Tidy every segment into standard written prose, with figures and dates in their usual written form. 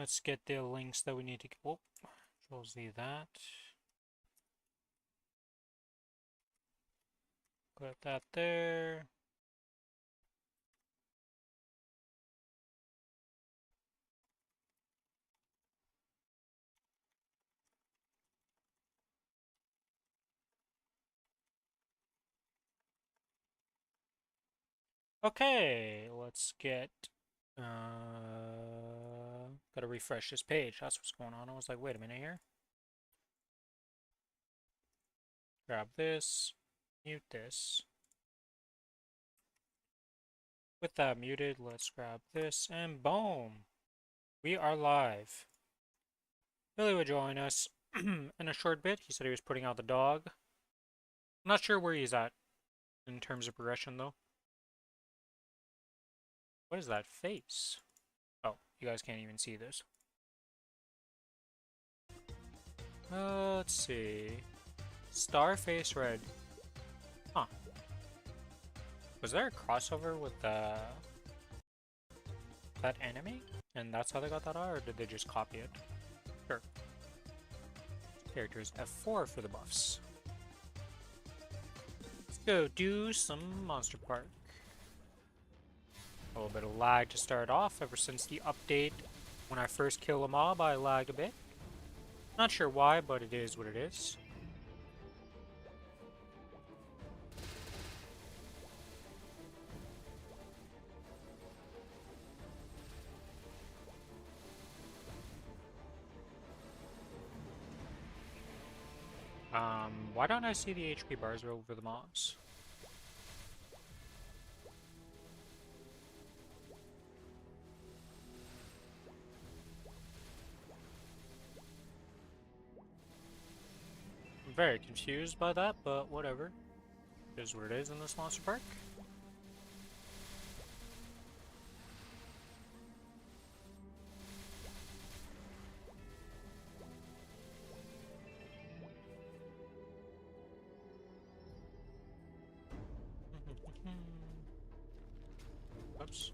Let's get the links that we need to. Oh, Control Z that. Put that there. Okay, let's get. Gotta refresh this page. That's what's going on. I was like, wait a minute here. Grab this, mute this. With that muted, let's grab this, and boom! We are live. Billy will join us in a short bit. He said he was putting out the dog. I'm not sure where he's at in terms of progression, though. What is that face? Oh, you guys can't even see this. Let's see. Starface Red. Huh. Was there a crossover with that enemy? And that's how they got that out, or did they just copy it? Sure. Characters F4 for the buffs. Let's go do some Monster Park. A little bit of lag to start off. Ever since the update, when I first kill a mob, I lagged a bit. Not sure why, but it is what it is. Why don't I see the HP bars over the mobs? I'm very confused by that, but whatever. It is what it is in this monster park. Oops.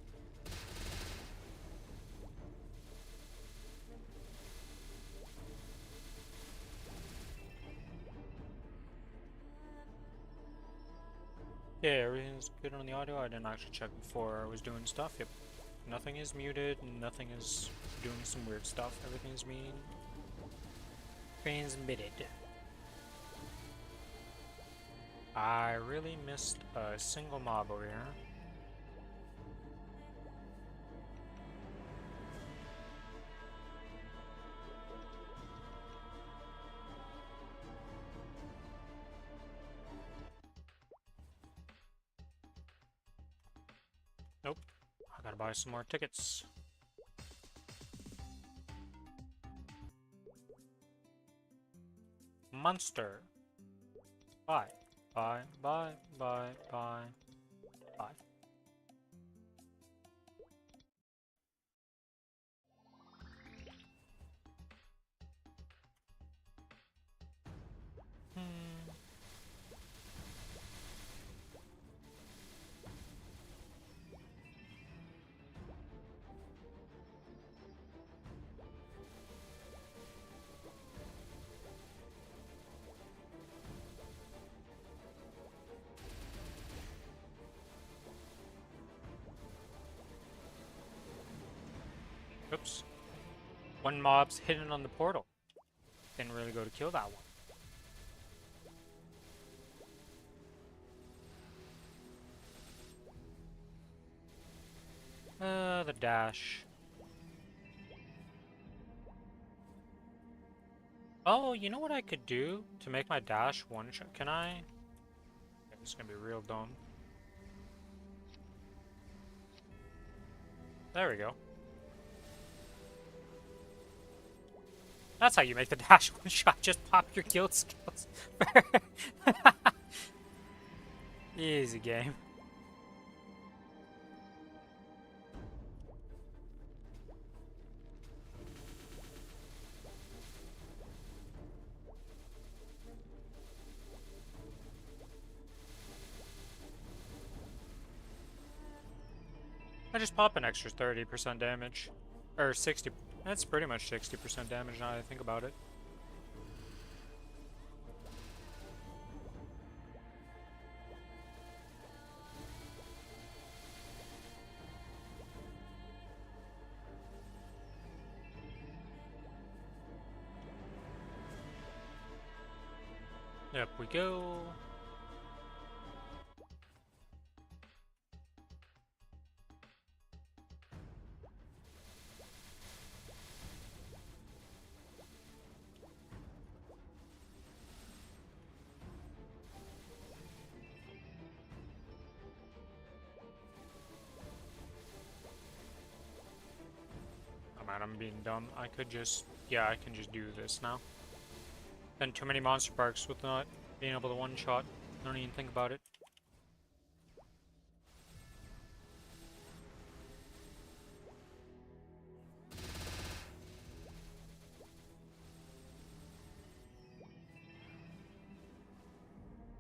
Yeah, everything's good on the audio. I didn't actually check before I was doing stuff. Yep. Nothing is muted, nothing is doing some weird stuff. Everything's being transmitted. I really missed a single mob over here. Nope. I gotta buy some more tickets. Monster. Bye. Bye. Bye. Bye. Bye. Bye. Oops. One mob's hidden on the portal. Didn't really go to kill that one. The dash. Oh, you know what I could do to make my dash one shot? Can I? Yeah, this is gonna be real dumb. There we go. That's how you make the dash one shot. Just pop your guild skills. Easy game. I just pop an extra 30% damage. Or 60. That's pretty much 60% damage now that I think about it. Up we go. Oh man, I'm being dumb. I could just, yeah, I can just do this now. Then too many monster parks with not being able to one-shot. Don't even think about it.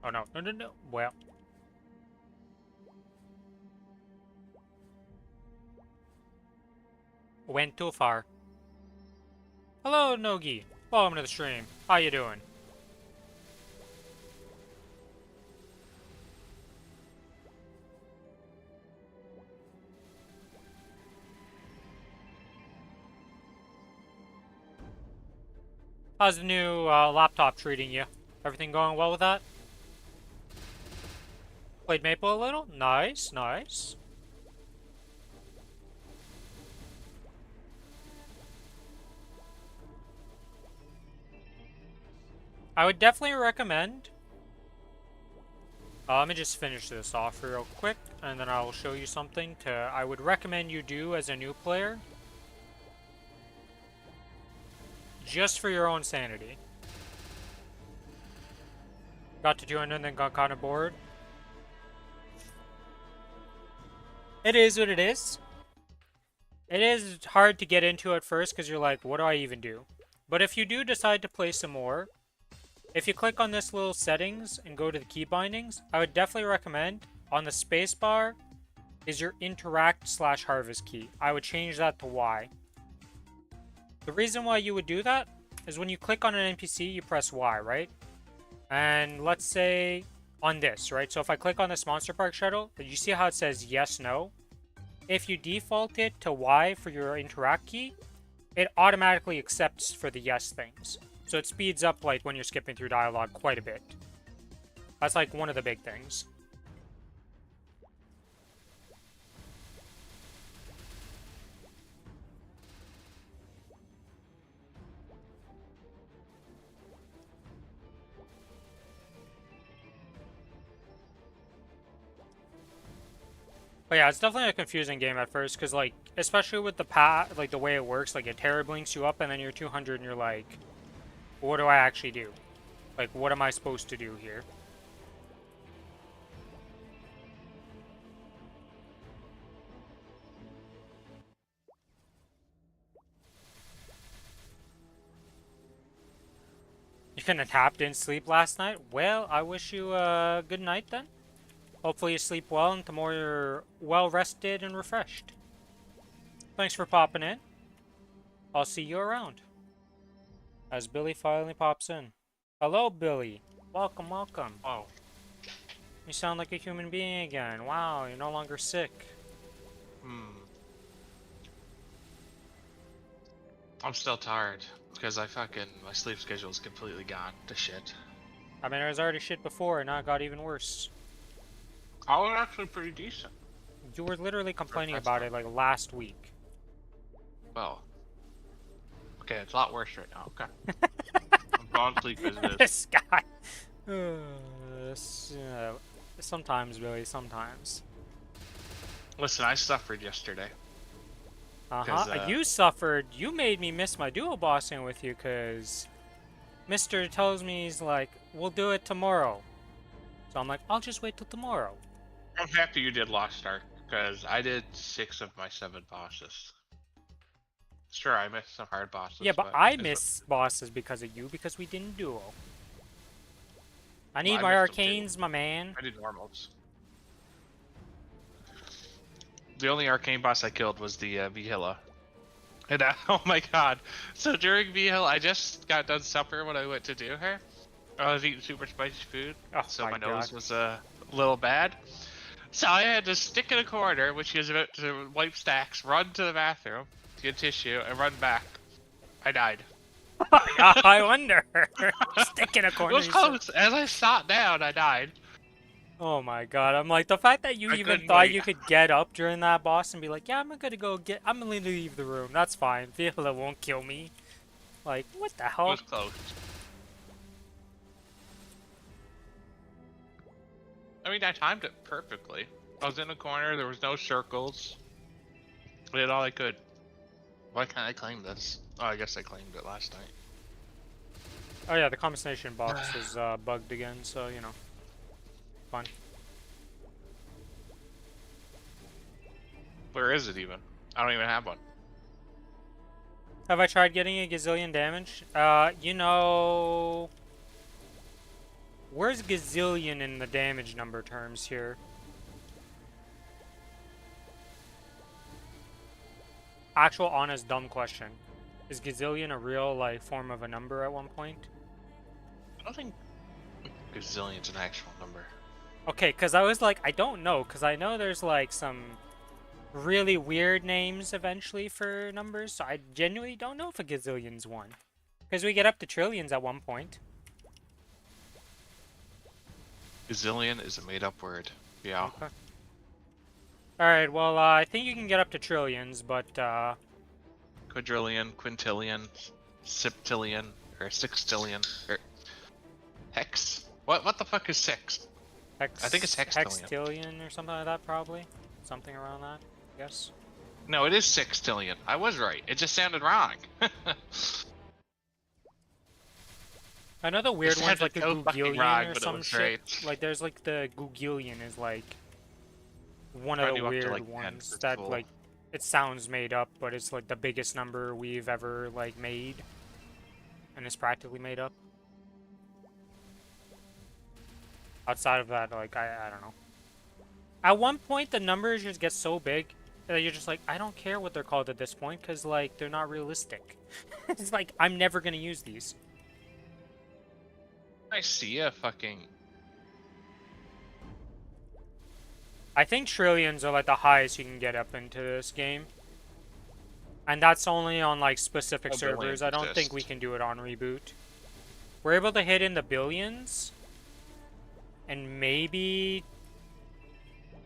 Oh no, no, no, no. Well. Went too far. Hello, Nogi. Welcome to the stream. How you doing? How's the new laptop treating you? Everything going well with that? Played Maple a little? Nice, nice. I would definitely recommend. Let me just finish this off real quick, and then I'll show you something I would recommend you do as a new player. Just for your own sanity. Got to 200 and then got kind of bored. It is what it is. It is hard to get into at first because you're like, what do I even do? But if you do decide to play some more, if you click on this little settings and go to the key bindings, I would definitely recommend on the spacebar is your interact/harvest key. I would change that to Y. The reason why you would do that is when you click on an NPC, you press Y, right? And let's say on this, right? So if I click on this Monster Park shuttle, you see how it says yes, no? If you default it to Y for your interact key, it automatically accepts for the yes things. So it speeds up like when you're skipping through dialogue quite a bit. That's like one of the big things. But yeah, it's definitely a confusing game at first, because like, especially with the like the way it works, like it terror blinks you up and then you're 200 and you're like, what do I actually do? Like, what am I supposed to do here? You couldn't have tapped in sleep last night? Well, I wish you a good night then. Hopefully you sleep well and tomorrow you're well rested and refreshed. Thanks for popping in. I'll see you around. As Billy finally pops in. Hello, Billy. Welcome, welcome. Oh. You sound like a human being again. Wow, you're no longer sick. I'm still tired because my sleep schedule is completely gone to shit. I mean, it was already shit before and now it got even worse. I was actually pretty decent. You were literally complaining about it like last week. Well. Okay, it's a lot worse right now, okay? I'm falling asleep as it is. This guy. Sometimes, Billy, sometimes. Listen, I suffered yesterday. You suffered. You made me miss my duo bossing with you because Mister tells me he's like, we'll do it tomorrow. So I'm like, I'll just wait till tomorrow. I'm happy you did Lost Ark because I did 6 of my 7 bosses. Sure, I missed some hard bosses. Yeah, but I miss bosses because of you because we didn't duo. I need my arcanes, my man. I did normals. The only arcane boss I killed was the Vihilla. And oh my god. So during meal, I just got done supper when I went to do her. I was eating super spicy food, Oh so my my god. nose was a little bad. So I had to stick in a corner when she was about to wipe stacks, run to the bathroom to get tissue, and run back. I died. Yeah, I wonder. Stick in a It corner, was you said. close. As I sat down, I died. Oh my god, I'm like, the fact that you I even couldn't thought wait. you could get up during that boss and be like, yeah, I'm gonna leave the room, that's fine. Viola won't kill me. Like, what the It hell? was close. I mean, I timed it perfectly. I was in a corner, there was no circles. I did all I could. Why can't I claim this? Oh, I guess I claimed it last Oh yeah, the compensation box night. was bugged again, so, you know, fun. Where is it even? I don't even have one. Have I tried getting a gazillion damage? You know... Where's gazillion in the damage number terms here? Actual honest dumb question. Is gazillion a real, like, form of a number at one point? I don't think gazillion's an actual number. Okay, because I was like, I don't know, because I know there's, like, some really weird names eventually for numbers, so I genuinely don't know if a gazillion's one. Because we get up to trillions at one point. Gazillion is a made-up word. Yeah. Okay. Alright, well, I think you can get up to trillions, but, Quadrillion, quintillion, septillion, or sextillion, or hex. What the fuck is six? I think it's hextillion. hextillion or something like that, probably. Something around that, I guess. No, it is sextillion. I was right. It just sounded wrong. I know the weird It ones sounded like a so fucking wrong, googillion or but it some was shit. right. Like there's like the googillion is like one I of the knew up to weird like 10 ones for that full. like it sounds made up, but it's like the biggest number we've ever like made, and it's practically made up. Outside of that, like I don't know. At one point, the numbers just get so big that you're just like, I don't care what they're called at this point, because like they're not realistic. It's like I'm never gonna use these. I see a fucking. I think trillions are like the highest you can get up into this game. And that's only on like specific servers. Billions I don't think we exist. can do it on reboot. We're able to hit in the billions. And maybe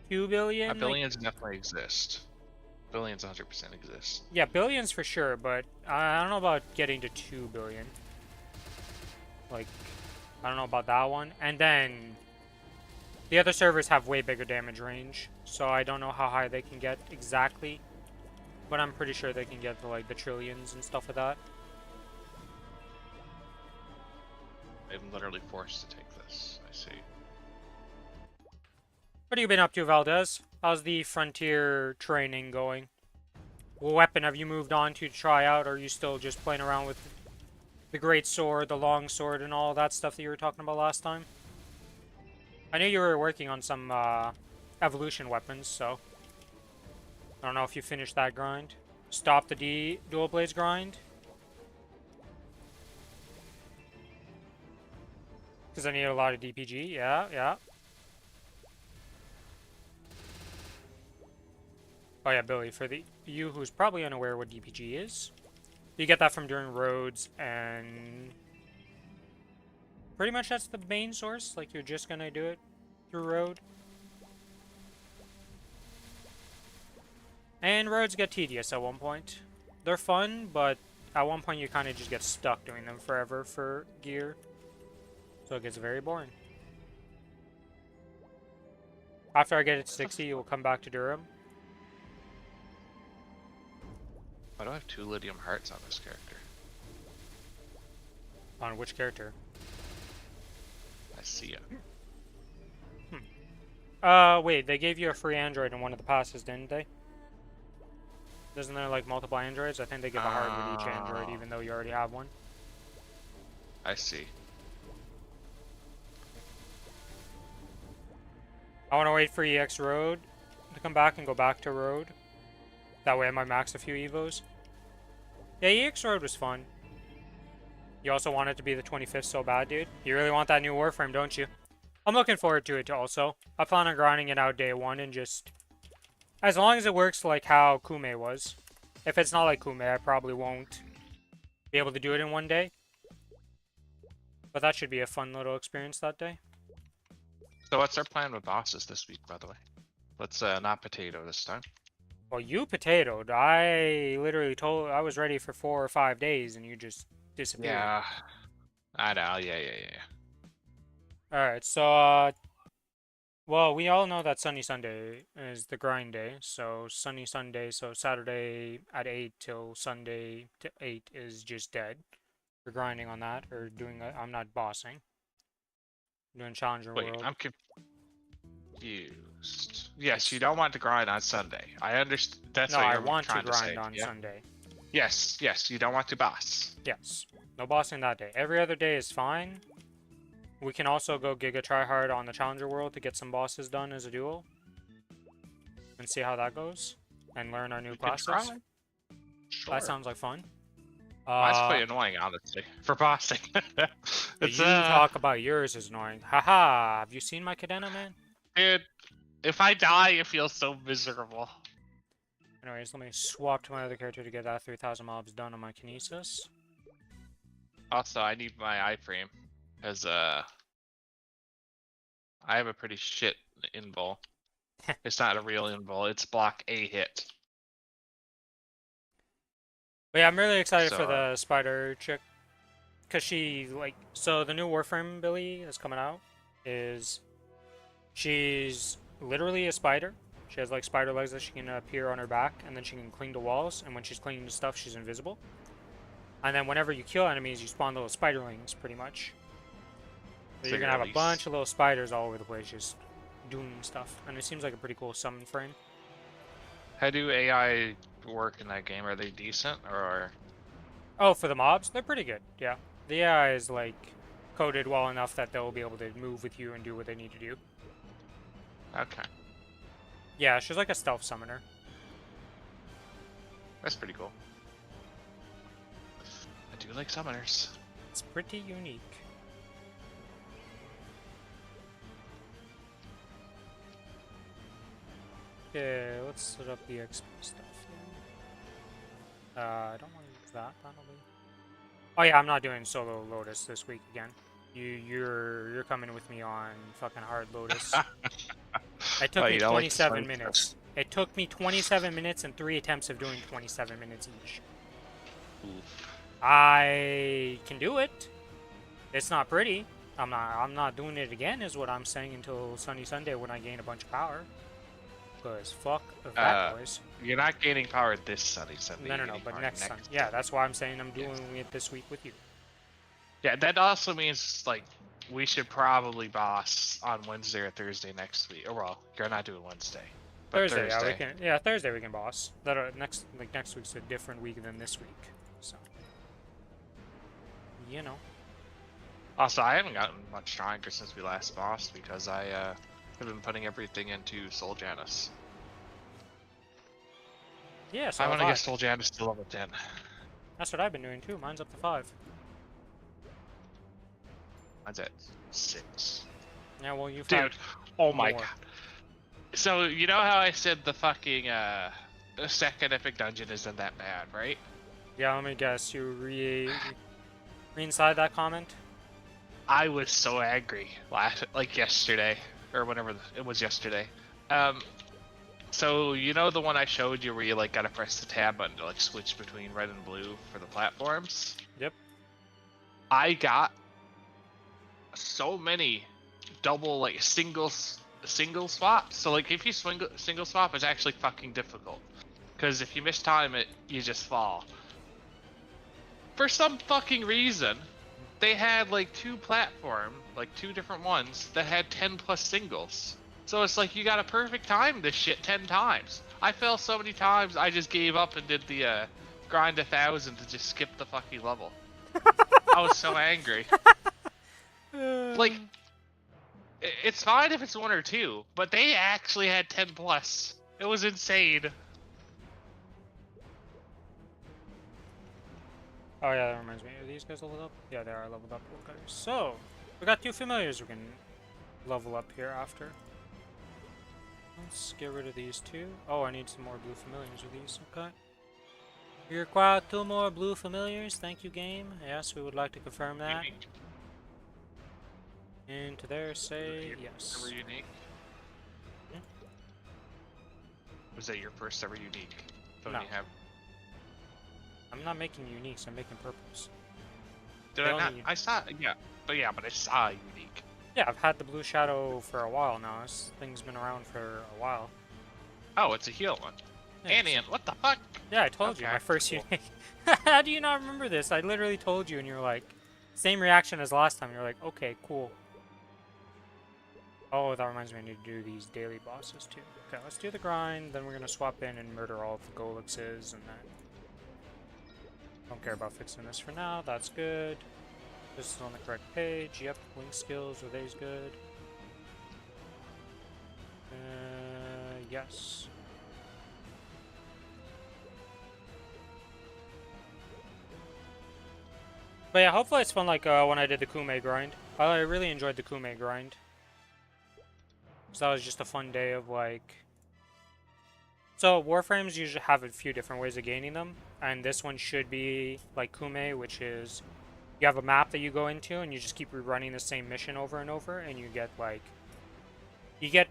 2 billion? Billions definitely exist. Billions 100% exist. Yeah, billions for sure, but I don't know about getting to 2 billion. Like, I don't know about that one. And then the other servers have way bigger damage range, so I don't know how high they can get exactly. But I'm pretty sure they can get to like the trillions and stuff like that. I'm literally forced to take this. I see. What have you been up to, Valdez? How's the frontier training going? What weapon have you moved on to try out, or are you still just playing around with the great sword, the long sword, and all that stuff that you were talking about last time? I knew you were working on some evolution weapons, so I don't know if you finished that grind. Stop the dual blades grind. Because I need a lot of DPG. Yeah, yeah. Oh yeah, Billy, for you who's probably unaware what DPG is, you get that from doing roads, and pretty much that's the main source. Like, you're just gonna do it through road. And roads get tedious at one point. They're fun, but at one point you kind of just get stuck doing them forever for gear. So it gets very boring. After I get it to 60, you will come back to Durham. Why do I have 2 lithium hearts on this character? On which character? I see ya. Wait, they gave you a free android in one of the passes, didn't they? Doesn't there, like, multiple androids? I think they give a heart with each android, even though you already have one. I see. I want to wait for EX Road to come back and go back to Road. That way I might max a few Evos. Yeah, EX Road was fun. You also want it to be the 25th so bad, dude. You really want that new Warframe, don't you? I'm looking forward to it also. I plan on grinding it out day one and just... As long as it works like how Kume was. If it's not like Kume, I probably won't be able to do it in one day. But that should be a fun little experience that day. So what's our plan with bosses this week, by the way? Let's not potato this time. Well, you potatoed. I literally told... I was ready for 4 or 5 days and you just disappeared. Yeah, I know. Yeah. Alright, so, well, we all know that Sunny Sunday is the grind day. So, Sunny Sunday, so Saturday at 8 till Sunday to 8 is just dead. We're grinding on that, or doing I'm not bossing. I'm doing Challenger Wait, World. I'm confused. Yes, you don't want to grind on Sunday. I understand. That's No, what I you're want to trying to say. grind on Yeah? Sunday. Yes, you don't want to boss. Yes. No bossing that day. Every other day is fine. We can also go Giga Tryhard on the Challenger World to get some bosses done as a duo. And see how that goes. And learn our new classes. Try. Sure. That sounds like fun. That's quite annoying, honestly, for bossing. You talk about yours is annoying. Haha, have you seen my Cadena, man? Dude, if I die, it feels so miserable. Anyways, let me swap to my other character to get that 3,000 mobs done on my Kinesis. Also, I need my iframe, because, I have a pretty shit invul. It's not a real invul, it's block a hit. But yeah, I'm really excited So, for the spider chick. Because she, like, so the new Warframe Billy that's coming out is, she's literally a spider. She has, like, spider legs that she can appear on her back, and then she can cling to walls, and when she's clinging to stuff, she's invisible. And then whenever you kill enemies, you spawn little spiderlings, pretty much. So you're gonna have a bunch of little spiders all over the place, just doing stuff. And it seems like a pretty cool summon frame. How do AI work in that game? Are they decent, or...? Oh, for the mobs? They're pretty good, yeah. The AI is, like, coded well enough that they'll be able to move with you and do what they need to do. Okay. Yeah, she's like a stealth summoner. That's pretty cool. I do like summoners. It's pretty unique. Okay, let's set up the XP stuff here. I don't want to use that, probably. Oh yeah, I'm not doing solo Lotus this week again. You're coming with me on fucking hard Lotus. It took me 27 minutes. It took me 27 minutes and 3 attempts of doing 27 minutes each. Oof. I can do it. It's not pretty. I'm not doing it again is what I'm saying until Sunny Sunday when I gain a bunch of power. Because fuck that noise. You're not gaining power this Sunday. No, but next Sunday. Yeah, that's why I'm saying I'm doing it this week with you. Yeah, that also means, like, we should probably boss on Wednesday or Thursday next week. Or, well, you're not doing Wednesday. But Thursday. Yeah, we can. Yeah, Thursday we can boss. That next week's a different week than this week. So, you know. Also, I haven't gotten much stronger since we last bossed because I have been putting everything into Soul Janus. Yeah, so I want to get Soul Janus to level 10. That's what I've been doing too. Mine's up to 5. Mine's at 6. Yeah, well, you've Dude, had oh my more. god. So, you know how I said the fucking, the second epic dungeon isn't that bad, right? Yeah, let me guess. You re-inside that comment? I was so angry like yesterday, or whenever it was yesterday. So you know the one I showed you where you like gotta press the tab button to like switch between red and blue for the platforms? Yep. I got so many double like single swaps. So like if you single swap, it's actually fucking difficult. Because if you miss time it, you just fall. For some fucking reason, they had like 2 different ones that had 10 plus singles. So it's like you gotta perfect time this shit 10 times. I fell so many times I just gave up and did the grind 1,000 to just skip the fucking level. I was so angry. Like, it's fine if it's 1 or 2, but they actually had 10 plus. It was insane. Oh yeah, that reminds me. Are these guys leveled up? Yeah, they are leveled up. Okay, so we got 2 familiars we can level up here after. Let's get rid of these 2. Oh, I need some more blue familiars with these. Okay. We require 2 more blue familiars. Thank you, game. Yes, we would like to confirm that. Unique. Into there, say yes. Ever unique? Hmm? Was that your first ever unique? No. You have? I'm not making uniques. I'm making purples. Did I not? I saw. Yeah, but I saw a unique. Yeah, I've had the blue shadow for a while now. This thing's been around for a while. Oh, it's a heal one. Yeah, Anian, what the fuck? Yeah, I told you, my first cool. unique. How do you not remember this? I literally told you, and you're like, same reaction as last time. You're like, okay, cool. Oh, that reminds me, I need to do these daily bosses too. Okay, let's do the grind, then we're gonna swap in and murder all of the Golixes, and then... Don't care about fixing this for now, that's good. This is on the correct page. Yep, link skills, are these good? Yes. But yeah, hopefully it's fun like when I did the Kume grind. I really enjoyed the Kume grind. So that was just a fun day of like... So Warframes usually have a few different ways of gaining them. And this one should be like Kume, which is... You have a map that you go into and you just keep rerunning the same mission over and over. And you get like... You get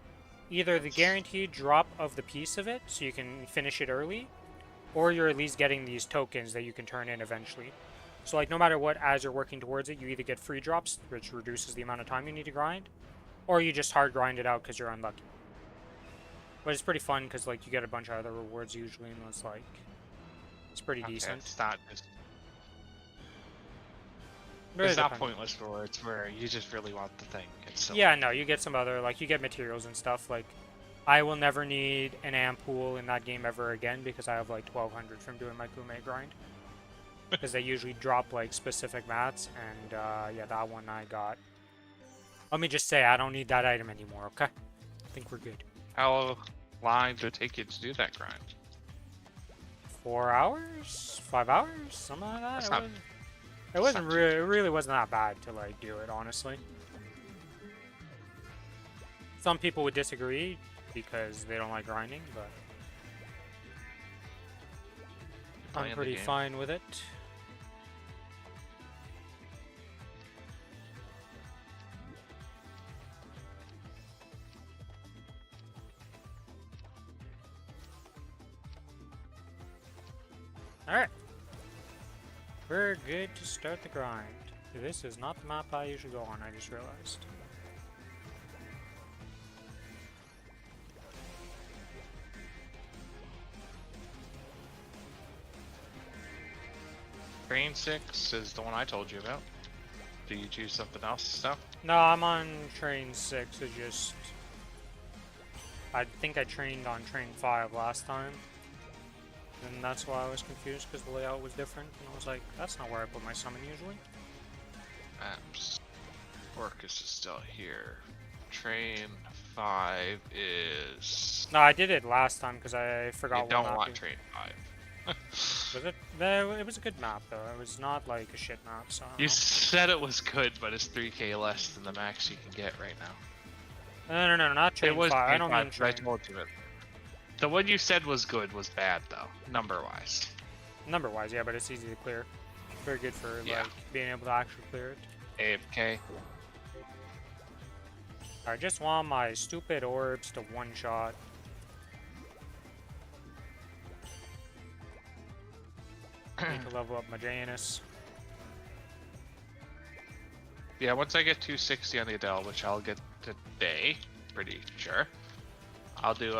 either the guaranteed drop of the piece of it, so you can finish it early. Or you're at least getting these tokens that you can turn in eventually. So like no matter what, as you're working towards it, you either get free drops, which reduces the amount of time you need to grind. Or you just hard grind it out because you're unlucky. But it's pretty fun because like you get a bunch of other rewards usually, and it's like it's pretty decent. It's not. It's not pointless rewards where you just really want the thing. Yeah, no, you get some other like you get materials and stuff. Like I will never need an amp pool in that game ever again because I have like 1200 from doing my Kume grind. Because they usually drop like specific mats, and yeah, that one I got. Let me just say, I don't need that item anymore, okay? I think we're good. How long did it take you to do that grind? 4 hours? 5 hours? Something like that? It really wasn't that bad to like do it, honestly. Some people would disagree because they don't like grinding, but I'm pretty fine with it. Alright. We're good to start the grind. This is not the map I usually go on, I just realized. Train 6 is the one I told you about. Do you choose something else stuff? No, I'm on train 6. It just... I think I trained on train 5 last time. And that's why I was confused, because the layout was different. And I was like, that's not where I put my summon usually. Maps. Orcus is still here. Train 5 is... No, I did it last time, because I forgot what map. You don't want train 5. Was it? It was a good map, though. It was not like a shit map, so... You said it was good, but it's 3k less than the max you can get right now. No, not train 5. I don't mean train. I told you it. The one you said was good was bad, though, number-wise. Number-wise, yeah, but it's easy to clear. Very good for, like, being able to actually clear it. AFK. I just want my stupid orbs to one-shot. Need to level up my Janus. Yeah, once I get 260 on the Adele, which I'll get today, pretty sure, I'll do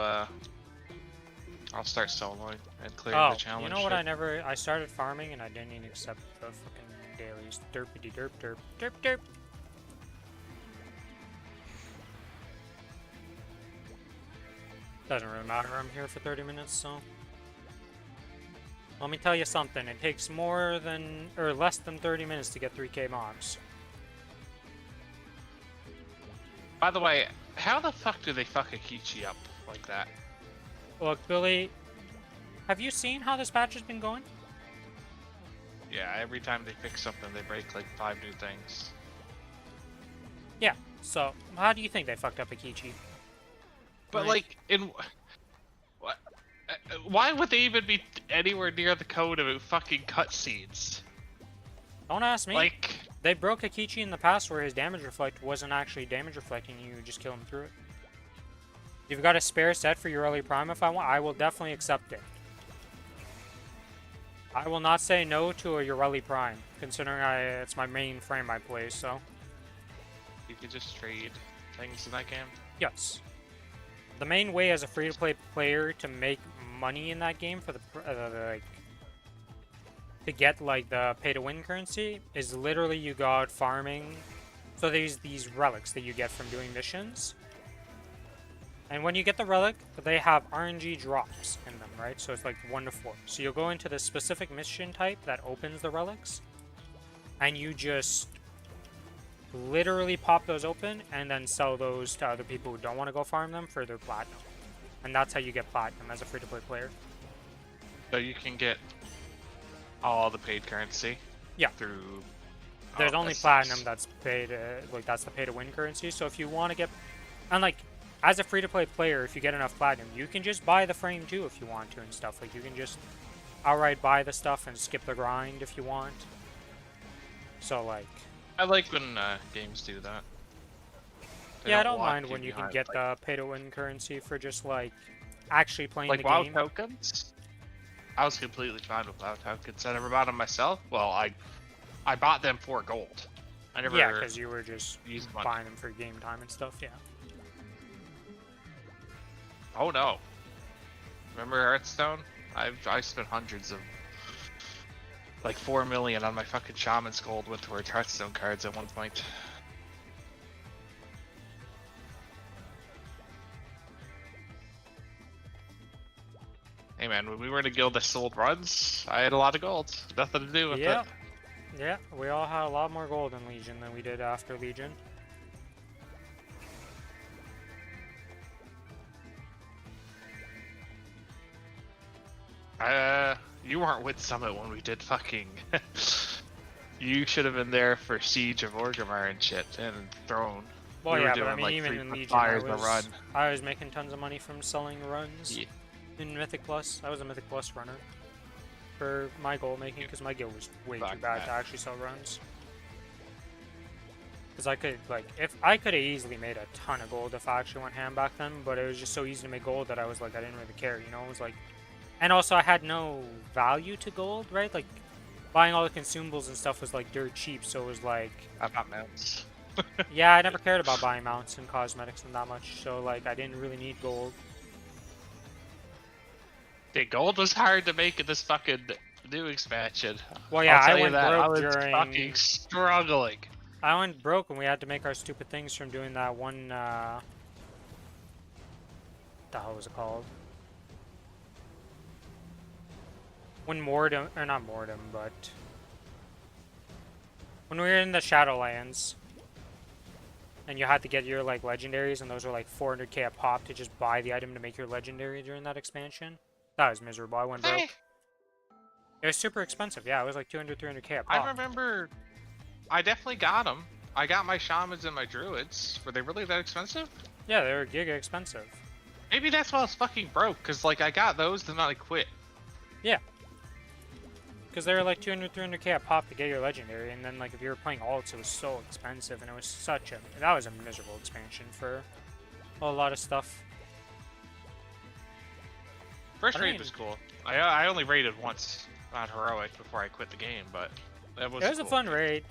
I'll start soloing and clear the challenge. You know what? I started farming and I didn't even accept the fucking dailies. Derpity derp derp derp derp. Doesn't really matter. I'm here for 30 minutes, so. Let me tell you something. It takes less than 30 minutes to get 3k mobs. By the way, how the fuck do they fuck Akichi up like that? Look, Billy, have you seen how this patch has been going? Yeah, every time they fix something, they break like 5 new things. Yeah. So how do you think they fucked up Akichi? But like, why would they even be anywhere near the code about fucking cutscenes? Don't ask me. Like, They broke Akichi in the past where his damage reflect wasn't actually damage reflecting, you just kill him through it. You've got a spare set for your early prime if I want, I will definitely accept it. I will not say no to a Ureli Prime, considering it's my main frame I play, so. you could just trade things in that game. Yes. The main way as a free-to-play player to make money in that game for the like to get like the pay-to-win currency is literally you got farming. So there's these relics that you get from doing missions. And when you get the relic, they have RNG drops in them, right? So it's like 1 to 4. So you'll go into the specific mission type that opens the relics, and you just literally pop those open and then sell those to other people who don't want to go farm them for their platinum. And that's how you get platinum as a free-to-play player. So you can get all the paid currency. Yeah. Through. There's only platinum that's paid, like that's the pay-to-win currency. So if you want to get, and like, as a free-to-play player, if you get enough platinum, you can just buy the frame too if you want to and stuff. Like you can just outright buy the stuff and skip the grind if you want. So like. I like when games do that. Yeah, I don't mind when you can get the pay-to-win currency for just like actually playing the game. Like WoW tokens. I was completely fine with WoW tokens. I never bought them myself. Well, I bought them for gold. I never. Yeah, because you were just used buying them for game time and stuff. Yeah. Oh no! Remember Hearthstone? I spent hundreds of, like 4 million on my fucking Shaman's Gold went towards Hearthstone cards at one point. Hey man, when we were in a guild that sold runs, I had a lot of gold. Nothing to do with it. Yeah, we all had a lot more gold in Legion than we did after Legion. You weren't with Summit when we did fucking... You should have been there for Siege of Orgrimmar and shit, and Throne. Well, we yeah, were doing but I mean, like even 3 in Legion, run. I was making tons of money from selling runs. Yeah. In Mythic Plus, I was a Mythic Plus runner for my goal making because my guild was way too bad to actually sell runs. Because I could, like, if I could have easily made a ton of gold if I actually went ham back then, but it was just so easy to make gold that I was like, I didn't really care, you know? It was like, and also I had no value to gold, right? Like, buying all the consumables and stuff was like dirt cheap, so it was like. I bought mounts. Yeah, I never cared about buying mounts and cosmetics and that much, so like, I didn't really need gold. Dude, gold was hard to make in this fucking new expansion. Well, yeah, I went broke I was during. fucking struggling. I went broke and we had to make our stupid things from doing that one. What the hell was it called? When Mordem, or not Mordem, but when we were in the Shadowlands, and you had to get your like legendaries, and those were like 400k a pop to just buy the item to make your legendary during that expansion. That was miserable. I went broke. It was super expensive. Yeah, it was like 200, 300k a pop. I remember. I definitely got them. I got my shamans and my druids. Were they really that expensive? Yeah, they were giga expensive. Maybe that's why I was fucking broke. Cause like I got those, then I quit. Yeah. Because they were like 200, 300k a pop to get your legendary, and then like if you were playing alts, it was so expensive, and it was such a that was a miserable expansion for a lot of stuff. First raid was cool. I only raided once on heroic before I quit the game, but that was. It was cool. a fun raid.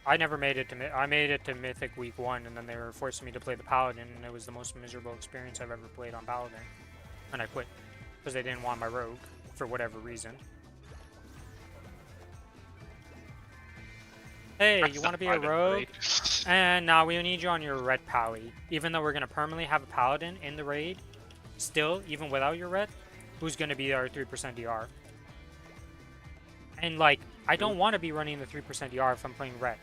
I never made it to I made it to Mythic week 1, and then they were forcing me to play the Paladin, and it was the most miserable experience I've ever played on Paladin, and I quit because they didn't want my rogue for whatever reason. Hey, you want to be a rogue? And now we need you on your red pally. Even though we're going to permanently have a paladin in the raid, still, even without your red, who's going to be our 3% DR. And like, I don't want to be running the 3% DR if I'm playing red.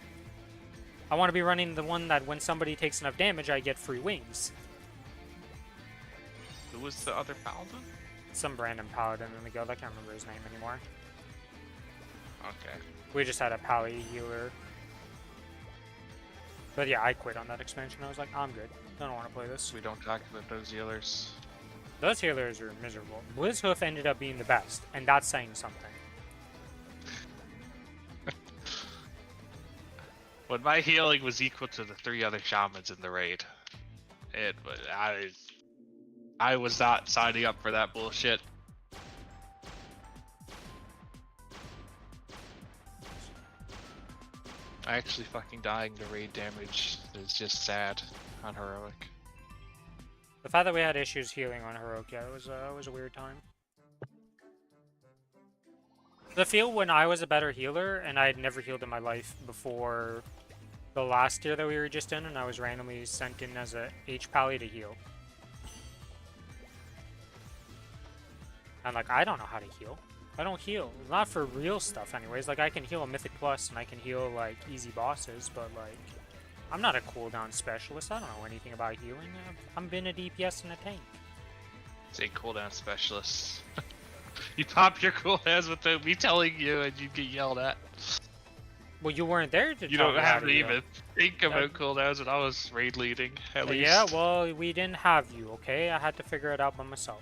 I want to be running the one that when somebody takes enough damage, I get free wings. Who was the other paladin? Some random paladin in the guild, I can't remember his name anymore. Okay. We just had a pally healer. But yeah, I quit on that expansion. I was like, I'm good. I don't want to play this. We don't talk about those healers. Those healers are miserable. Blizzhoof ended up being the best, and that's saying something. When my healing was equal to the 3 other shamans in the raid, I was not signing up for that bullshit. Actually fucking dying to raid damage is just sad on heroic. The fact that we had issues healing on heroic, yeah, it was a weird time. The feel when I was a better healer, and I had never healed in my life before the last tier that we were just in, and I was randomly sent in as a H-Pally to heal. And like, I don't know how to heal. I don't heal. Not for real stuff anyways. Like, I can heal a Mythic Plus, and I can heal, like, easy bosses, but like, I'm not a cooldown specialist. I don't know anything about healing. I've been a DPS and a tank. Say cooldown specialist. You pop your cooldowns without me telling you, and you get yelled at. Well, you weren't there to You tell don't me how have to to heal. even think about cooldowns when I was raid leading, at least. Yeah, well, we didn't have you, okay? I had to figure it out by myself.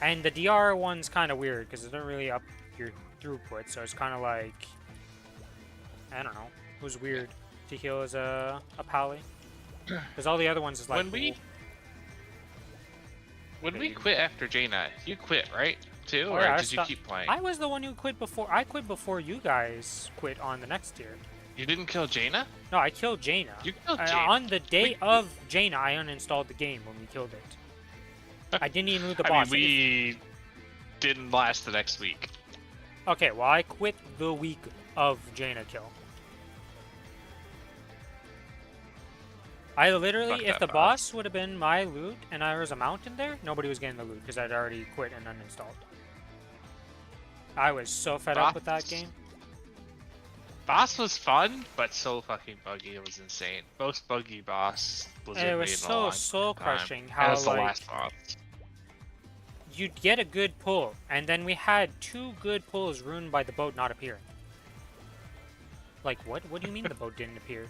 And the DR one's kind of weird, because it doesn't really up your throughput, so it's kind of like... I don't know. It was weird to heal as a pally. Because all the other ones is like... When we quit after Jaina, you quit, right? Too? Oh, or yeah, did you keep playing? I was the one who quit before... I quit before you guys quit on the next tier. You didn't kill Jaina? No, I killed Jaina. You killed Jaina? On the day of Jaina, I uninstalled the game when we killed it. I didn't even loot the boss. I mean, we didn't last the next week. Okay, well, I quit the week of Jaina kill. I literally, if the boss would have been my loot and there was a mountain there, nobody was getting the loot because I'd already quit and uninstalled. I was so fed up with that game. Boss was fun, but so fucking buggy. It was insane. Most buggy boss Blizzard It was made in a so long soul time. crushing That how was the like last boss. you'd get a good pull, and then we had 2 good pulls ruined by the boat not appearing. Like what? What do you mean the boat didn't appear?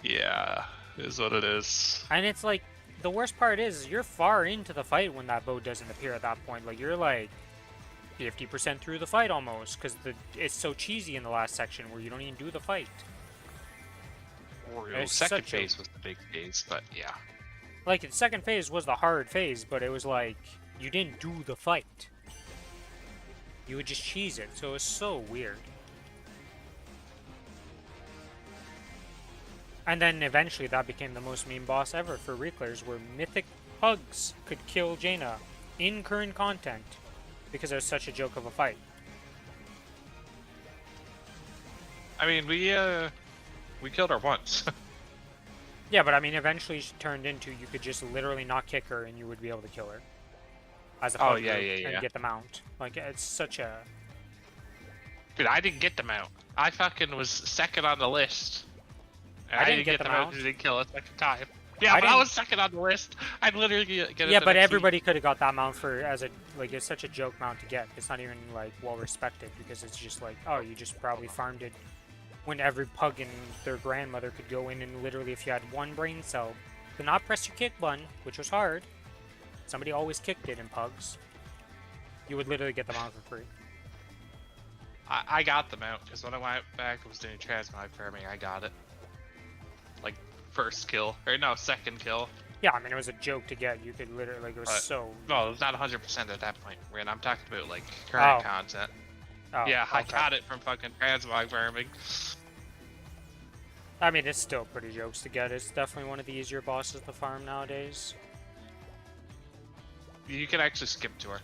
Yeah, is what it is. And it's like, the worst part is, you're far into the fight when that boat doesn't appear at that point. Like, you're like 50% through the fight almost, because it's so cheesy in the last section where you don't even do the fight. The second phase was the big phase, but yeah. Like, the second phase was the hard phase, but it was like, you didn't do the fight. You would just cheese it, so it was so weird. And then eventually that became the most meme boss ever for Reclairs, where Mythic Pugs could kill Jaina in current content because it was such a joke of a fight. I mean, we killed her once. Yeah, but I mean, eventually she turned into you could just literally not kick her and you would be able to kill her as a pug yeah, and get the mount. Like, it's such a... Dude, I didn't get the mount. I fucking was second on the list. And I didn't get the mount. Didn't kill it second time. Yeah, but I was second on the list. I'd literally get it. Yeah, but everybody could have got that mount for as a like it's such a joke mount to get. It's not even like well respected because it's just like, oh, you just probably farmed it when every pug and their grandmother could go in and literally, if you had one brain cell, could not press your kick button, which was hard. Somebody always kicked it in pugs. You would literally get the mount for free. I got the mount because when I went back, I was doing transmog farming. I got it. Like first kill, or no, second kill. Yeah, I mean it was a joke to get. You could literally, like, it was so. No, it was not 100% at that point. When I'm talking about like current content. Oh, yeah, okay. I got it from fucking transmog farming. I mean, it's still pretty jokes to get. It's definitely one of the easier bosses to farm nowadays. You can actually skip to her.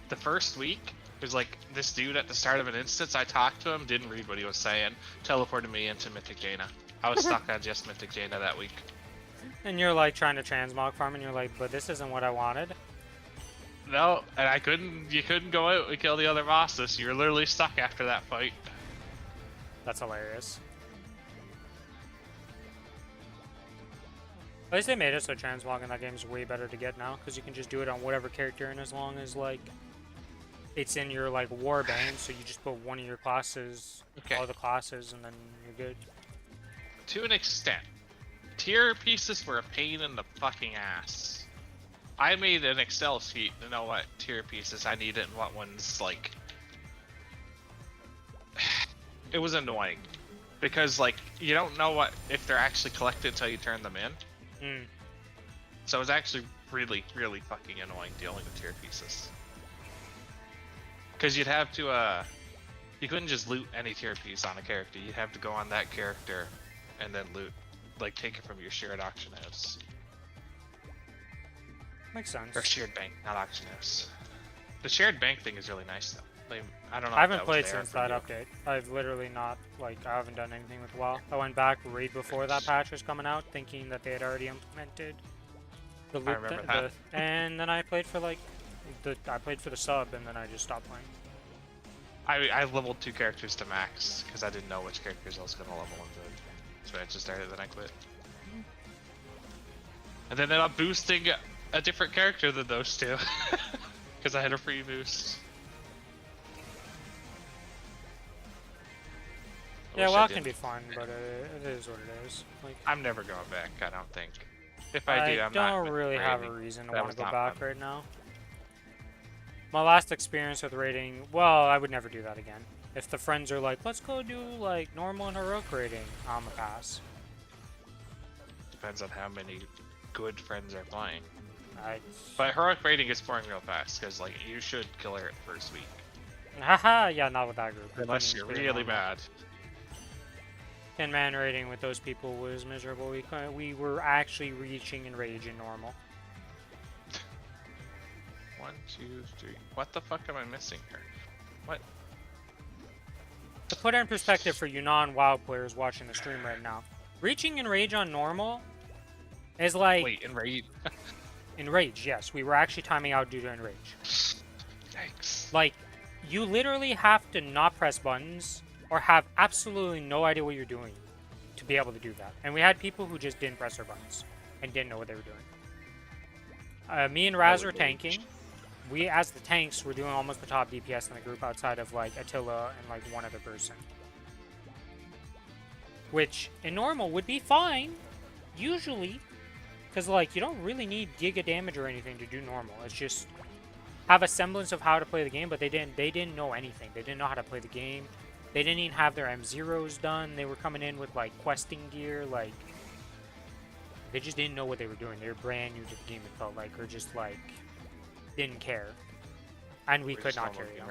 The first week, there's like this dude at the start of an instance. I talked to him, didn't read what he was saying, teleported me into Mythic Jaina. I was stuck on just Mythic Jaina that week. And you're like trying to transmog farm, and you're like, but this isn't what I wanted. No, and I couldn't. You couldn't go out and kill the other bosses. You were literally stuck after that fight. That's hilarious. At least they made it so transmog in that game is way better to get now, because you can just do it on whatever character, and as long as like it's in your like war band, so you just put one of your classes, Okay. all the classes, and then you're good. To an extent, tier pieces were a pain in the fucking ass. I made an Excel sheet to know what tier pieces I needed and what ones, like... It was annoying. Because, like, you don't know what if they're actually collected until you turn them in. Mm. So it was actually really, really fucking annoying dealing with tier pieces. Because you'd have to, you couldn't just loot any tier piece on a character. You'd have to go on that character and then loot, like, take it from your shared auction house. Makes sense. Or shared bank, not auction house. The shared bank thing is really nice, though. Like, I don't know. I haven't played since that update. I've literally not, like, I haven't done anything with WoW. I went back right before that patch was coming out, thinking that they had already implemented the loot. I remember that. And then I played for, like, I played for the sub, and then I just stopped playing. I leveled 2 characters to max, because I didn't know which characters I was going to level into. So I just started, then I quit. And then ended up boosting a different character than those two. Because I had a free boost. Yeah, WoW can be fun, but it is what it is. Like, I'm never going back, I don't think. If I do, I'm not. I don't really have a reason to want to go back fun. right now. My last experience with raiding, well, I would never do that again. If the friends are like, let's go do like normal and heroic raiding, I'm a pass. Depends on how many good friends are playing. I... But heroic raiding is pouring real fast, because like you should kill her the first week. Haha, yeah, not with that group. Unless you're really bad. 10-man raiding with those people was miserable. We were actually reaching in rage in normal. 1, 2, 3. What the fuck am I missing here? What? To put it in perspective for you non-WoW players watching the stream right now, reaching in rage on normal is like... Wait, in raid? In rage, yes. We were actually timing out due to enrage. Yikes. Like, you literally have to not press buttons or have absolutely no idea what you're doing to be able to do that. And we had people who just didn't press their buttons and didn't know what they were doing. Me and Raz were tanking. We, as the tanks, were doing almost the top DPS in the group outside of, like, Attila and, like, one other person. Which, in normal, would be fine, usually, because, like, you don't really need giga damage or anything to do normal. It's just have a semblance of how to play the game, but they didn't know anything. They didn't know how to play the game. They didn't even have their M0s done. They were coming in with, like, questing gear, like... They just didn't know what they were doing. They were brand new to the game, it felt like, or just, like... didn't care. And we could not carry them.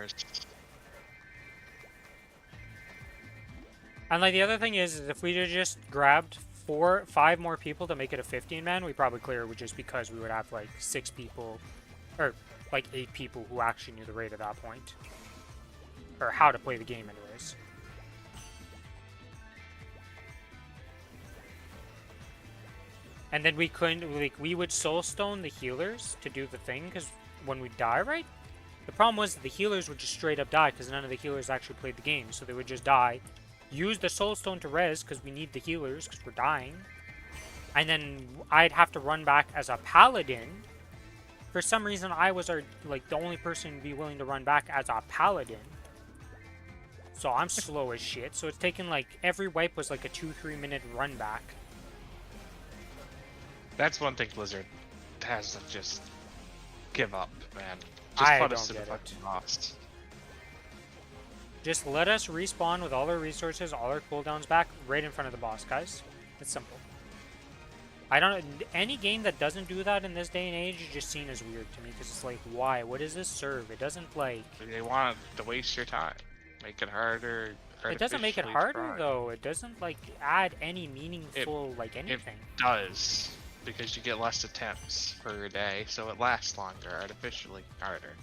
And like the other thing is if we just grabbed 5 more people to make it a 15-man, we probably clear it just because we would have like 6 people, or like 8 people who actually knew the raid at that point. Or how to play the game anyways. And then we couldn't, like, we would soulstone the healers to do the thing, because when we die, right? The problem was that the healers would just straight up die, because none of the healers actually played the game, so they would just die. Use the soulstone to res, because we need the healers, because we're dying. And then I'd have to run back as a paladin. For some reason, I was the only person to be willing to run back as a paladin. So I'm slow as shit, so it's taking, like, every wipe was like a 2-3 minute run back. That's one thing Blizzard has to just give up, man. Just put us to the fucking lost. Just let us respawn with all our resources, all our cooldowns back, right in front of the boss, guys. It's simple. I don't... Any game that doesn't do that in this day and age is just seen as weird to me, because it's like, why? What does this serve? It doesn't, like... They want to waste your time. Make it harder. It doesn't make it harder, though. It doesn't, like, add any meaningful, like, anything. It does. Because you get less attempts per day, so it lasts longer, artificially harder.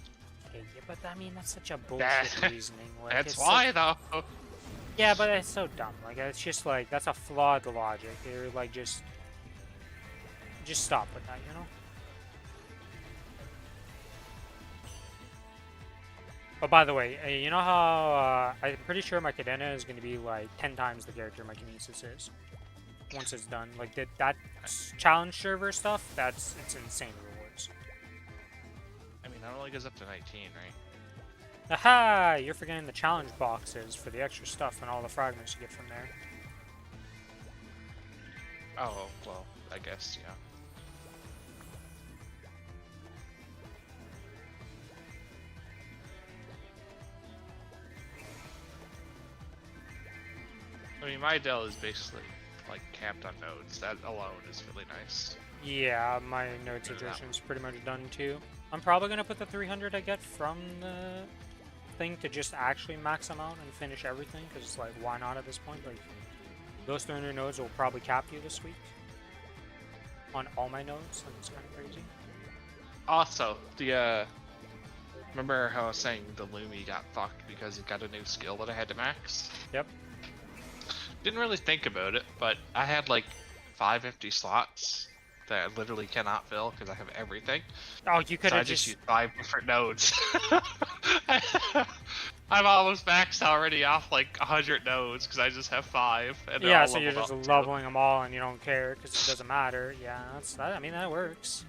Okay, yeah, but I mean, that's such a bullshit reasoning. Like, that's why, though. Yeah, but it's so dumb. Like, it's just like, that's a flawed logic. You're like, just stop with that, you know? Oh, by the way, you know how, I'm pretty sure my Cadena is going to be like 10 times the character my Kinesis is. Once it's done. Like, that challenge server stuff, it's insane rewards. I mean, that only goes up to 19, right? Aha! You're forgetting the challenge boxes for the extra stuff and all the fragments you get from there. Oh, well, I guess, yeah. I mean, my Dell is basically, like, capped on nodes. That alone is really nice. Yeah, my node situation's pretty much done too. I'm probably gonna put the 300 I get from the thing to just actually max them out and finish everything, because it's like, why not at this point? Like, those 300 nodes will probably cap you this week on all my nodes, and it's kind of crazy. Also, remember how I was saying the Lumi got fucked because it got a new skill that I had to max? Yep. Didn't really think about it, but I had like 5 empty slots that I literally cannot fill because I have everything. Oh, you could So I have just used 5 different nodes. I'm almost maxed already off like 100 nodes because I just have 5. And they're yeah, all so you're just leveled up leveling them all and you don't care because it doesn't matter. Yeah, I mean, that works.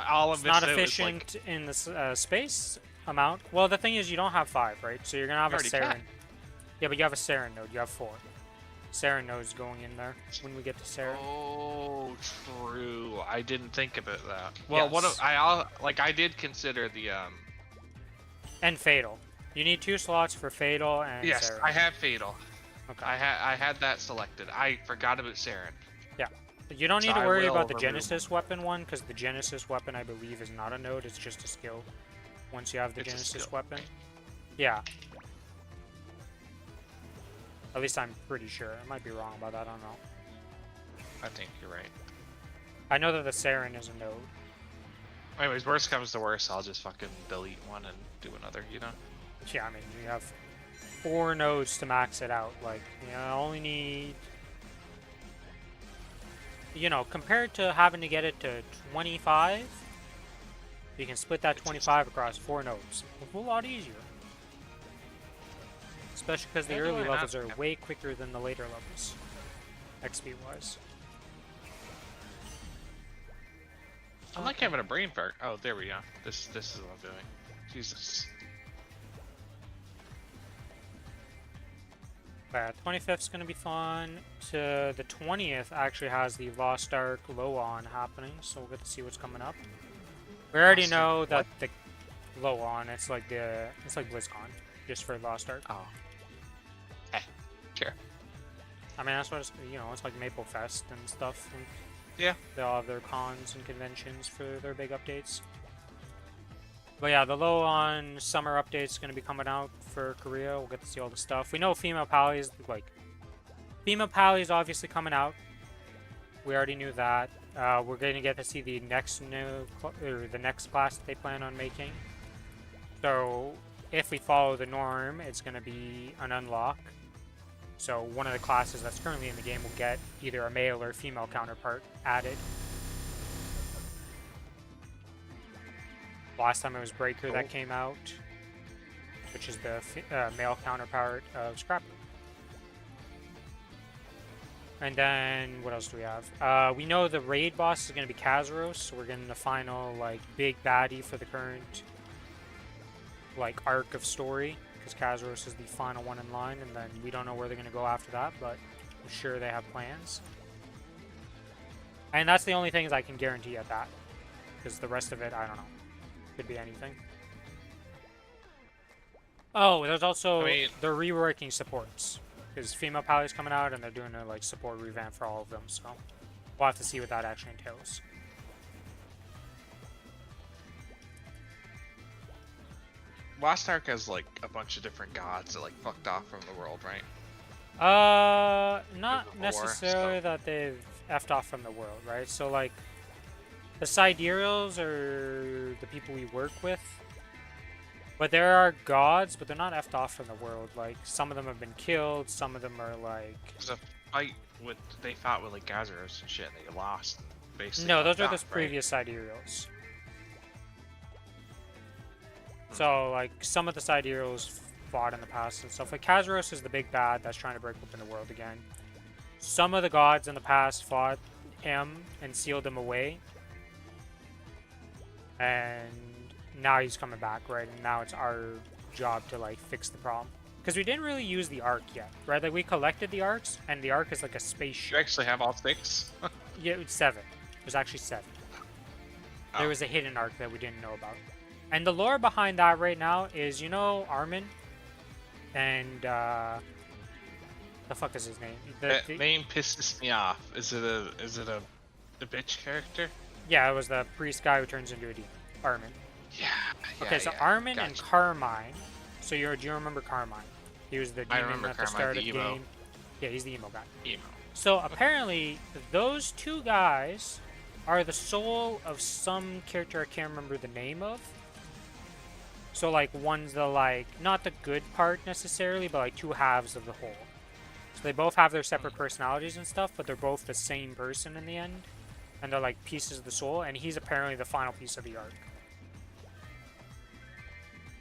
All It's I'm not missing is efficient like, in the space amount. Well, the thing is, you don't have 5, right? So you're gonna have a already Saren. checked. Yeah, but you have a Saren node. You have 4. Saren node's going in there when we get to Saren. Oh, true. I didn't think about that. Well, Yes. I did consider the And Fatal. You need 2 slots for Fatal and Yes, Saren. I have Fatal. Okay. I had that selected. I forgot about Saren. Yeah. But you don't need So to I worry will about the remove Genesis weapon one, because the Genesis weapon, I believe, is not a node. It's just a skill. Once you have the It's a Genesis skill. weapon. Yeah. At least I'm pretty sure. I might be wrong about that. I don't know. I think you're right. I know that the Saren is a node. Anyways, worst comes to worst, I'll just fucking delete one and do another, you know? Yeah, I mean, you have 4 nodes to max it out. Like, you know, only need... You know, compared to having to get it to 25, you can split that 25 across 4 nodes. A whole lot easier. Especially because the early levels are way quicker than the later levels. XP-wise. I'm like having a brain fart. Oh, there we go. This is what I'm doing. Jesus. 25th is going to be fun. To the 20th actually has the Lost Ark Low-On happening, so we'll get to see what's coming up. We already Lost know Ark that the Low-On, it's like BlizzCon, just for Lost Ark. Oh. Sure. I mean, that's what it's, you know, it's like Maple Fest and stuff. And Yeah. they all have their cons and conventions for their big updates. But yeah, the Low-On summer update's going to be coming out for Korea. We'll get to see all the stuff. We know Female Pally is, like... Female Pally is obviously coming out. We already knew that. We're going to get to see the next the next class that they plan on making. So, if we follow the norm, it's going to be an unlock. So, one of the classes that's currently in the game will get either a male or female counterpart added. Last time it was Breaker that came out, which is the male counterpart of Scrapper. And then, what else do we have? We know the raid boss is going to be Kazaros, so we're getting the final, like, big baddie for the current, like, arc of story, because Kazaros is the final one in line, and then we don't know where they're going to go after that, but I'm sure they have plans. And that's the only things I can guarantee at that, because the rest of it, I don't know. Could be anything. Oh, there's also they're reworking supports because Female Pally is coming out and they're doing a like support revamp for all of them. So we'll have to see what that actually entails. Lost Ark has like a bunch of different gods that like fucked off from the world, right? Not necessarily that they've effed off from the world, right? So like the Sidereals are the people we work with. But there are gods, but they're not effed off from the world. Like, some of them have been killed, some of them are like... There's a fight with... They fought with like Gazaros and shit, and they lost, basically. No, those are the previous Sidereals. So, like, some of the Sidereals fought in the past and stuff. Like, Kazaros is the big bad that's trying to break open the world again. Some of the gods in the past fought him and sealed him away. And now he's coming back, right? And now it's our job to like fix the problem. Because we didn't really use the arc yet, right? Like we collected the arcs, and the arc is like a You spaceship. actually have all 6? Yeah, it's 7. There's actually 7. There was a hidden arc that we didn't know about. And the lore behind that right now is, you know, Armin and the fuck is his name? That name pisses me off. Is it a bitch character? Yeah, it was the priest guy who turns into a demon. Armin. Yeah. Okay, so Armin and Carmine. So do you remember Carmine? He was the demon at the start of the game. Yeah, he's the emo guy. Emo. So apparently, those two guys are the soul of some character I can't remember the name of. So like one's the like not the good part necessarily, but like two halves of the whole. So they both have their separate personalities and stuff, but they're both the same person in the end. And they're like pieces of the soul, and he's apparently the final piece of the arc.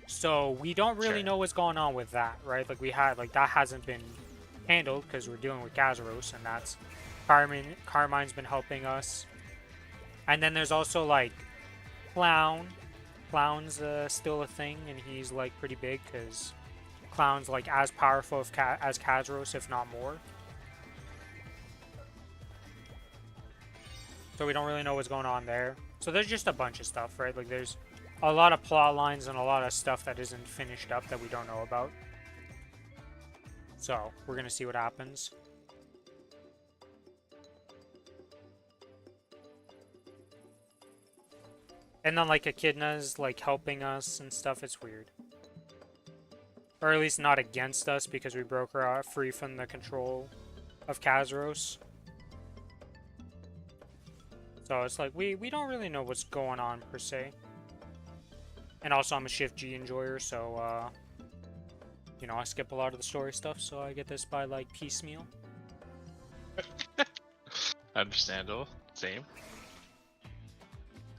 So we don't really know what's going on with that, right? Like that hasn't been handled because we're dealing with Kazaros, and that's Carmine's been helping us. And then there's also like Clown's still a thing, and he's like pretty big because Clown's like as powerful as Kazaros, if not more. So we don't really know what's going on there. So there's just a bunch of stuff, right? Like there's a lot of plot lines and a lot of stuff that isn't finished up that we don't know about. So we're gonna see what happens. And then like Echidna's like helping us and stuff. It's weird. Or at least not against us because we broke her out free from the control of Kazaros. So it's like we don't really know what's going on per se. And also I'm a Shift G enjoyer, so you know, I skip a lot of the story stuff, so I get this by like piecemeal. Understandable. Same.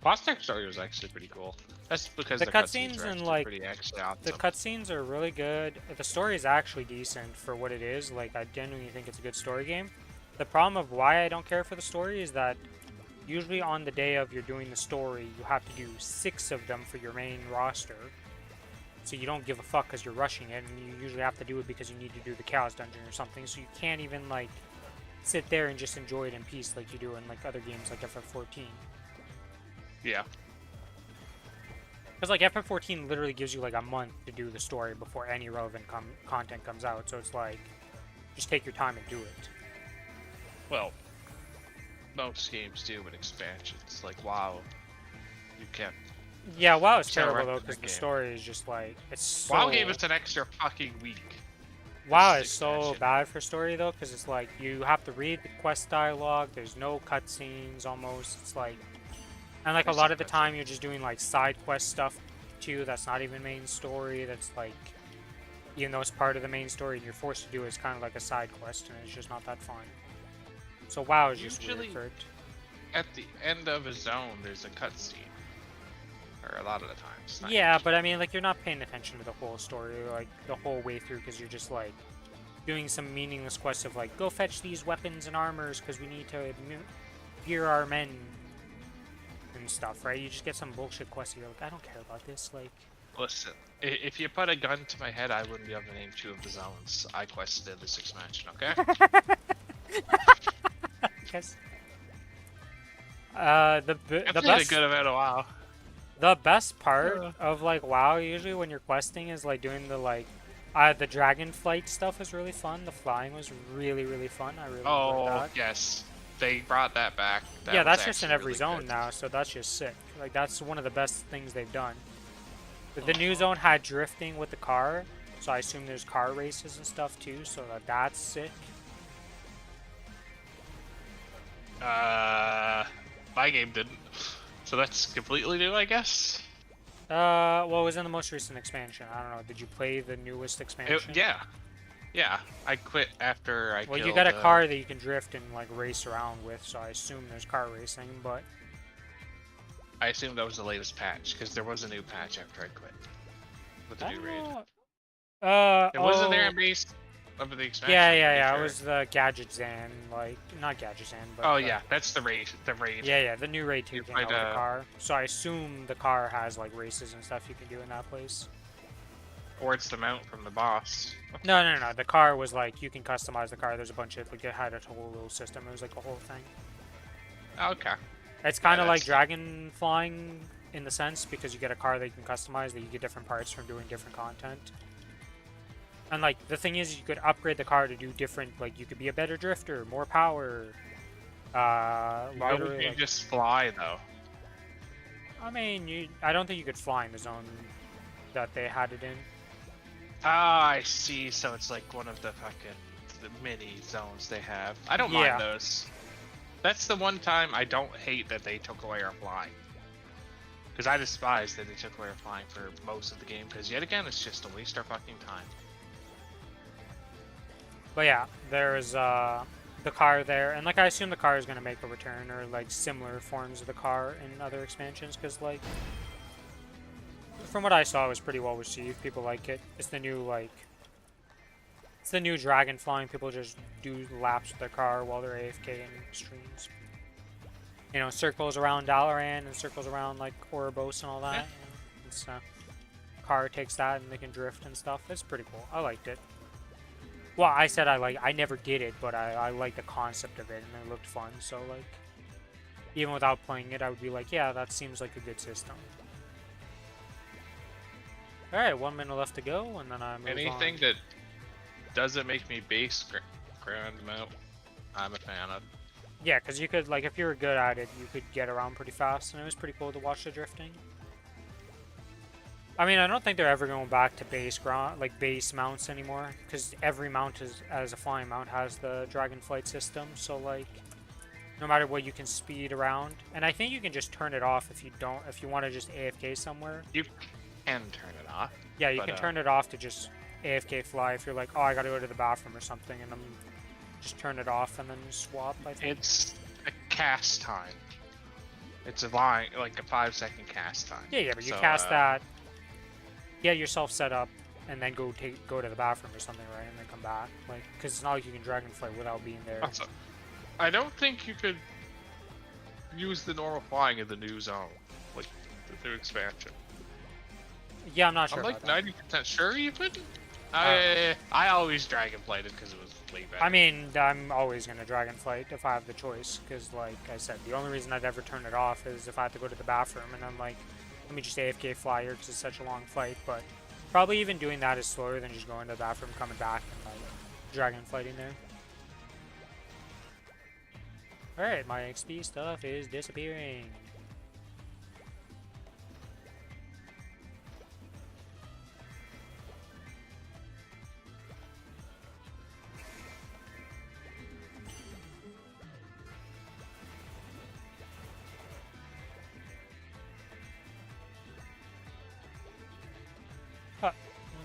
Foster story was actually pretty cool. That's because the cutscenes and are like pretty actually awesome. the cutscenes are really good. The story is actually decent for what it is. Like I genuinely think it's a good story game. The problem of why I don't care for the story is that usually on the day of you're doing the story, you have to do 6 of them for your main roster. So you don't give a fuck because you're rushing it, and you usually have to do it because you need to do the Chaos Dungeon or something. So you can't even like sit there and just enjoy it in peace like you do in like other games like FF14. Yeah. Because like FF14 literally gives you like a month to do the story before any relevant content comes out. So it's like, just take your time and do it. Well, most games do with expansions. Like WoW, you can't. Yeah, WoW is terrible though because the story is just like it's. So... WoW gave us an extra fucking week. WoW is so bad for story though because it's like you have to read the quest dialogue. There's no cutscenes almost. It's like, and like a lot of the time you're just doing like side quest stuff too. That's not even main story. That's like, even though it's part of the main story and you're forced to do it, it's kind of like a side quest and it's just not that fun. So WoW is just weird for it. At the end of a zone, there's a cutscene. Or a lot of the times. Yeah, but I mean, like, you're not paying attention to the whole story, like, the whole way through, because you're just, like, doing some meaningless quests of, like, go fetch these weapons and armors, because we need to gear our men and stuff, right? You just get some bullshit quest, and you're like, I don't care about this, like... Listen, if you put a gun to my head, I wouldn't be able to name 2 of the zones I quested in this expansion, okay? Guess. The best. A good amount of WoW. The best part of like WoW usually when you're questing is like doing the like the dragon flight stuff is really fun. The flying was really fun. I really enjoyed that. Yes, they brought that back. Yeah, that's just in every zone now, so that's just sick. Like that's one of the best things they've done. But the new zone had drifting with the car, so I assume there's car races and stuff too. So that's sick. My game didn't. So that's completely new, I guess? Well, it was in the most recent expansion. I don't know. Did you play the newest expansion? Yeah. I quit after I Well, killed, you got a car that you can drift and, like, race around with, so I assume there's car racing, but... I assume that was the latest patch, because there was a new patch after I quit. With the new raid. It wasn't there in base. of the expansion. Yeah. It Sure. was the Gadget Zan, like not Gadget Zan, but Oh yeah, that's the raid. The raid. yeah. The new raid 2 You came fight out with the car, so I assume the car has like races and stuff you can do in that place. or it's the mount from the boss. No. The car was like you can customize the car. There's a bunch of like it had a whole little system. It was like a whole thing. Okay. It's Yeah, kind of like that's dragon flying in the sense because you get a car that you can customize that you get different parts from doing different content. And like the thing is, you could upgrade the car to do different. Like you could be a better drifter, more power. Why would Literally, you like, just fly though? I mean, I don't think you could fly in the zone that they had it in. Ah, I see. So it's like one of the mini zones they have. I don't Yeah. mind those. That's the one time I don't hate that they took away our flying. Because I despise that they took away our flying for most of the game. Because yet again, it's just a waste our fucking time. But yeah, there's the car there, and like I assume the car is gonna make a return or like similar forms of the car in other expansions, because like from what I saw, it was pretty well received. People like it. It's the new it's the new dragon flying. People just do laps with their car while they're AFK in streams. You know, circles around Dalaran and circles around like Ouroboros and all that. Yeah. And it's car takes that and they can drift and stuff. It's pretty cool. I liked it. Well, I said I never did it, but I like the concept of it and it looked fun. So like, even without playing it, I would be like, yeah, that seems like a good system. All right, 1 minute left to go, and then I move Anything on. that doesn't make me base ground mount, I'm a fan of. Yeah, because you could like if you were good at it, you could get around pretty fast, and it was pretty cool to watch the drifting. I mean, I don't think they're ever going back to base mounts anymore, because every mount as a flying mount has the dragon flight system. So like, no matter what, you can speed around, and I think you can just turn it off if you want to just AFK somewhere. You can turn it off. Yeah, you but, can turn it off to just AFK fly if you're like, oh, I gotta go to the bathroom or something, and then just turn it off and then swap. I think It's a cast time. It's a line, like a 5-second cast time. Yeah, but you So, cast that, get yourself set up, and then go to the bathroom or something, right, and then come back, like, because it's not like you can dragonfly without being there. Also, I don't think you could use the normal flying in the new zone, like the new expansion. Yeah, I'm not sure I'm like about 90% sure you couldn't. I always dragonflighted because it was way better. that. I mean, I'm always gonna dragonflight if I have the choice, because like I said, the only reason I'd ever turn it off is if I have to go to the bathroom, and I'm like, let me just AFK fly here because it's such a long flight. But probably even doing that is slower than just going to the bathroom, coming back, and like dragonflighting there. Alright, my XP stuff is disappearing.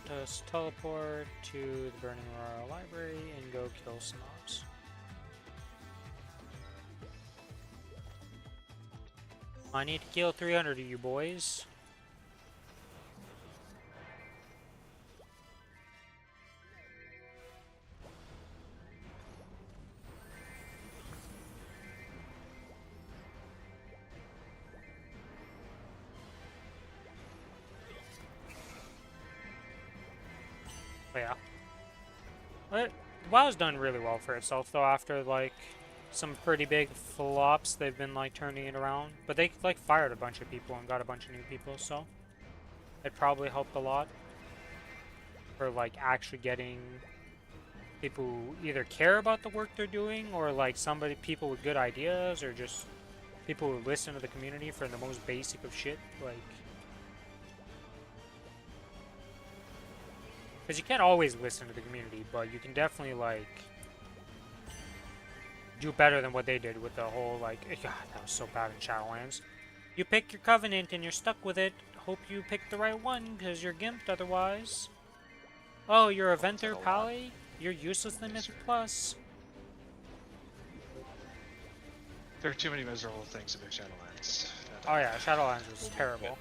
Let us teleport to the Burning Aurora Library and go kill some mobs. I need to kill 300 of you boys. But yeah. But WoW's done really well for itself though after like some pretty big flops. They've been like turning it around. But they like fired a bunch of people and got a bunch of new people, so it probably helped a lot for like actually getting people who either care about the work they're doing or like people with good ideas or just people who listen to the community for the most basic of shit, like. Because you can't always listen to the community, but you can definitely, like, do better than what they did with the whole, like, God, that was so bad in Shadowlands. You pick your covenant and you're stuck with it. Hope you pick the right one, because you're gimped otherwise. Oh, you're a Venter Pally? You're useless than Mythic Plus. There are too many miserable things about Shadowlands. Oh yeah, Shadowlands was terrible.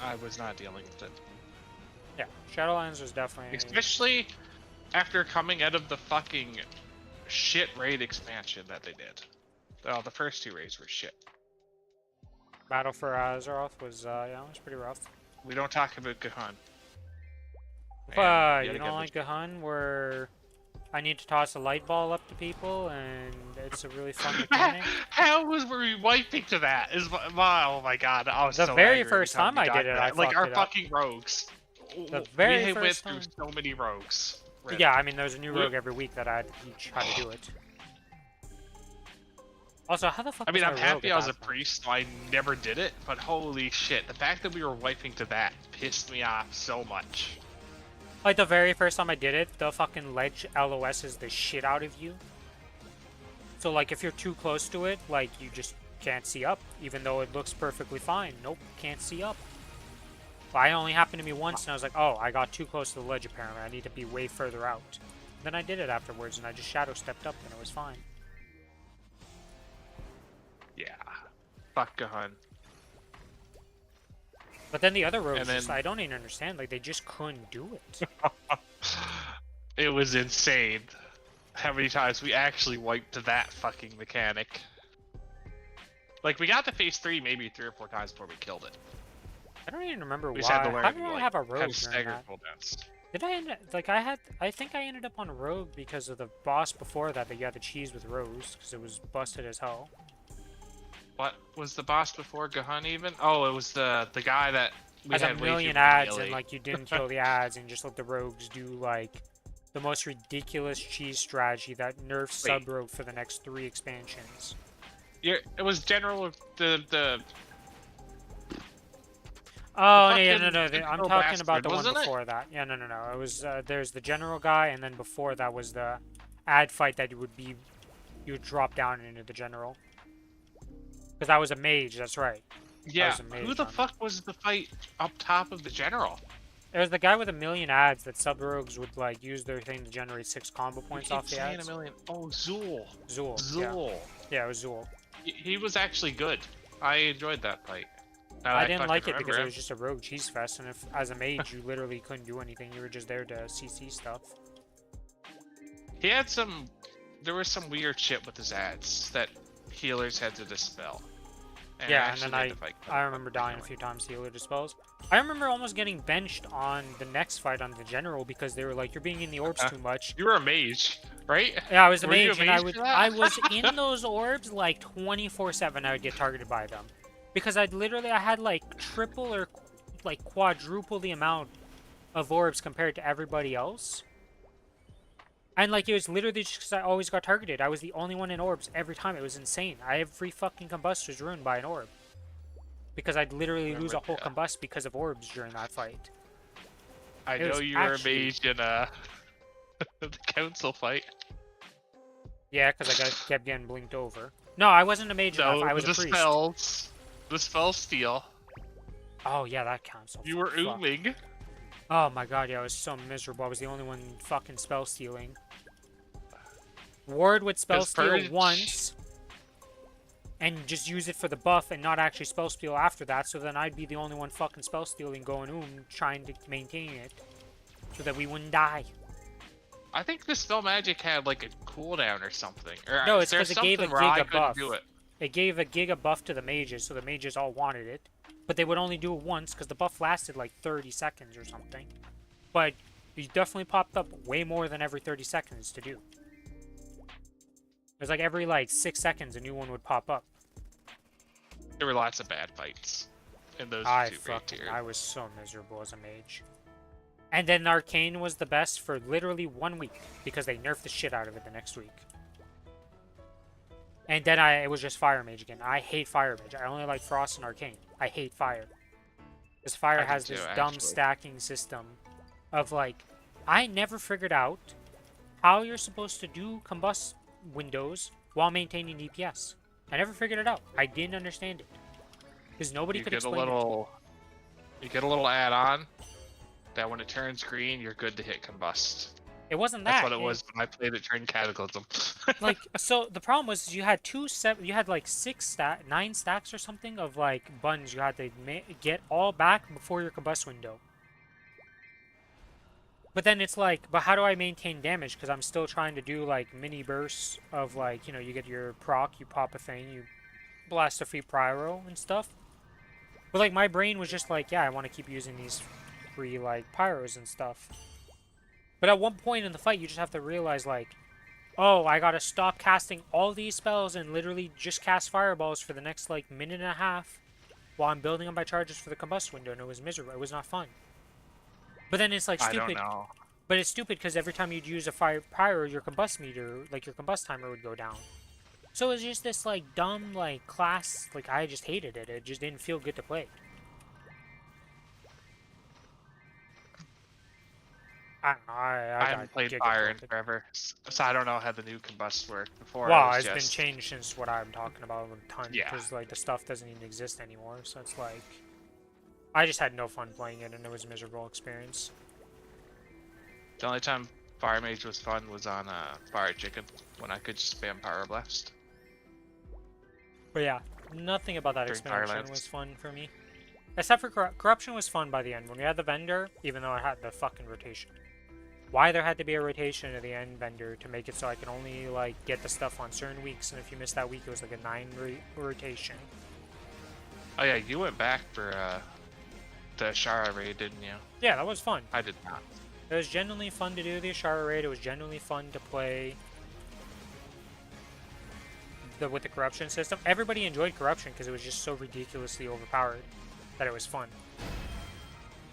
I was not dealing with it. Yeah, Shadowlands was definitely... after coming out of the fucking shit raid expansion that they did. Oh, the first two raids were shit. Battle for Azeroth was, yeah, it was pretty rough. We don't talk about Gahan. You don't like Gahan, where I need to toss a light ball up to people, and it's a really fun mechanic? How were we wiping to that? Oh my god, I was The so very angry first time I did it, I like our fucked it up. fucking rogues. The very we went first through time. so many rogues. Rip. Yeah, I mean, there's a new rogue every week that I had to teach how to do it. Also, how the fuck I mean, was I'm my rogue happy at I was that a point? priest, so I never did it, but holy shit, the fact that we were wiping to that pissed me off so much. Like, the very first time I did it, the fucking ledge LOSs the shit out of you. So, like, if you're too close to it, like, you just can't see up, even though it looks perfectly fine. Nope, can't see up. But I only happened to me once, and I was like, oh, I got too close to the ledge, apparently. I need to be way further out. Then I did it afterwards, and I just shadow stepped up, and it was fine. Yeah. Fuck Gahan. But then the other rogues, then... just, I don't even understand. Like, they just couldn't do it. It was insane how many times we actually wiped to that fucking mechanic. Like, we got to phase 3 maybe 3 or 4 times before we killed it. I don't even remember We why. just had to learn How did I like, have a rogue during staggered that? cooldowns. Did I end like I think I ended up on rogue because of the boss before that you had to cheese with Rose because it was busted as hell. What was the boss before Gahan even? Oh, it was the guy that we Has a had million ads and like you didn't kill the ads and just let the rogues do like the most ridiculous cheese strategy that nerfs sub rogue for the next 3 expansions. Yeah, it was general the Oh, no, no. I'm talking bastard, about the one wasn't it? before that. Yeah, no. It was, there's the general guy, and then before that was the ad fight that you would drop down into the general. Because that was a mage, that's right. Yeah, who the fuck was the fight up top of the general? It was the guy with a million ads that sub-rogues would, like, use their thing to generate 6 combo points off the ads. A million. Oh, Zool. Zool. Yeah, it was Zool. He was actually good. I enjoyed that fight. I didn't like it because it was just a rogue cheese fest, and if as a mage you literally couldn't do anything, you were just there to CC stuff. He had some... There was some weird shit with his ads that healers had to dispel. And yeah, and then I remember dying a few times to healer dispels. I remember almost getting benched on the next fight on the general because they were like, you're being in the orbs too much. You were a mage, right? Yeah, I was a mage, and I was in those orbs like 24/7. I would get targeted by them. Because I had like triple or like quadruple the amount of orbs compared to everybody else. And like it was literally just because I always got targeted. I was the only one in orbs every time. It was insane. Every fucking combust was ruined by an orb. Because I'd literally lose a whole combust because of orbs during that fight. I know you were a mage in the council fight. Yeah, because I kept getting blinked over. No, I wasn't a mage enough. I was a priest. The spell steal. Oh yeah, that counts. You were ooming. Oh my god, yeah, I was so miserable. I was the only one fucking spell stealing. Ward would spell steal once, and just use it for the buff and not actually spell steal after that, so then I'd be the only one fucking spell stealing going trying to maintain it, so that we wouldn't die. I think the spell magic had like a cooldown or something. Or no, it's because it gave a giga buff. Do it. It gave a giga buff to the mages, so the mages all wanted it. But they would only do it once, because the buff lasted like 30 seconds or something. But it definitely popped up way more than every 30 seconds to do. It was like every like 6 seconds a new one would pop up. There were lots of bad fights in those I was so miserable as a mage. And then Arcane was the best for literally 1 week, because they nerfed the shit out of it the next week. And then it was just Fire Mage again. I hate Fire Mage. I only like Frost and Arcane. I hate Fire. Because Fire has this dumb stacking system of like... I never figured out how you're supposed to do combust windows while maintaining DPS. I never figured it out. I didn't understand it. Because nobody could explain it. You get a little add-on that when it turns green, you're good to hit combust. It wasn't that. That's what it was when I played it during Cataclysm. Like, so the problem was you had you had like 9 stacks or something of like buns you had to get all back before your combust window. But then it's like, but how do I maintain damage? Because I'm still trying to do like mini bursts of like, you know, you get your proc, you pop a thing, you blast a free pyro and stuff. But like my brain was just like, yeah, I want to keep using these free like pyros and stuff. But at one point in the fight, you just have to realize like, oh, I gotta stop casting all these spells and literally just cast fireballs for the next like minute and a half while I'm building up my charges for the combust window, and it was miserable. It was not fun. But then it's like I don't stupid. know. But it's stupid because every time you'd use a fire pyro, your combust meter, like your combust timer, would go down. So it was just this like dumb like class. Like I just hated it. It just didn't feel good to play. I don't know. I I got haven't played giga Fire in tilted. forever, so I don't know how the new combust work. Before I Well, was it's been just changed since what I'm talking about a ton yeah. because like the stuff doesn't even exist anymore. So it's like I just had no fun playing it and it was a miserable experience. The only time Fire Mage was fun was on Fire Chicken when I could just spam Power Blast But yeah, nothing about that during expansion was Firelands. fun for me. Except for corruption was fun by the end when we had the vendor, even though I had the fucking rotation. Why there had to be a rotation at the end vendor to make it so I could only like get the stuff on certain weeks, and if you missed that week, it was like a 9 rotation. Oh yeah, you went back for the Shara raid, didn't you? Yeah, that was fun. I did not. It was genuinely fun to do the Ashara raid. It was genuinely fun to play with the corruption system. Everybody enjoyed corruption because it was just so ridiculously overpowered that it was fun.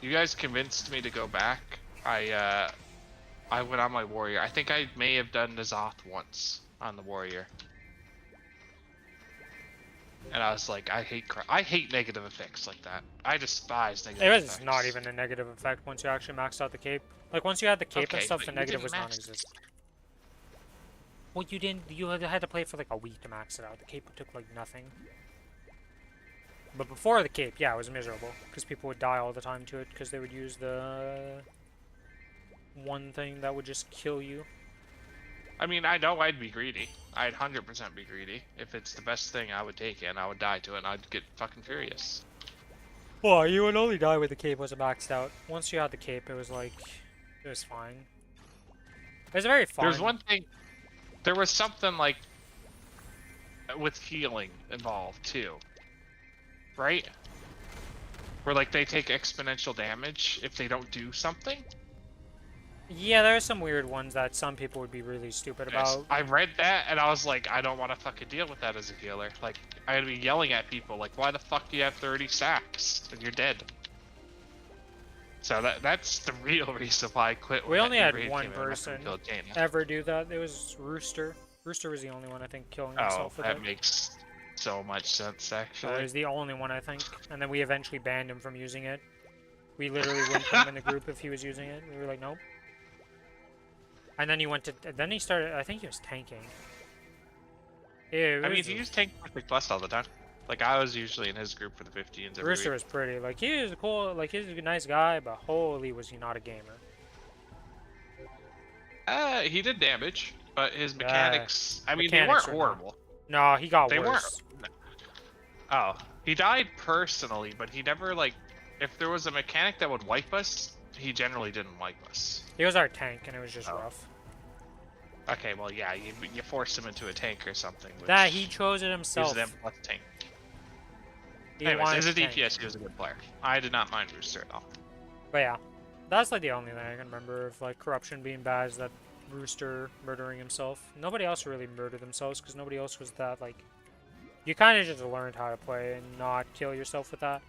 You guys convinced me to go back. I went on my warrior. I think I may have done Nazoth once on the warrior. And I was like, I hate negative effects like that. I despise negative It was effects. not even a negative effect once you actually maxed out the cape. Like once you had the cape and Okay, stuff, but the you negative didn't was max non-existent. Well, you didn't. You had to play for like a week to max it out. The cape took like nothing. But before the cape, yeah, it was miserable because people would die all the time to it because they would use the one thing that would just kill you. I mean, I know I'd be greedy. I'd 100% be greedy. If it's the best thing, I would take it and I would die to it and I'd get fucking furious. Well, you would only die with the cape wasn't maxed out. Once you had the cape, it was like, it was fine. It was very fun. There's one thing, there was something like with healing involved too, right? Where like they take exponential damage if they don't do something. Yeah, there are some weird ones that some people would be really stupid about. I read that and I was like, I don't want to fucking deal with that as a healer. Like, I'd be yelling at people like, why the fuck do you have 30 stacks and you're dead? So that's the real reason why I quit. We only that had raid one came out after we person killed Jaina. ever do that. It was Rooster. Rooster was the only one, I think, killing Oh, himself with that it. makes so much sense So actually. he was the only one, I think. And then we eventually banned him from using it. We literally wouldn't put him in the group if he was using it. We were like, nope. And then he went to. Then he started. I think he was tanking. Yeah, I mean, he used tank perfect blessed all the time. Like I was usually in his group for the 15s every Rooster week. was pretty. Like he was cool. Like he's a nice guy, but holy was he not a gamer. He did damage, but his mechanics. I mean, they mechanics weren't were not- horrible. No, he got They worse. weren't. Oh, he died personally, but he never like. If there was a mechanic that would wipe us, he generally didn't wipe us. He was our tank, and it was just Oh. rough. Okay, well, yeah, you forced him into a tank or something. Which That he chose it he himself. was an M+ tank. He Anyways, wanted as a to tank. DPS, he was a good player. I did not mind Rooster at all. But yeah, that's like the only thing I can remember of like corruption being bad is that Rooster murdering himself. Nobody else really murdered themselves because nobody else was that like. You kind of just learned how to play and not kill yourself with that.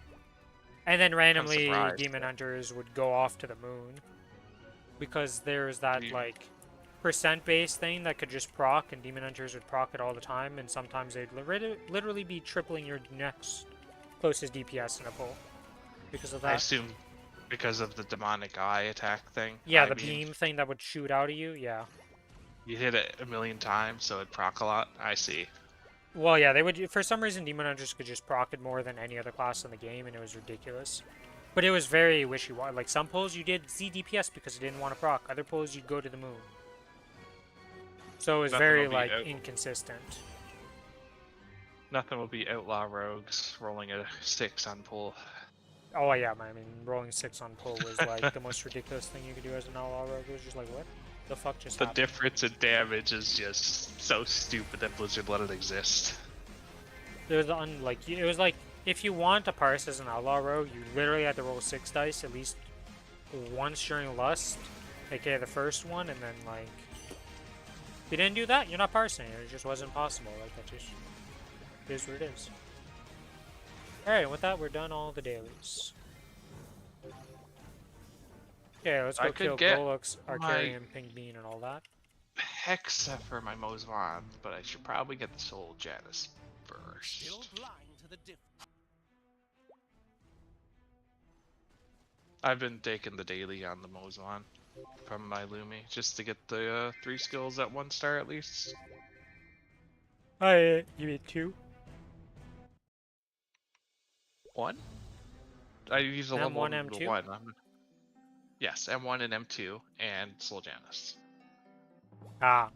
And then randomly, surprised. demon hunters would go off to the moon because there's that Yeah. like percent-based thing that could just proc, and demon hunters would proc it all the time, and sometimes they'd literally be tripling your next closest DPS in a pull because of I that. assume because of the demonic eye attack thing. Yeah, I the mean, beam thing that would shoot out of you. Yeah. you hit it a million times, so it'd proc a lot. I see. Well, yeah, they would. For some reason, demon hunters could just proc it more than any other class in the game, and it was ridiculous. But it was very wishy-washy. Like some pulls you did Z DPS because you didn't want to proc. Other pulls you'd go to the moon. So it was Nothing very will be like out. inconsistent. Nothing will be outlaw rogues rolling a 6 on pull. Oh yeah, I mean, rolling 6 on pull was like the most ridiculous thing you could do as an outlaw rogue. It was just like, what the fuck just The happened? difference in damage is just so stupid that Blizzard let it exist. It was it was like if you want to parse as an outlaw rogue, you literally had to roll 6 dice at least once during Lust, aka the first one, and then like if you didn't do that, you're not parsing it. It just wasn't possible. Like that just is what it is. Alright, with that we're done all the dailies. Okay, let's I go kill could get Golux, my Arcarian, Pink Bean, and all that. Hexa for my Mozwan, but I should probably get the Soul Janus first. Still blind to the I've been taking the daily on the Mozwan from my Lumi just to get the 3 skills at 1 star at least. You mean 2? 1? I use a level M1, M2? 1. Yes, M1 and M2 and Soul Janus. Ah.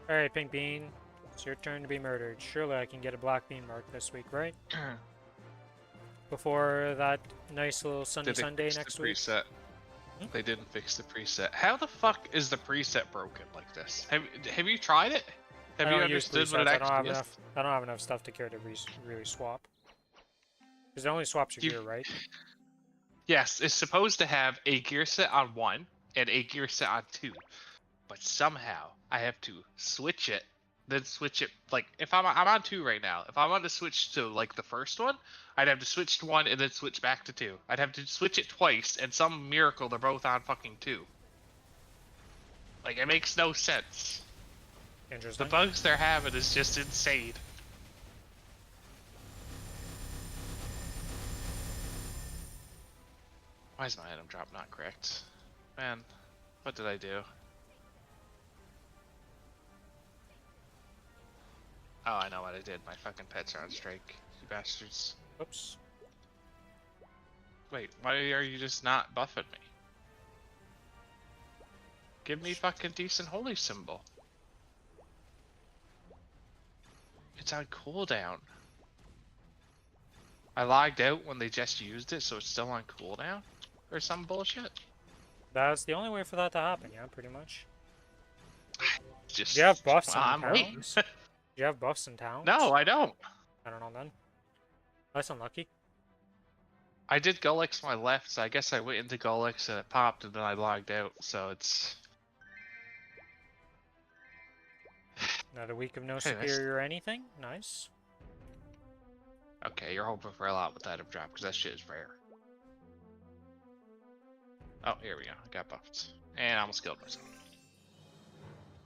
Alright, Pink Bean. It's your turn to be murdered. Surely I can get a black bean mark this week, right? Before that nice little sunny Sunday next week. Preset. Hmm? They didn't fix the preset. How the fuck is the preset broken like this? Have you tried it? Have you understood what it actually is? I don't have enough stuff to care to really swap. Because it only swaps your gear, right? Yes, it's supposed to have a gear set on 1 and a gear set on 2. But somehow I have to switch it, then switch it. Like if I'm on 2 right now, if I want to switch to like the first one, I'd have to switch to 1 and then switch back to 2. I'd have to switch it twice, and some miracle they're both on fucking 2. Like it makes no sense. Interesting. The bugs they're having is just insane. Why is my item drop not correct? Man, what did I do? Oh, I know what I did. My fucking pets are on strike. You bastards. Oops. Wait, why are you just not buffing me? Give me fucking decent holy symbol. It's on cooldown. I logged out when they just used it, so it's still on cooldown? Or some bullshit? That's the only way for that to happen, yeah, pretty much. Just, Do you have buffs well, in I'm waiting. towns? Do you have buffs in towns? No, I don't. I don't know then. That's unlucky. I did Gullix my left, so I guess I went into Gullix and it popped and then I logged out, so it's... Another week of no Hey, nice. superior or anything. Nice. Okay, you're hoping for a lot with that item drop, because that shit is rare. Oh, here we go. I got buffed. And I almost killed myself.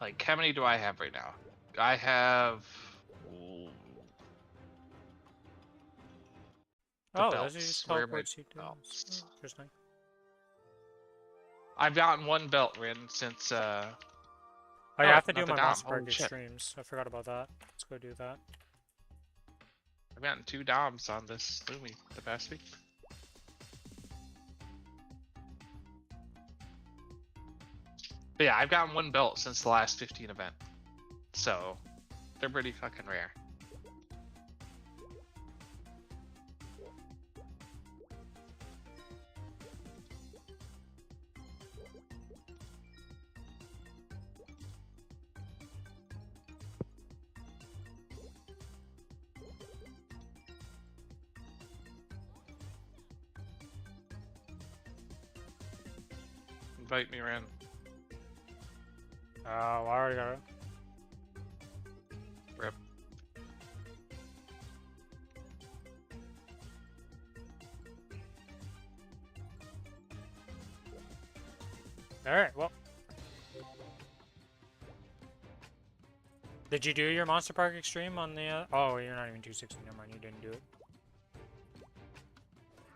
Like, how many do I have right now? I have... Ooh. The Oh, belts. those are just Where are my teleports you do. belts? Oh, interesting. I've gotten 1 belt, Rin, since, Oh, yeah, I have to do another my dom. Monster Park Holy shit. Extremes. I forgot about that. Let's go do that. I've gotten 2 doms on this Lumi the past week. But yeah, I've gotten 1 belt since the last 15 event. So, they're pretty fucking rare. Invite me, Ren. Oh, I already got it. Rip. Alright, well. Did you do your Monster Park Extreme on the, oh, you're not even 260, never mind, you didn't do it.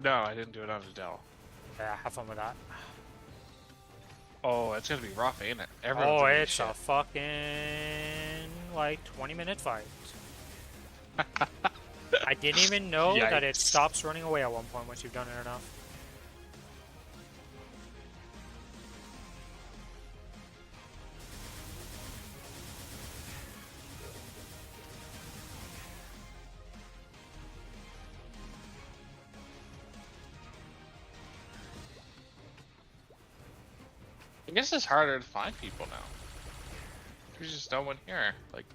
No, I didn't do it on Adele. Yeah, have fun with that. Oh, it's gonna be rough, ain't it? Oh, doing it's shit. a fucking, like, 20-minute fight. I didn't even know that it Yikes. stops running away at one point once you've done it enough. I guess it's harder to find people now. There's just no one here. Like,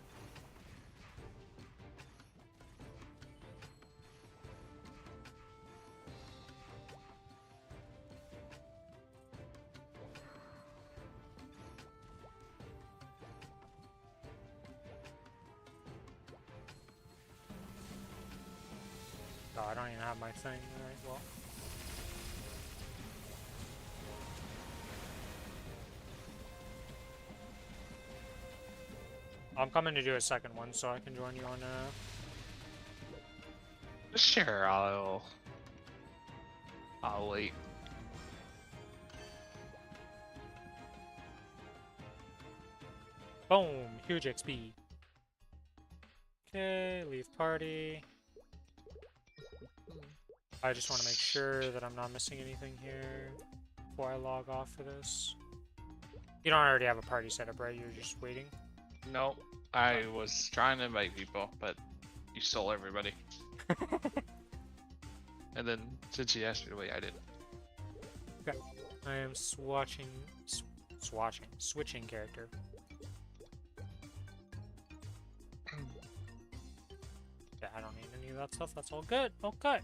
Oh, I don't even have my thing. Alright, well. I'm coming to do a second one, so I can join you on, sure, I'll wait. Boom! Huge XP. Okay, leave party. I just want to make sure that I'm not missing anything here before I log off for this. You don't already have a party set up, right? You're just waiting? Nope. I was trying to invite people, but you stole everybody. And then, since you asked me to wait, I didn't. Okay. I am switching character. Yeah, I don't need any of that stuff. That's all good. Okay.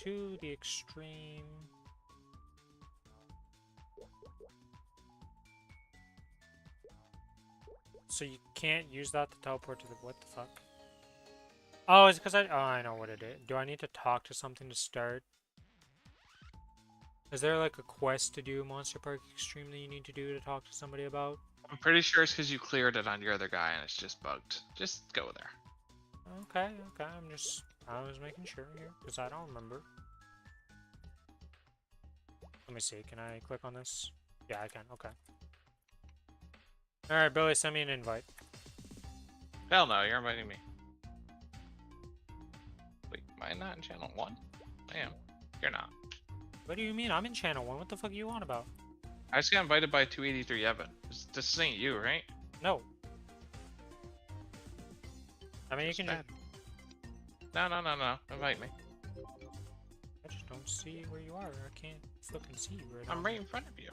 To the extreme. So you can't use that to teleport to the... What the fuck? Oh, it's because I... Oh, I know what it is. Do I need to talk to something to start? Is there like a quest to do Monster Park Extreme that you need to do to talk to somebody about? I'm pretty sure it's because you cleared it on your other guy and it's just bugged. Just go there. Okay, okay. I was making sure here because I don't remember. Let me see. Can I click on this? Yeah, I can. Okay. All right, Billy, send me an invite. Hell no, you're inviting me. Wait, am I not in channel 1? I am. You're not. What do you mean? I'm in channel 1. What the fuck are you on about? I just got invited by 283 Evan. This ain't you, right? No. I mean, you can. No. Invite me. I just don't see where you are. I can't fucking see you right I'm now. right in front of you.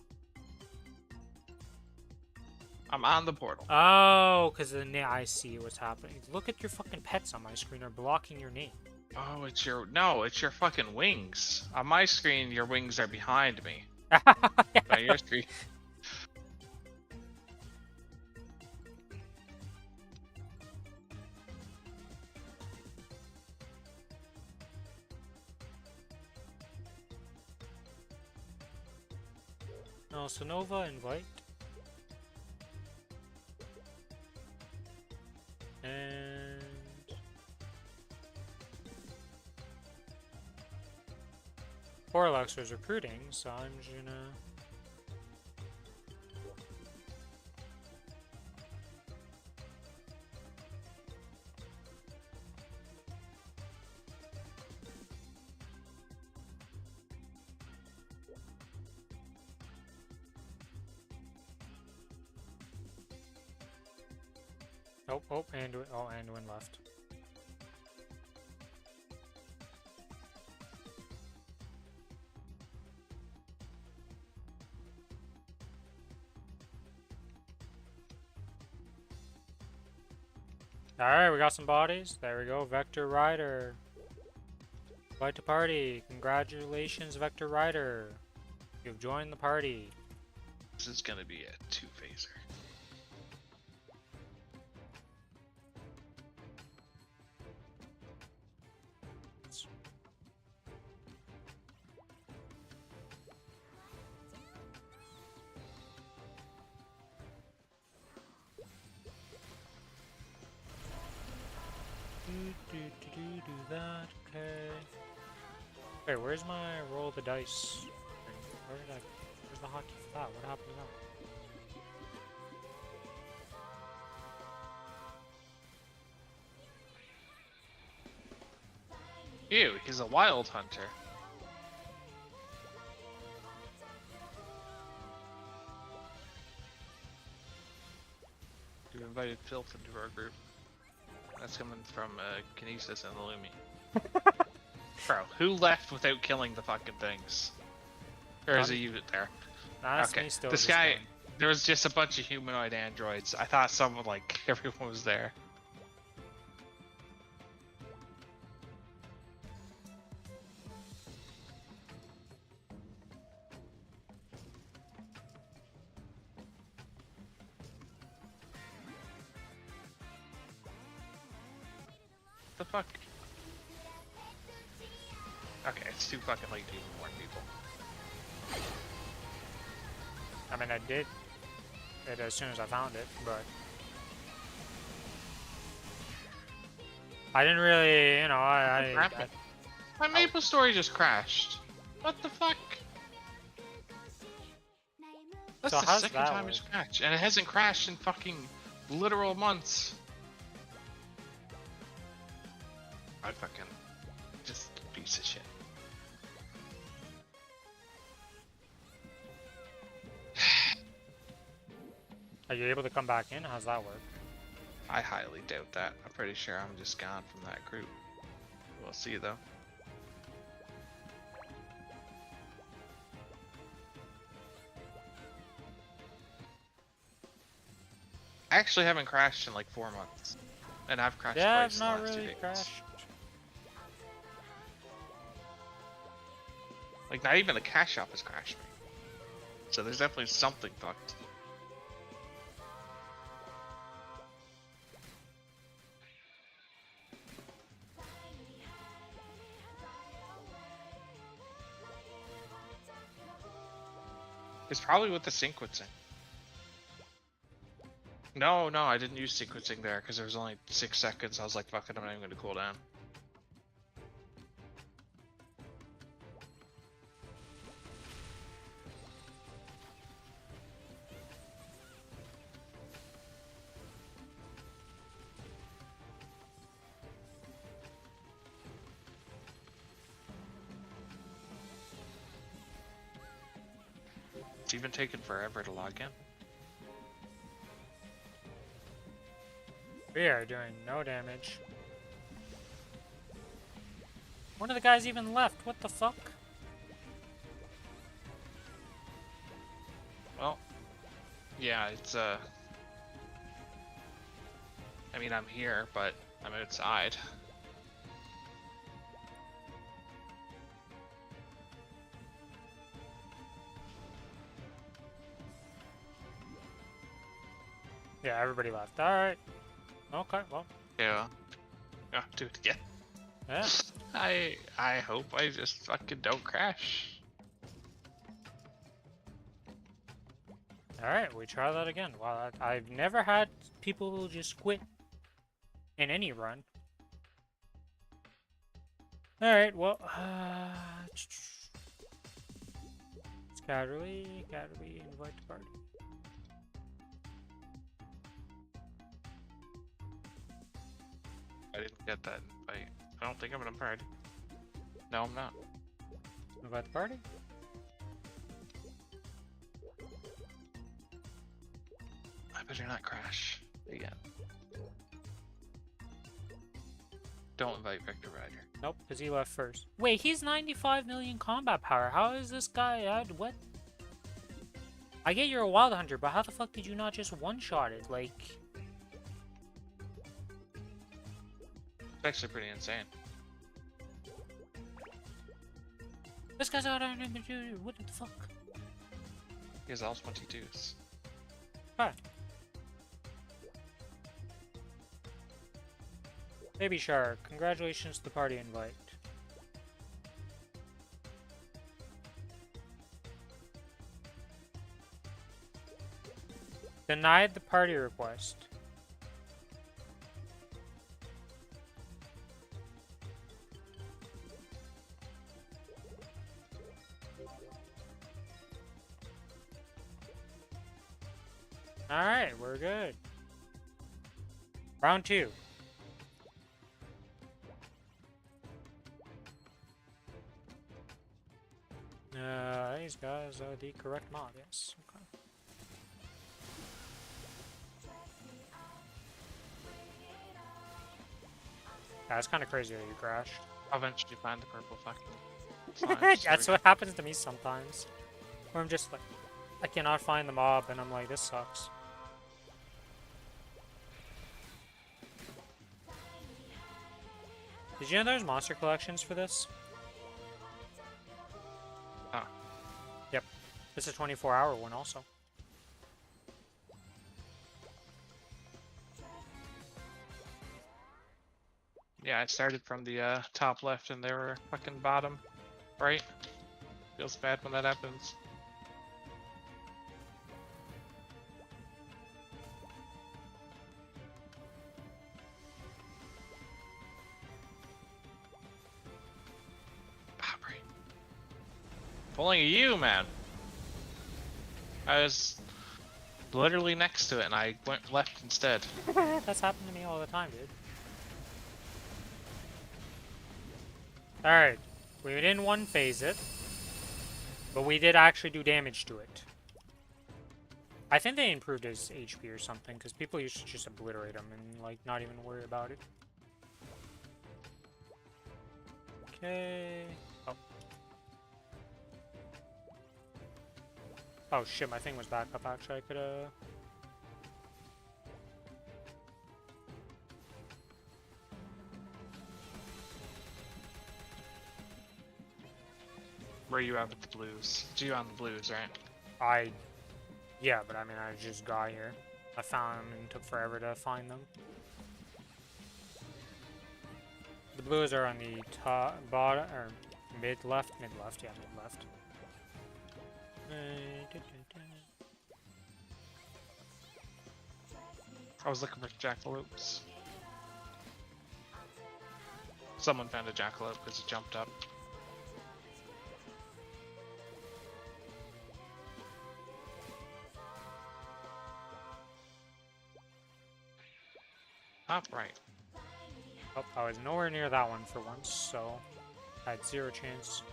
I'm on the portal. Oh, because the name. I see what's happening. Look at your fucking pets on my screen are blocking your name. Oh, it's your fucking wings. On my screen, your wings are behind me. On your screen. No, so Nova invite. And Horlox was recruiting, so I'm just gonna. Oh, Anduin left. Alright, we got some bodies. There we go, Vector Rider. Invite to party. Congratulations, Vector Rider. You've joined the party. This is gonna be a two-phaser. Do that, okay. Wait, where's my roll the dice? Where's the hotkey for that? What happened to that? Ew, he's a wild hunter. Do invited Filth into our group. That's coming from Kinesis and Illumi. Bro, who left without killing the fucking things? Or is he even there? That's Okay, me still this just guy, going. there was just a bunch of humanoid androids. I thought someone, like, everyone was there. The fuck? Okay, it's too fucking late to even warn people. I mean, I did it as soon as I found it, but I didn't really, you know, My Maplestory just crashed. What the fuck? That's So the how's second that time work? it's crashed, and it hasn't crashed in fucking literal months. I fucking just piece of shit. Are you able to come back in? How's that work? I highly doubt that. I'm pretty sure I'm just gone from that group. We'll see though. I actually haven't crashed in like 4 months. And I've crashed Yeah, twice I've in the not last 2 really days. crashed. Like, not even the cash shop has crashed me. So there's definitely something fucked. It's probably with the sequencing. No, I didn't use sequencing there because there was only 6 seconds. I was like, fuck it, I'm not even going to cool down. It's even taken forever to log in. We are doing no damage. One of the guys even left. What the fuck? Well, yeah, it's I mean, I'm here, but I'm outside. Yeah, everybody left. Alright. Okay, well. Yeah. Yeah, do it again. Yeah. I hope I just fucking don't crash. Alright, we try that again. Wow, I've never had people just quit in any run. Alright, well, Scatterly, invite to party. I didn't get that invite. I don't think I'm in a party. No, I'm not. Invite the party? I better not crash again. Don't invite Victor Ryder. Nope, because he left first. Wait, he's 95 million combat power. How is this guy? What? I get you're a wild hunter, but how the fuck did you not just one-shot it? Like, It's actually pretty insane. this guy's out of what the fuck? He has all 22s. Hi. Baby Shark, congratulations to the party invite. Denied the party request. Alright, we're good. Round 2. These guys are the correct mod, yes. Okay. Yeah, it's kind of crazy that you crashed. I'll eventually find the purple fucking slimes. That's what happens to me sometimes. Where I'm just like, I cannot find the mob, and I'm like, this sucks. Did you know there's monster collections for this? Oh. Yep. It's a 24-hour one also. Yeah, I started from the top left and they were fucking bottom right. Feels bad when that happens. Right. Pulling you, man. I was literally next to it and I went left instead. That's happened to me all the time, dude. Alright. We didn't one-phase it. But we did actually do damage to it. I think they improved his HP or something, because people used to just obliterate him and, like, not even worry about it. Okay. Oh. Oh shit, my thing was back up, actually. I could've... Where you at with the blues? You on the blues, right? Yeah, but I mean, I just got here. I found them and took forever to find them. The blues are on the top, bottom, or mid-left? Mid-left, yeah, mid-left. I was looking for jackalopes. Someone found a jackalope because it jumped up. Top right. Oh, I was nowhere near that one for once, so I had zero chance.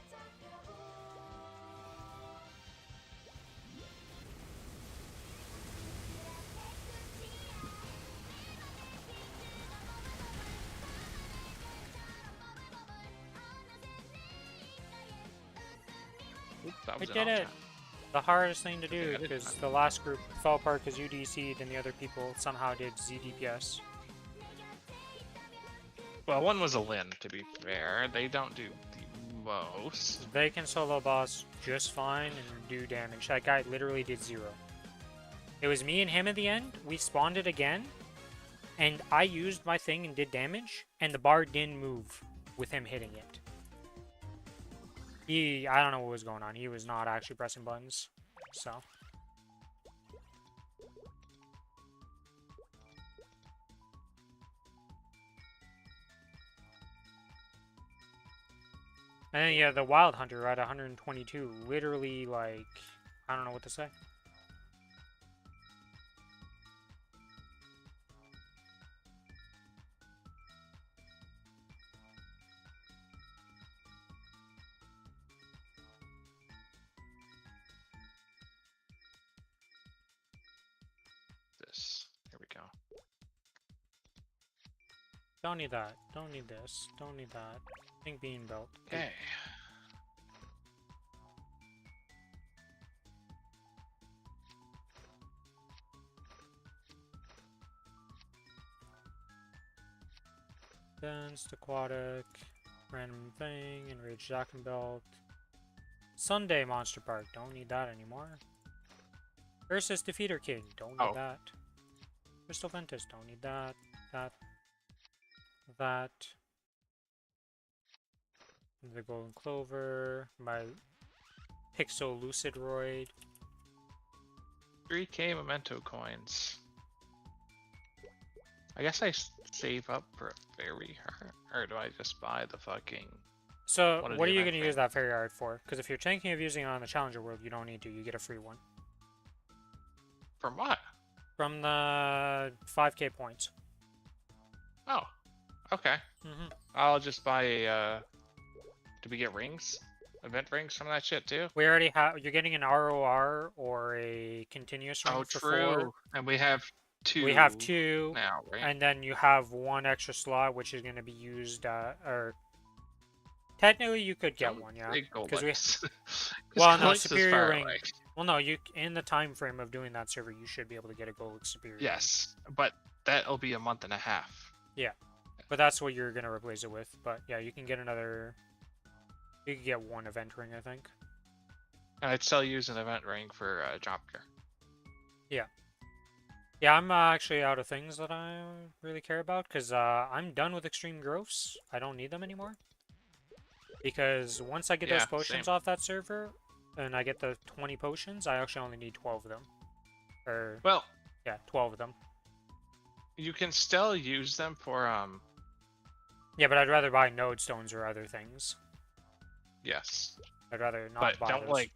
Oop, that I was did it! The hardest thing to do, Okay, because the last group fell apart because you DC'd and the other people somehow did ZDPS. Well, one was a Lin, to be fair. They don't do the most. They can solo boss just fine and do damage. That guy literally did zero. It was me and him at the end. We spawned it again, and I used my thing and did damage, and the bar didn't move with him hitting it. I don't know what was going on. He was not actually pressing buttons, so. And then, yeah, the Wild Hunter at 122, literally, like, I don't know what to say. Here we go. Don't need that. Don't need this. Don't need that. Think bean belt. Okay. Advanced, aquatic, random thing, enraged Jack and Belt. Sunday Monster Park, don't need that anymore. Versus Defeater King, don't need that. Crystal Ventus, don't need that. That. The Golden Clover, my Pixel Lucidroid. 3K memento coins. I guess I save up for a fairy heart, or do I just buy the fucking... So, what are you going to use that fairy art for? Because if you're thinking of using it on the Challenger World, you don't need to. You get a free one. From what? From the 5K points. Oh, okay. I'll just buy a... Do we get rings? Event rings from that shit too? We already have... You're getting an ROR or a continuous ring for 4. And we have two We have two, now, right? and then you have one extra slot, which is going to be used, or technically you could get Don't one, yeah, say because we, Golix. Because well, no, Golix is Superior far Ring. away. Well, no, you in the time frame of doing that server, you should be able to get a Golix Superior Ring. Yes, but that'll be a month and a half. Yeah, but that's what you're gonna replace it with. But yeah, you can get another. You can get one event ring, I think. And I'd still use an event ring for job care. Yeah. Yeah, I'm actually out of things that I really care about because I'm done with extreme growths. I don't need them anymore. Because once I get those Yeah, potions same. off that server, and I get the 20 potions, I actually only need 12 of them. Or, Well, yeah, 12 of them. you can still use them for Yeah, but I'd rather buy node stones or other things. yes, I'd rather not but buy don't those. like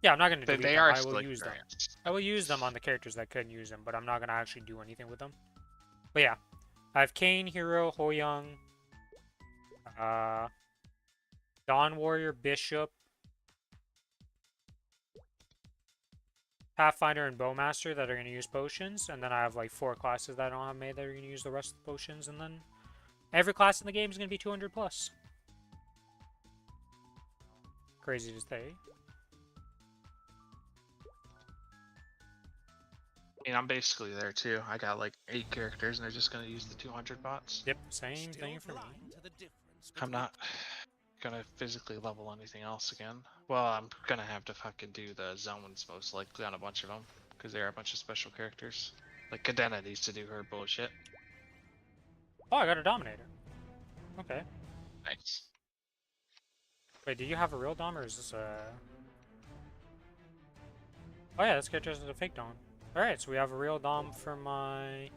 Yeah, I'm not going to delete they them. are I will still use them. experience. I will use them on the characters that couldn't use them, but I'm not going to actually do anything with them. But yeah, I have Kane, Hero, Hoyoung, Dawn Warrior, Bishop, Pathfinder, and Bowmaster that are going to use potions, and then I have like 4 classes that I don't have made that are going to use the rest of the potions, and then every class in the game is going to be 200 plus. Crazy to say. I mean, I'm basically there too. I got like 8 characters, and they're just gonna use the 200 bots. Yep, same thing for me. I'm not gonna physically level anything else again. Well, I'm gonna have to fucking do the zones most likely on a bunch of them because there are a bunch of special characters. Like Cadena needs to do her bullshit. Oh, I got a Dominator. Okay. Nice. Wait, do you have a real Dom or is this a... Oh yeah, this character is a fake Dom. Alright, so we have a real Dom for my...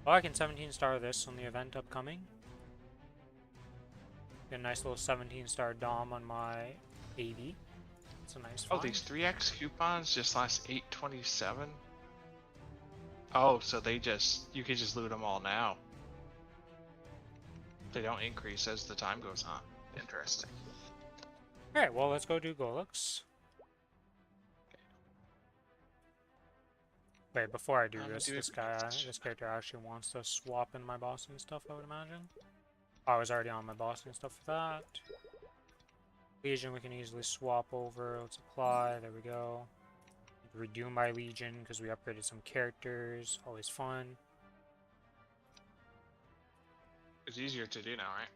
Oh, I can 17 star this on the event upcoming. Get a nice little 17 star Dom on my AD. It's a nice find. Oh, these 3x coupons just last 827. Oh, so they just you can just loot them all now. They don't increase as the time goes on. Interesting. Alright, well let's go do Golux. Wait, before I do this, this character actually wants to swap in my boss and stuff, I would imagine. Oh, I was already on my boss and stuff for that. Legion we can easily swap over. Let's apply. There we go. Redo my Legion because we upgraded some characters. Always fun. It's easier to do now, right?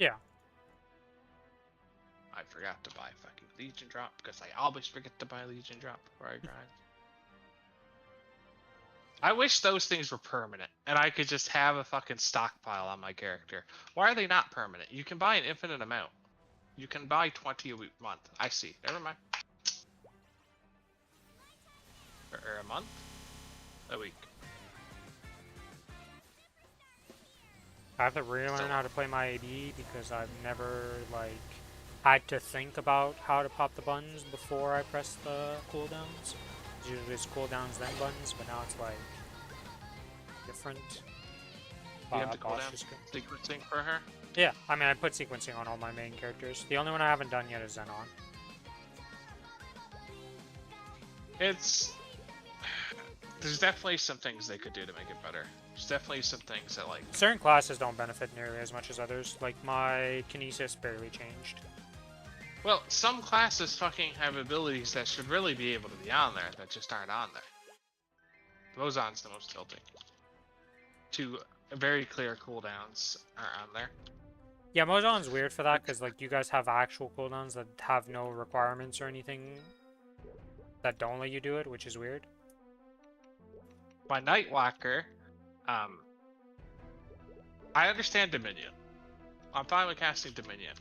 Yeah. I forgot to buy fucking Legion drop because I always forget to buy Legion drop before I grind. I wish those things were permanent and I could just have a fucking stockpile on my character. Why are they not permanent? You can buy an infinite amount. You can buy 20 a month. I see. Never mind. Or a month? A week. I have to relearn how to play my AD because I've never, like, had to think about how to pop the buttons before I press the cooldowns. Usually it's cooldowns then buttons, but now it's like different. You have the cooldown sequencing for her? Yeah, I mean I put sequencing on all my main characters. The only one I haven't done yet is Xenon. There's definitely some things they could do to make it better. There's definitely some things that like... Certain classes don't benefit nearly as much as others. Like my Kinesis barely changed. Well, some classes fucking have abilities that should really be able to be on there that just aren't on there. Bozon's the most tilting. 2 very clear cooldowns are on there. Yeah, Mozon's weird for that because like you guys have actual cooldowns that have no requirements or anything that don't let you do it, which is weird. My Nightwalker, I understand Dominion. I'm fine with casting Dominion.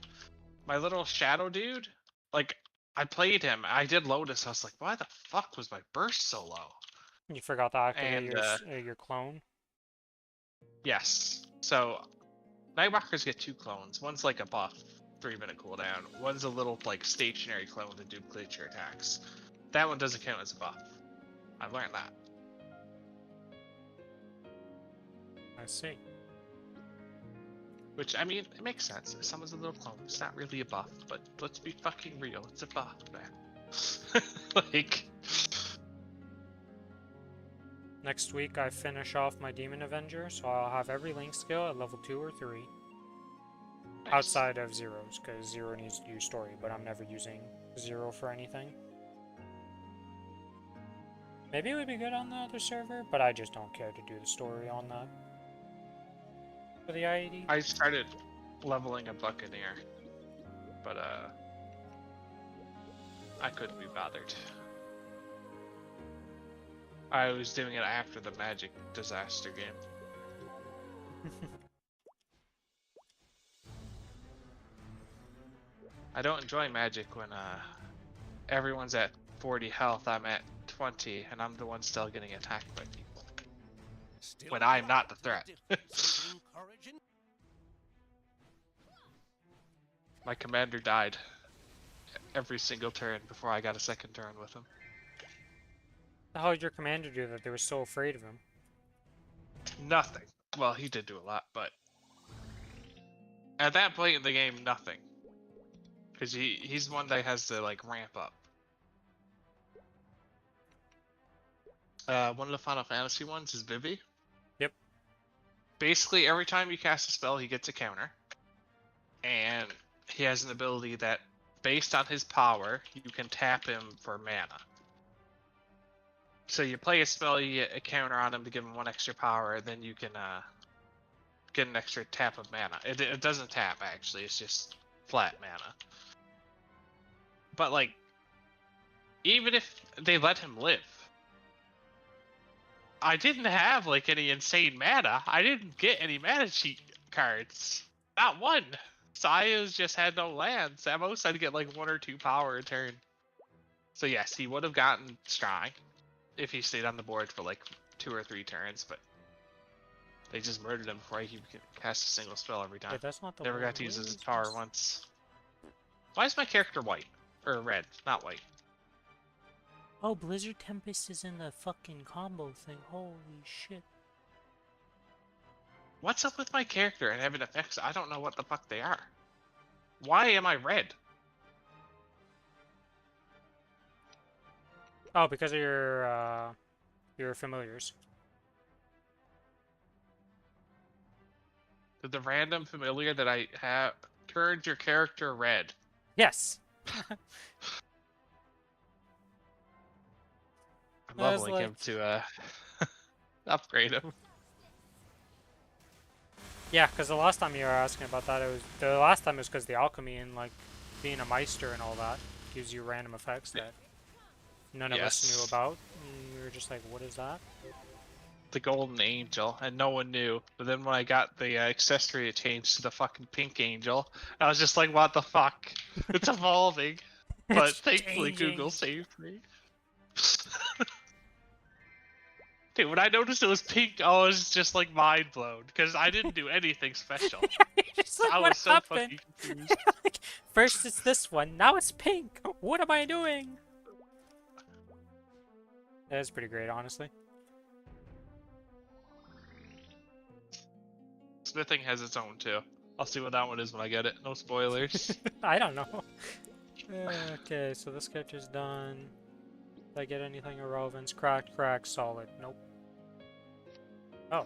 My little shadow dude, like, I played him, I did Lotus, I was like, why the fuck was my burst so low? You forgot to activate And, your clone? Yes. So, Nightwalkers get 2 clones. One's like a buff, 3-minute cooldown. One's a little, like, stationary clone to duplicate your attacks. That one doesn't count as a buff. I've learned that. I see. Which, I mean, it makes sense. Someone's a little clone. It's not really a buff, but let's be fucking real. It's a buff, man. Like... Next week I finish off my Demon Avenger, so I'll have every Link skill at level 2 or 3. Nice. Outside of Zero's, because Zero needs to use story, but I'm never using Zero for anything. Maybe it would be good on the other server, but I just don't care to do the story on that. For the IED? I started leveling a Buccaneer, but I couldn't be bothered. I was doing it after the Magic Disaster game. I don't enjoy Magic when everyone's at 40 health, I'm at 20, and I'm the one still getting attacked by people. When I'm not the threat. My commander died every single turn before I got a second turn with him. How did your commander do that? They were so afraid of him. Nothing. Well, he did do a lot, but at that point in the game, nothing. Because he's one that has to like ramp up. One of the Final Fantasy ones is Vivi. Yep. Basically, every time you cast a spell, he gets a counter. And he has an ability that, based on his power, you can tap him for mana. So you play a spell, you get a counter on him to give him 1 extra power, and then you can get an extra tap of mana. It doesn't tap, actually, it's just flat mana. But, like, even if they let him live, I didn't have, like, any insane mana. I didn't get any mana cheat cards. Not one. Saya's just had no lands. At most, I'd get, like, 1 or 2 power a turn. So, yes, he would have gotten strong if he stayed on the board for, like, 2 or 3 turns, but they just murdered him before he could cast a single spell every time. Wait, that's not the Never one. got to use his power once. Why is my character white? Or red, not white. Oh, Blizzard Tempest is in the fucking combo thing. Holy shit. What's up with my character and having effects? I don't know what the fuck they are. Why am I red? Oh, because of your familiars. Did the random familiar that I have turned your character red? Yes. I'm leveling him to upgrade him. Yeah, because the last time you were asking about that, the last time it was because the alchemy and like being a Meister and all that gives you random effects that none of us knew about. And we were just like, what is that? The golden angel, and no one knew. But then when I got the accessory, it changed to the fucking pink angel. I was just like, what the fuck? It's evolving. But thankfully Google saved me. Dude, when I noticed it was pink, I was just like mind blown because I didn't do anything special. Just like, I was so fucking confused. Like, first it's this one, now it's pink. What am I doing? That's pretty great, honestly. Smithing has its own too. I'll see what that one is when I get it. No spoilers. I don't know. Okay, so this character's done. Did I get anything of relevance? Cracked, solid. Nope. Oh.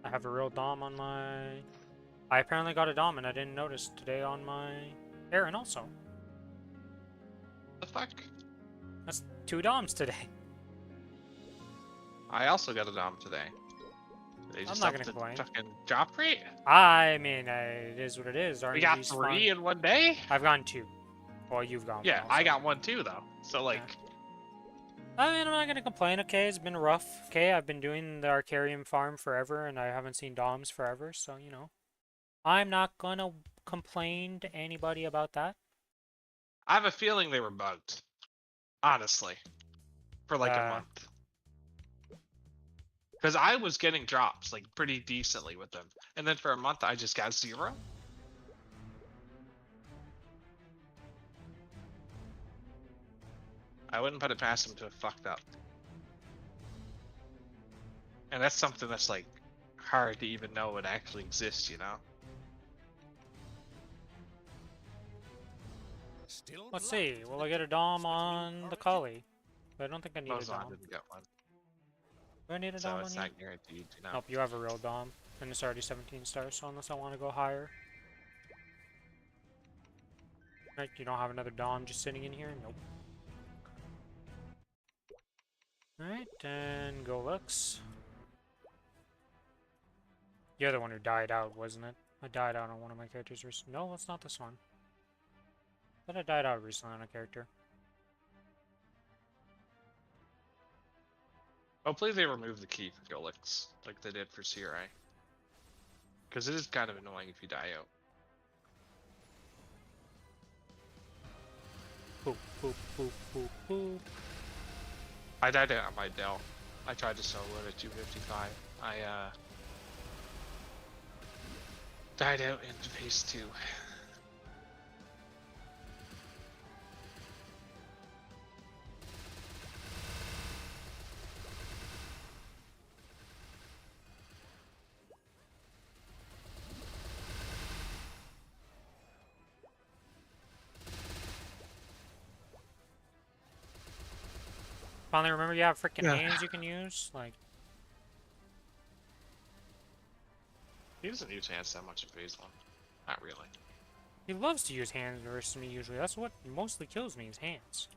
I have a real Dom on my... I apparently got a Dom and I didn't notice today on my Aaron also. The fuck? That's 2 Doms today. I also got a Dom today. They just I'm not gonna complain. Fucking drop rate? I mean, it is what it is. We got 3 in one day? I've gotten 2. Well, you've gone. Yeah, one I got 1 too though. So like... Yeah. I mean, I'm not gonna complain, okay? It's been rough, okay? I've been doing the Arcarium farm forever, and I haven't seen Doms forever, so, you know. I'm not gonna complain to anybody about that. I have a feeling they were bugged. Honestly. For like a month. Because I was getting drops, like, pretty decently with them. And then for a month, I just got 0. I wouldn't put it past them to have fucked up. And that's something that's, like, hard to even know it actually exists, you know? Let's see. Will I get a Dom on the Kali? But I don't think I need a Mozart Dom. didn't get one, Do I need a so Dom on it's you? not guaranteed. You know. Nope, you have a real Dom. And it's already 17 stars, so unless I want to go higher. Right, you don't have another Dom just sitting in here? Nope. Alright, and Golux. You're the one who died out, wasn't it? I died out on one of my characters recently. No, it's not this one. But I died out recently on a character. Hopefully they remove the key for Golix, like they did for CRI. Because it is kind of annoying if you die out. Boop, boop, boop, boop, boop. I died out on my Dell. I tried to solo it at 255. I died out in phase 2. Finally, remember you have freaking Yeah. hands you can use? Like, He doesn't use hands that much in phase 1. Not really. he loves to use hands versus me usually. That's what mostly kills me is hands.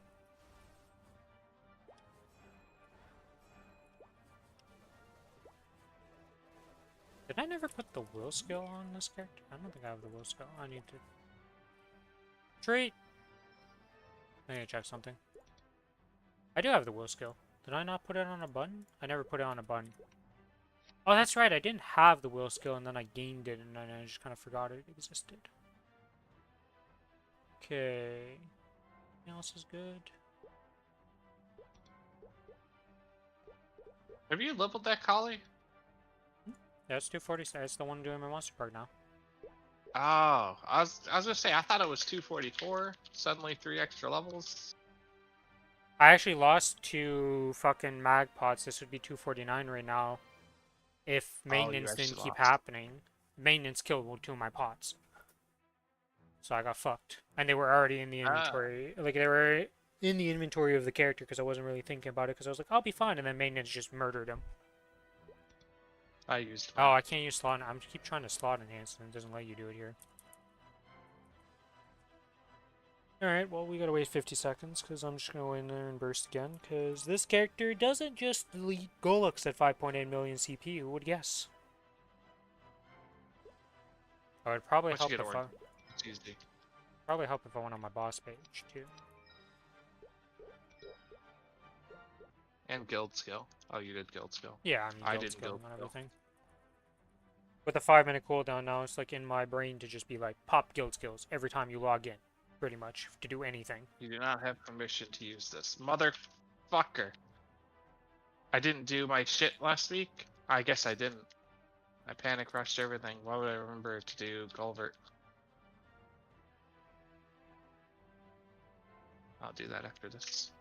Did I never put the will skill on this character? I don't think I have the will skill. I need to... Treat! I need to check something. I do have the will skill. Did I not put it on a button? I never put it on a button. Oh, that's right. I didn't have the will skill and then I gained it and then I just kind of forgot it existed. Okay. Anything else is good? Have you leveled that collie? Yeah, it's 240. It's the one doing my monster park now. Oh, I was gonna say I thought it was 244. Suddenly 3 extra levels. I actually lost 2 fucking mag pots. This would be 249 right now. If maintenance didn't actually keep lost. happening. Maintenance killed 2 of my pots. So I got fucked. And they were already in the inventory. Like, they were in the inventory of the character because I wasn't really thinking about it because I was like, I'll be fine. And then maintenance just murdered him. I used Oh, mine. I can't use slot. I'm keep trying to slot enhance and it doesn't let you do it here. Alright, well, we gotta wait 50 seconds because I'm just gonna go in there and burst again because this character doesn't just delete Golux at 5.8 million CP. Who would guess? Oh, it'd probably Once help you get if orange, I it's easy. went on my boss page too. And guild skill. Oh, you did guild skill. Yeah, I mean, I guild didn't skilling guild and skill. everything. With a 5-minute cooldown now, it's like in my brain to just be like, pop guild skills every time you log in, pretty much, to do anything. You do not have permission to use this. Motherfucker. I didn't do my shit last week? I guess I didn't. I panic rushed everything. Why would I remember to do Culvert? I'll do that after this.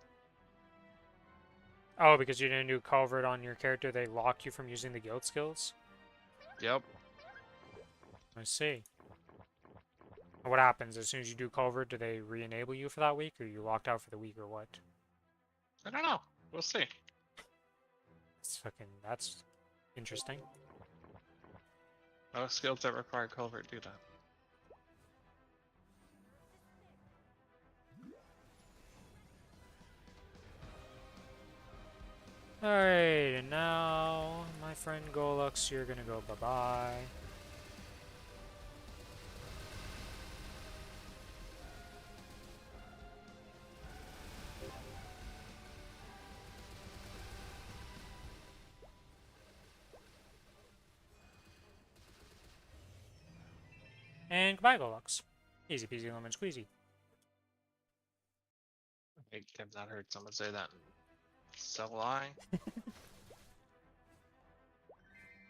Oh, because you didn't do culvert on your character, they lock you from using the guild skills? Yep. I see. What happens as soon as you do culvert? Do they re-enable you for that week, or you locked out for the week, or what? I don't know. We'll see. That's interesting. Most skills that require Culvert do that. Alright, and now, my friend Golux, you're gonna go bye-bye. And goodbye, Golux. Easy peasy lemon squeezy. I have not heard someone say that in so long.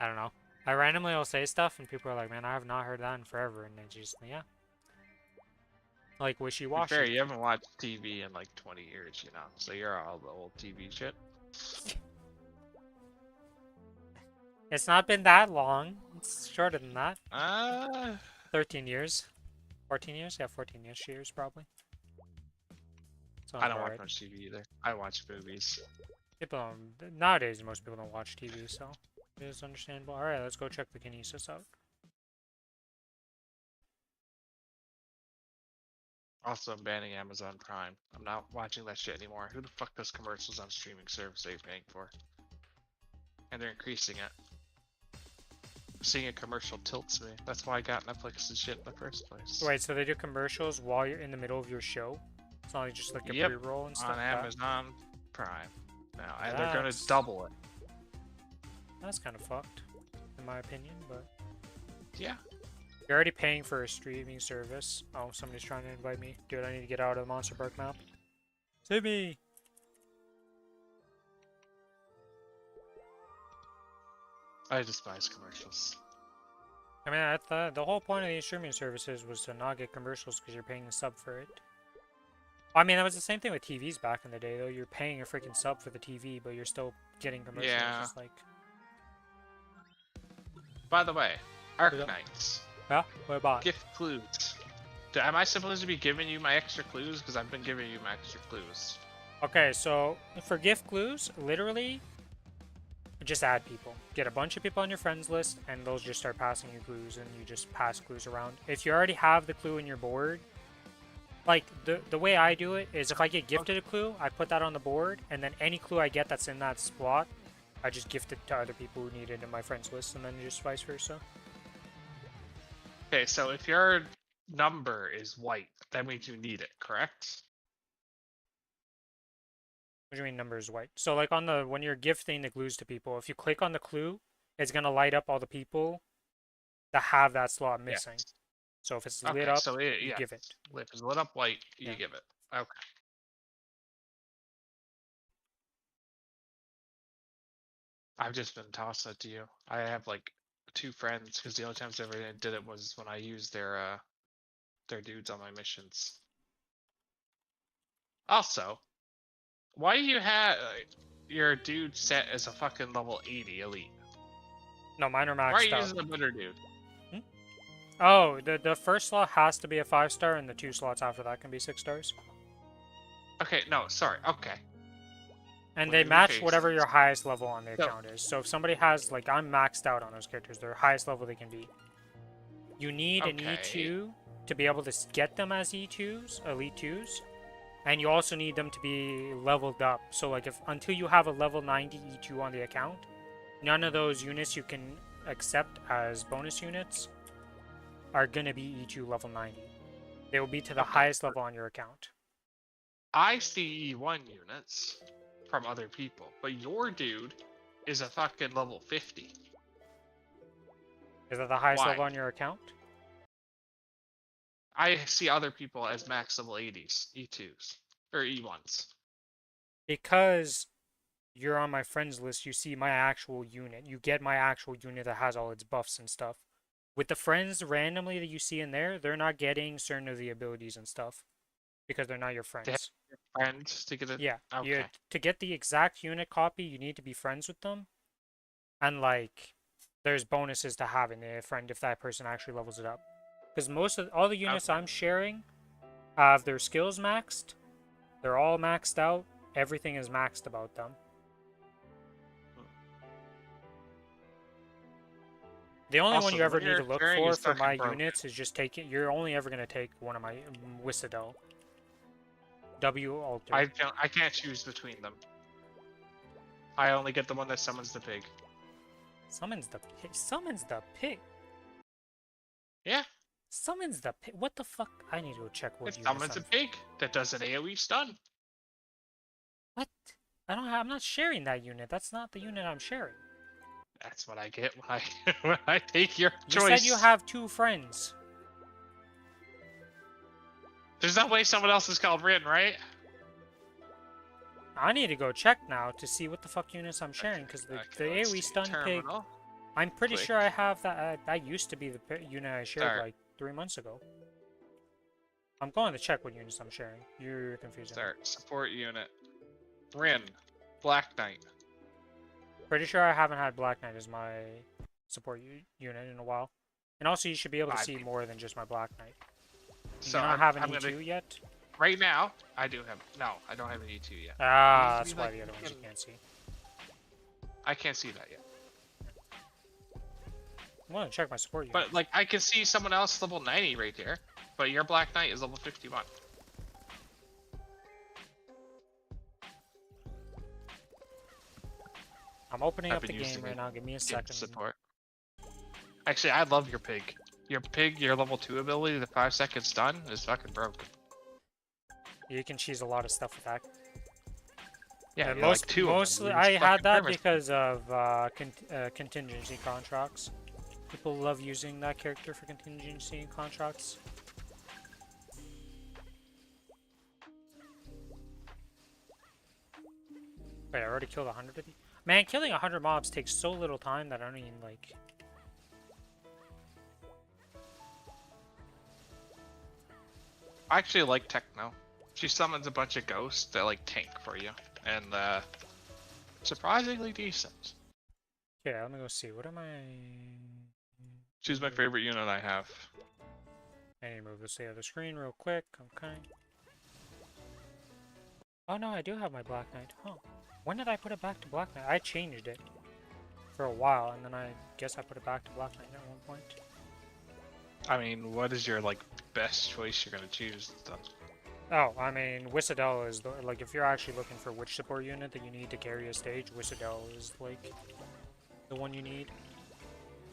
I don't know. I randomly will say stuff, and people are like, man, I have not heard that in forever, and it's just, yeah. Like, To be wishy-washy. fair, you haven't watched TV in like 20 years, you know, so you're all the old TV shit. It's not been that long. It's shorter than that. 13 years. 14 years? Yeah, 14 years probably. I Sounds don't about watch right. much TV either. I watch movies. People don't, nowadays, most people don't watch TV, so it is understandable. Alright, let's go check the Kinesis out. Also, I'm banning Amazon Prime. I'm not watching that shit anymore. Who the fuck does commercials on streaming service they're paying for? And they're increasing it. Seeing a commercial tilts me. That's why I got Netflix and shit in the first place. Wait, so they do commercials while you're in the middle of your show? It's not like just like a Yep, pre-roll and stuff? on Amazon Prime. Now, and they're gonna That's... double it. That's kind of fucked, in my opinion, but... Yeah. You're already paying for a streaming service. Oh, somebody's trying to invite me. Dude, I need to get out of the Monster Park map. Save me! I despise commercials. I mean, I thought the whole point of these streaming services was to not get commercials because you're paying a sub for it. I mean, that was the same thing with TVs back in the day, though. You're paying a freaking sub for the TV, but you're still getting commercials. Yeah. It's like... By the way, Arknights. Yeah? What about? Gift clues. Am I supposed to be giving you my extra clues? Because I've been giving you my extra clues. Okay, so for gift clues, literally, just add people. Get a bunch of people on your friends list, and those just start passing you clues, and you just pass clues around. If you already have the clue in your board, like, the way I do it is if I get gifted a clue, I put that on the board, and then any clue I get that's in that spot, I just gift it to other people who need it in my friends list, and then just vice versa. Okay, so if your number is white, that means you need it, correct? What do you mean number is white? So like on the when you're gifting the clues to people, if you click on the clue, it's gonna light up all the people that have that slot missing. Yes. So if it's Okay, lit up, so you give it. If it's lit up white, you Yeah. give it. Okay. I've just been tossing it to you. I have like 2 friends because the only times I ever did it was when I used their dudes on my missions. Also, why do you have your dude set as a fucking level 80 elite? No, mine are Why are maxed you out. using a better dude? Oh, the first slot has to be a 5-star, and the 2 slots after that can be 6 stars. Okay, no, sorry. Okay. And Let they me match rephrase whatever this. your highest level on the So- account is. So if somebody has, like, I'm maxed out on those characters, they're highest level they can be. You need an Okay. E2 to be able to get them as E2s, Elite 2s. And you also need them to be leveled up. So, like, if until you have a level 90 E2 on the account, none of those units you can accept as bonus units are going to be E2 level 90. They will be to the Okay. highest level on your account. I see E1 units from other people, but your dude is a fucking level 50. Is that the highest Why? level on your account? I see other people as max level 80s, E2s, or E1s. Because you're on my friends list, you see my actual unit. You get my actual unit that has all its buffs and stuff. With the friends randomly that you see in there, they're not getting certain of the abilities and stuff. Because they're not your friends. Friends to get it? Yeah, Okay. to get the exact unit copy, you need to be friends with them. And, like, there's bonuses to having a friend if that person actually levels it up. Because all the units I'm sharing have their skills maxed. They're all maxed out. Everything is maxed about them. The only one Also, you ever when need to you're look sharing for is fucking my broken. units is just taking. You're only ever gonna take one of my Whistle. W alter. I can't choose between them. I only get the one that summons the pig. Summons the pig. Summons the pig. Yeah, Summons the pig. What the fuck? I need to go check what it unit summons a pig that does an AoE stun. What? I don't have. I'm not sharing that unit. That's not the unit I'm sharing. That's what I get when I when I take your You choice. said you have 2 friends. There's no way someone else is called Rin, right? I need to go check now to see what the fuck units I'm sharing because the let's AoE see. stun pig. Terminal. I'm pretty Click. sure I have that. That used to be the unit I shared Start. like 3 months ago. I'm going to check what units I'm sharing. You're confusing me. Start support unit. Rin, Black Knight. Pretty sure I haven't had Black Knight as my support unit in a while. And also, you should be able to 5 see people. more than just my Black Knight. So you not I'm have an gonna E2 yet? Right now, I do have... No, I don't have an E2 yet. Ah, It that's needs to be, why like, the other ones you fucking- can't see. I can't see that yet. I want to check my support unit. But, like, I can see someone else level 90 right there. But your Black Knight is level 51. I'm opening I've up the been game using right it now. Give me a in second. support. Actually, I love your pig. Your pig, your level 2 ability, the 5 seconds stun, is fucking broken. You can cheese a lot of stuff with that. Yeah, And you're like 2 of them. mostly, You're I just had fucking that grimace. because of contingency contracts. People love using that character for contingency contracts. Wait, I already killed 100 of these? Man, killing 100 mobs takes so little time that I don't even, like... I actually like Techno. She summons a bunch of ghosts that like tank for you, and surprisingly decent. Okay, let me go see. What am I... She's my favorite unit I have. I need to move this to the other screen real quick. Okay. Oh no, I do have my Black Knight. Huh. When did I put it back to Black Knight? I changed it for a while, and then I guess I put it back to Black Knight at one point. I mean, what is your like best choice you're gonna choose? Oh, I mean, Whissadel is the, like, if you're actually looking for which support unit that you need to carry a stage, Whissadel is like the one you need.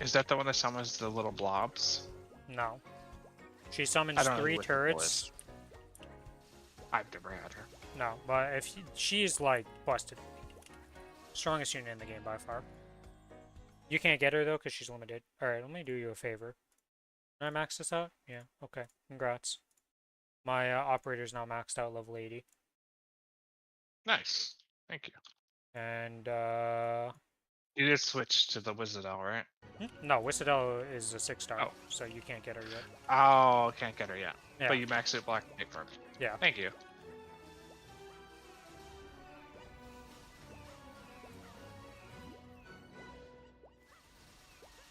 Is that the one that summons the little blobs? No. She summons I don't know 3 what the turrets. I've never had her. No, but if she's like busted. Strongest unit in the game by far. You can't get her though because she's limited. Alright, let me do you a favor. Can I max this out? Yeah, okay. Congrats. My operator's now maxed out level 80. Nice. Thank you. And, You did switch to the Wizardel, right? no, Whissadel is a 6-star, Oh. so you can't get her yet. Oh, can't get her yet. Yeah. But you maxed it Black Knight first. Yeah. Thank you.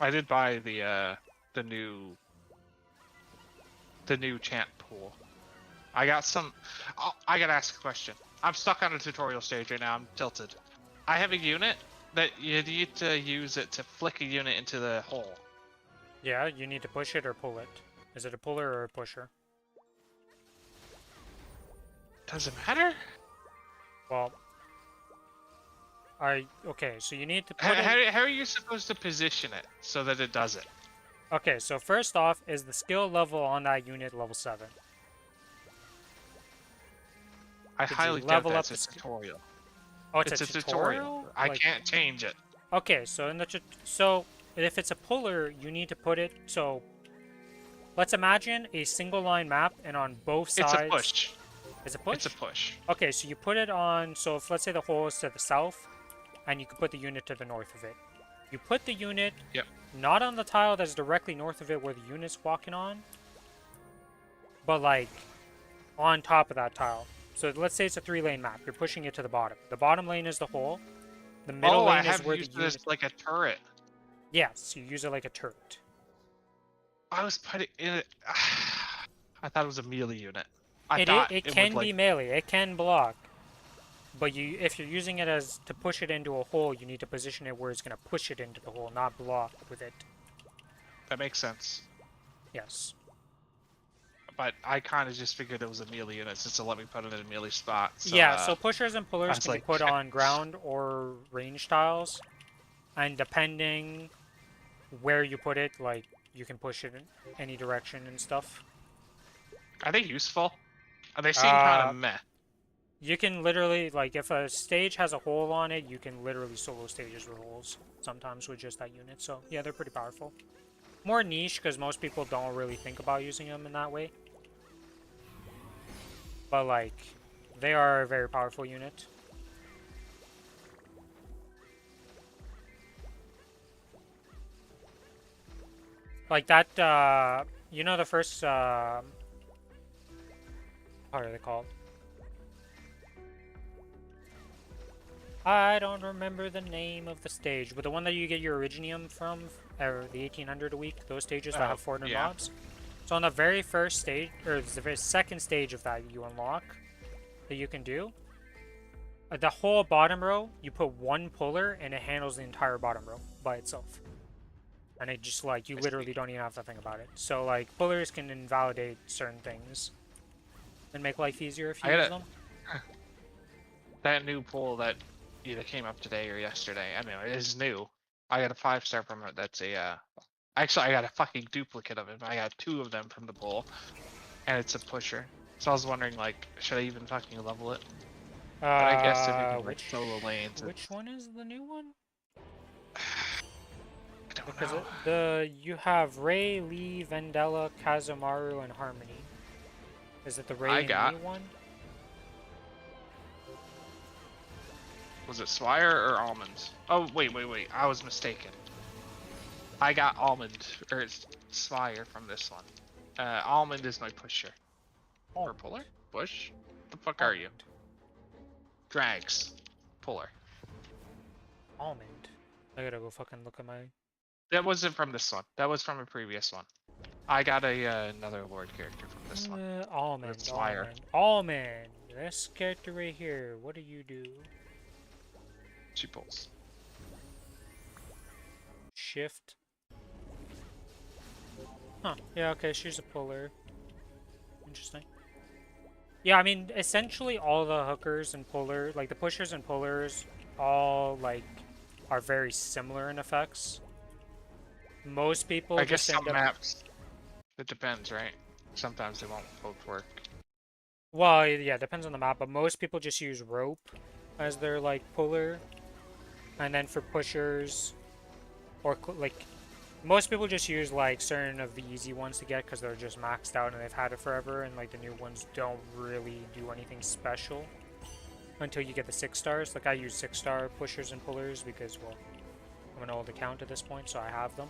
I did buy the new chant pool. I got some. Oh, I gotta ask a question. I'm stuck on a tutorial stage right now. I'm tilted. I have a unit that you need to use it to flick a unit into the hole. Yeah, you need to push it or pull it. Is it a puller or a pusher? Does it matter? Well, okay, so you need to put How, it... how are you supposed to position it so that it does it? Okay, so first off, is the skill level on that unit level 7? I Did you highly doubt level up that's a the tutorial. Oh, it's It's a tutorial? I Like- can't change it. Okay, so in the so if it's a puller, you need to put it so. Let's imagine a single line map, and on both sides. It's a push. It's a push. It's a push. Okay, so you put it on. So if let's say the hole is to the south, and you can put the unit to the north of it. You put the unit. Yep. Not on the tile that's directly north of it where the unit's walking on. But like, on top of that tile. So let's say it's a 3-lane map. You're pushing it to the bottom. The bottom lane is the hole. The middle Oh, I lane is have where the used unit. this like a turret. Yes, you use it like a turret. I was putting in it. I thought it was a melee unit. I It thought it would, can like, be melee. It can block. But if you're using it as to push it into a hole, you need to position it where it's going to push it into the hole, not block with it. That makes sense. Yes. But I kind of just figured it was a melee unit since it let me put it in a melee spot. So, Yeah, so pushers and I pullers was can be like- put on ground or range tiles. And depending where you put it, like, you can push it in any direction and stuff. Are they useful? They seem kind Uh, of meh. You can literally, like, if a stage has a hole on it, you can literally solo stages with holes, sometimes with just that unit. So, yeah, they're pretty powerful. More niche, because most people don't really think about using them in that way. But, like, they are a very powerful unit. Like that, you know the first, what are they called? I don't remember the name of the stage, but the one that you get your Originium from, or the 1800 a week, those stages that Oh, have 400 yeah. mobs. So on the very first stage, or the very second stage of that you unlock, that you can do, the whole bottom row, you put one puller and it handles the entire bottom row by itself. And it just like, you I see. literally don't even have to think about it. So like, pullers can invalidate certain things and make life easier if I you use gotta them. that new pull that either came up today or yesterday. I mean, it is new. I got a 5-star from it. That's a actually I got a fucking duplicate of it. I got 2 of them from the pull, and it's a pusher. So I was wondering, like, should I even fucking level it? But I guess if you can like Which solo lanes, which it's one is the new one? I don't Because know. you have Ray, Lee, Vendella, Kazumaru, and Harmony. Is it the I Ray and Lee got one? was it Swire or Almonds? Oh wait, I was mistaken. I got Almond or it's Swire from this one. Almond is my pusher. Or Almond. puller? Bush? The fuck are you? Almond. Drags. Puller. Almond. I gotta go fucking look at my... That wasn't from this one. That was from a previous one. I got a another Lord character from this one. Almond, It's Swire. Almond. This character right here. What do you do? She pulls. Shift. Huh. Yeah, okay, she's a puller. Interesting. Yeah, I mean, essentially all the hookers and puller, like the pushers and pullers, all like are very similar in effects. Most people I guess just some end up. maps. It depends, right? Sometimes they won't both work. Well, yeah, depends on the map, but most people just use rope as their like puller, and then for pushers, or like most people just use like certain of the easy ones to get because they're just maxed out and they've had it forever, and like the new ones don't really do anything special until you get the 6 stars. Like I use 6-star pushers and pullers because, well, I'm an old account at this point, so I have them.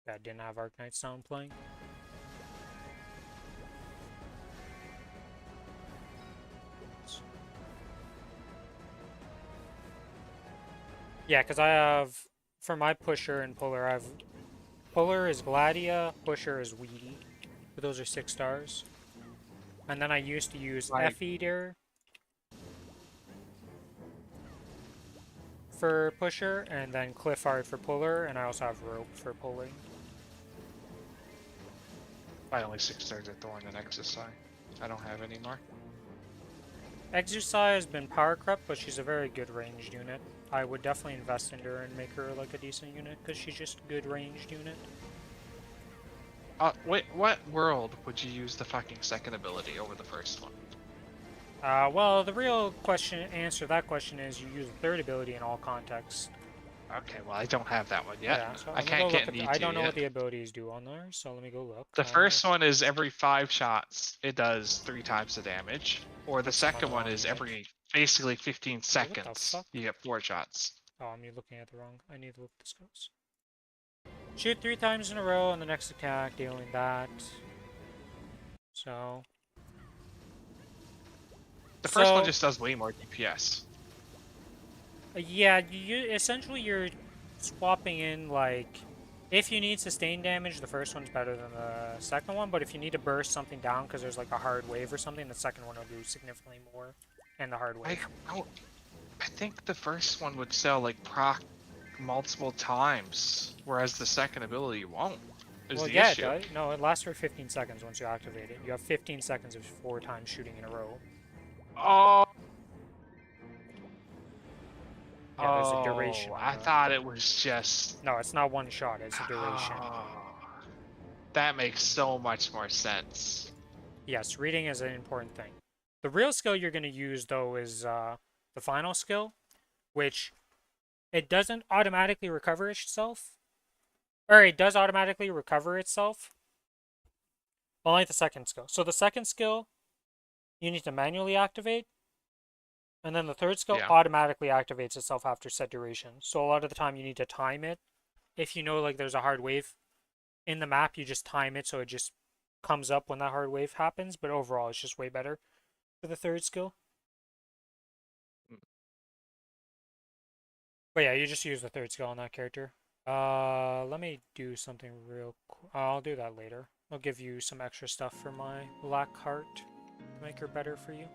That didn't have Arknight sound playing. Yeah, because I have, for my pusher and puller, I have, puller is Gladia, pusher is Weedy. But those are 6 stars. And then I used to use Like, F-Eater for pusher, and then Cliffard for puller, and I also have Rope for pulling. my only 6 stars are Thorn and Exercise. I don't have any more. Exercise has been power crept, but she's a very good ranged unit. I would definitely invest in her and make her like a decent unit, because she's just a good ranged unit. Wait, what world would you use the fucking second ability over the first one? Well, the real answer to that question is you use the third ability in all contexts. Okay, well, I don't have that one yet. Yeah, so I let me can't go get look at need I to don't know yet. what the abilities do on there, so let me go look. The first one is every 5 shots, it does 3 times the damage. Or the That's second another one wrong is unit. every, basically 15 What the seconds, fuck? you get 4 shots. Oh, I'm looking at the wrong. I need to look at this goes. Shoot 3 times in a row on the next attack, dealing that. So. The first one just does way more DPS. Yeah, essentially you're swapping in like. If you need sustained damage, the first one's better than the second one, but if you need to burst something down because there's like a hard wave or something, the second one will do significantly more, and the hard wave. I think the first one would sell like proc multiple times, whereas the second ability won't. Is Well, the yeah, issue. it does. No, it lasts for 15 seconds once you activate it. You have 15 seconds of 4 times shooting in a row. Oh, Yeah, there's a duration on I the... thought it was just. No, it's not one shot, it's a duration. Oh, that makes so much more sense. Yes, reading is an important thing. The real skill you're going to use, though, is the final skill, which it doesn't automatically recover itself. Or it does automatically recover itself. Only the second skill. So the second skill, you need to manually activate. And then the third skill Yeah. automatically activates itself after set duration. So a lot of the time you need to time it. If you know like there's a hard wave in the map, you just time it so it just comes up when that hard wave happens. But overall, it's just way better for the third skill. But yeah, you just use the third skill on that character. Let me do something real quick. I'll do that later. I'll give you some extra stuff for my black heart to make her better for you.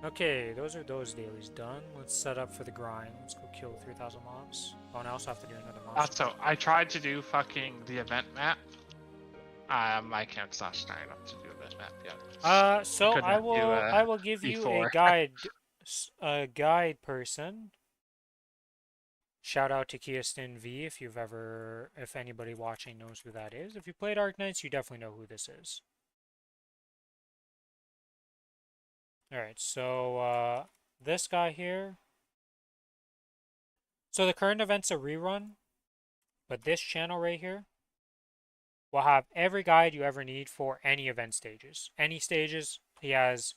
Okay, those are those dailies done. Let's set up for the grind. Let's go kill 3,000 mobs. Oh, and I also have to do another monster. Also, I tried to do fucking the event map. My account's not starting up to do event map yet. So Couldn't do I will give you a before. guide person. Shout out to Kiastin V if anybody watching knows who that is. If you played Arc Knights, you definitely know who this is. Alright, so this guy here. So the current event's a rerun, but this channel right here will have every guide you ever need for any event stages. Any stages, he has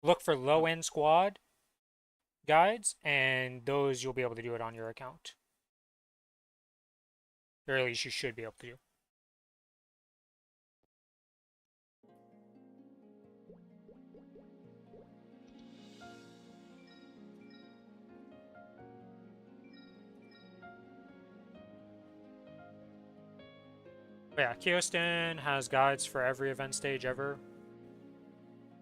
look for low-end squad guides, and those you'll be able to do it on your account. Or at least you should be able to do. But yeah, Kiostin has guides for every event stage ever.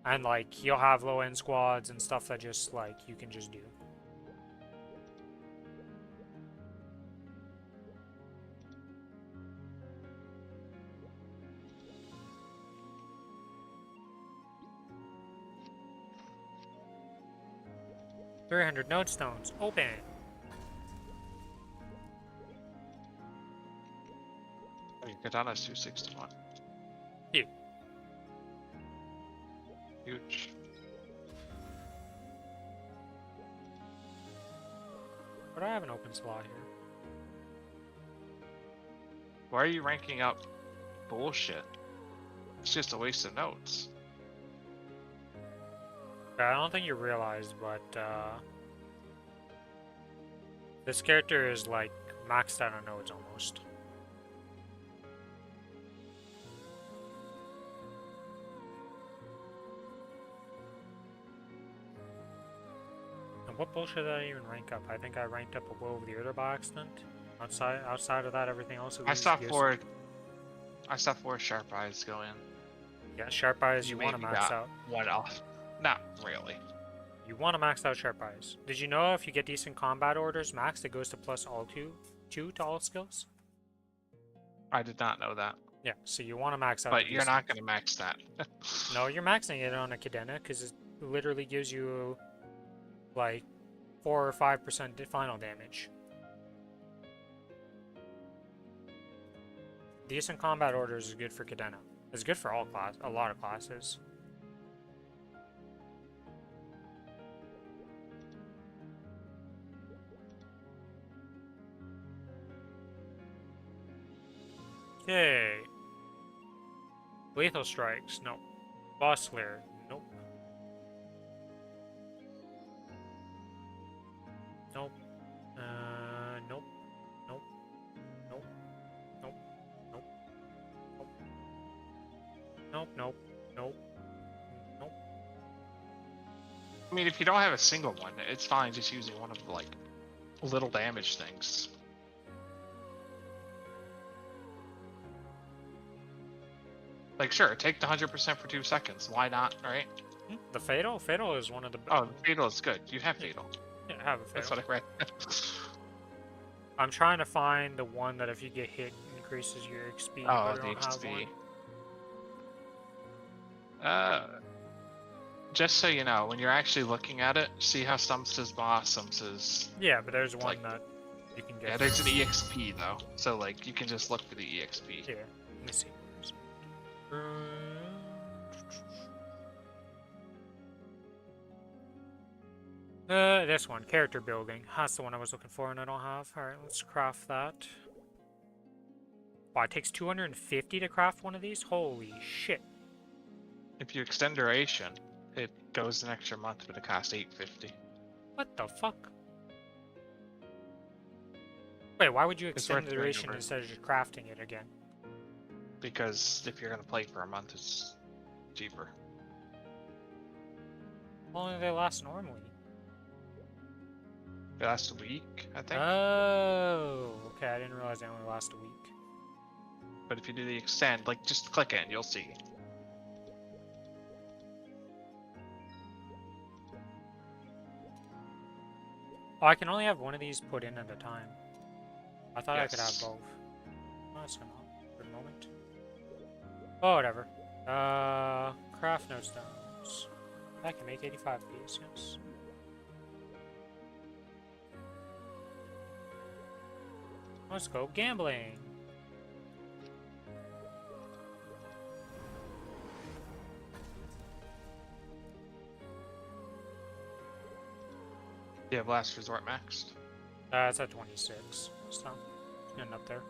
And like you'll have low end squads and stuff that just like you can just do. $300 node stones. Open. Oh, your katana's 261. Yeah. Huge. But I have an open slot here. Why are you ranking up bullshit? It's just a waste of notes. I don't think you realized, but this character is like maxed out on nodes almost. And what bullshit did I even rank up? I think I ranked up a Will of the Earther by accident. Outside of that, everything else is I saw four sharp eyes go in. Yeah, sharp eyes you want to maybe max got out. one off. Not really. You want to max out sharp eyes. Did you know if you get decent combat orders maxed, it goes to plus all two to all skills? I did not know that. Yeah, so you want to max out. But you're not going to max that. No, you're maxing it on a Cadena because it literally gives you like 4 or 5% final damage. Decent combat orders is good for Cadena. It's good for a lot of classes. Okay. Lethal strikes, nope. Boss Slayer, nope. Nope. Nope. Nope. Nope. Nope. Nope. Nope. Nope. Nope. Nope. I mean, if you don't have a single one, it's fine just using one of the, like, little damage things. Like, sure, take the 100% for 2 seconds. Why not, right? The Fatal? Fatal is one of the... Oh, Fatal is good. You have Fatal. Yeah, I have a Fatal. That's what I read. I'm trying to find the one that if you get hit, increases your XP. Oh, but the I don't have XP. Just so you know, when you're actually looking at it, see how some says boss, some says... Yeah, but there's one like, that you can get. Yeah, there's an EXP, though. So, like, you can just look for the EXP. Yeah, let me see. This one, character building. That's the one I was looking for and I don't have. Alright, let's craft that. Wow, it takes 250 to craft one of these? Holy shit. If you extend duration, it goes an extra month, but it costs $850. What the fuck? Wait, why would you It's extend worth the doing duration over. instead of just crafting it again? Because if you're gonna play for a month, it's cheaper. How long do they last normally? It lasts a week, I think. Oh, okay. I didn't realize they only last a week. But if you do the extend, like just click it and you'll see. Oh, I can only have one of these put in at a time. I thought I could have Yes. both. Oh, that's not for the moment. Oh, whatever. Craft no stones. I can make 85 of these, yes. Let's go gambling. You have last resort maxed. It's at 26, so getting up there.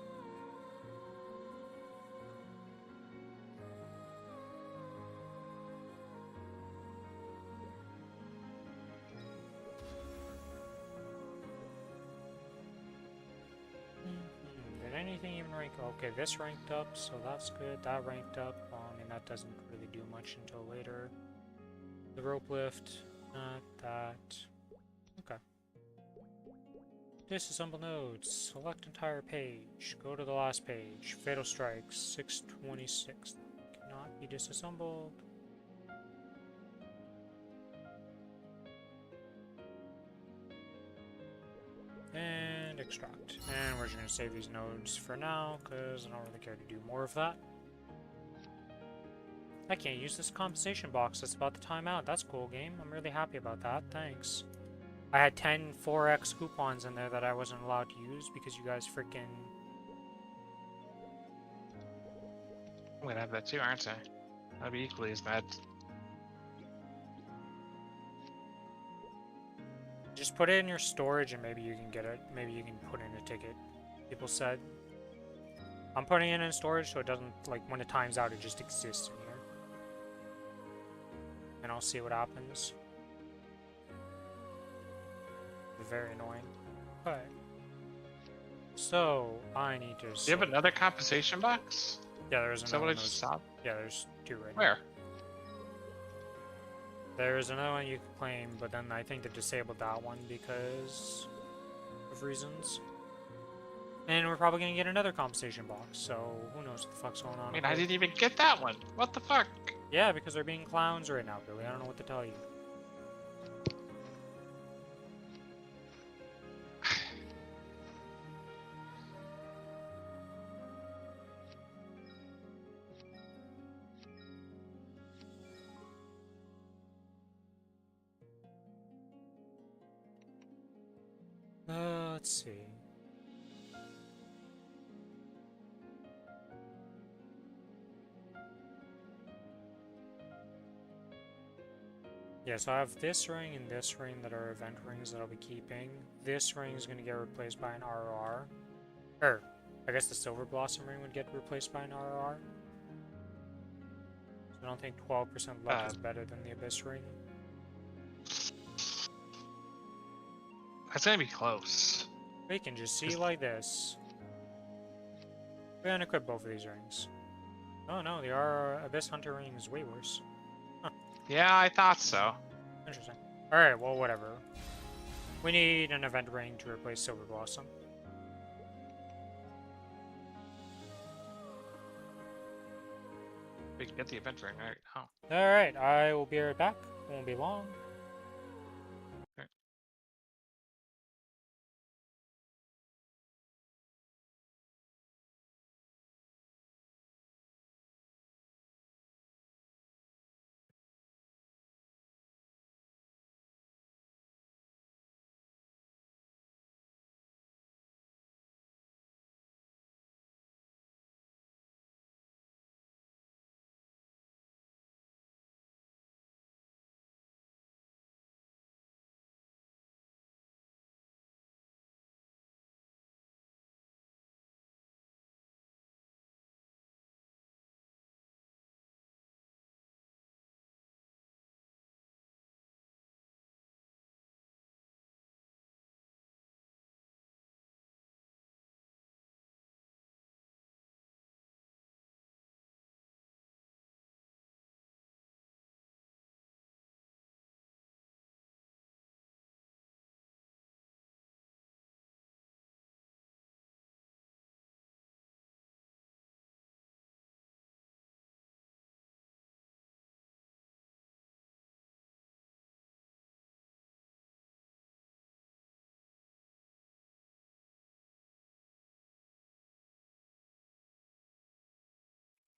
Did anything even rank? Okay, this ranked up, so that's good. That ranked up. I mean, that doesn't really do much until later. The rope lift, not that. Okay. Disassemble nodes. Select entire page. Go to the last page. Fatal strikes. 626. Cannot be disassembled. And extract. And we're just going to save these nodes for now, because I don't really care to do more of that. I can't use this compensation box. That's about the time out. That's cool, game. I'm really happy about that. Thanks. I had 10 4x coupons in there that I wasn't allowed to use because you guys freaking... I'm gonna have that too, aren't I? I'd be equally as bad. Just put it in your storage and maybe you can get it. Maybe you can put in a ticket. People said. I'm putting it in storage so it doesn't, like, when it times out, it just exists in here. And I'll see what happens. Very annoying. But so I need to. Do you have another compensation box? Yeah, there's Is that another what I one. just saw? Yeah, there's two right Where? now. There's another one you can claim, but then I think they disabled that one because of reasons. And we're probably gonna get another compensation box, so who knows what the fuck's going on. I mean, I didn't even get that one. What the fuck? Yeah, because they're being clowns right now, Billy. I don't know what to tell you. Let's see. Yeah, so I have this ring and this ring that are event rings that I'll be keeping. This ring is going to get replaced by an RR. Or, I guess the Silver Blossom ring would get replaced by an RR. So I don't think 12% luck is better than the Abyss ring. That's gonna be close. We can just see like this. We're going to equip both of these rings. Oh no, the RR Abyss Hunter ring is way worse. Huh, Yeah, I thought so. interesting. Alright, well, whatever. We need an event ring to replace Silver Blossom. We can get the event ring right now. Alright, I will be right back. Won't be long.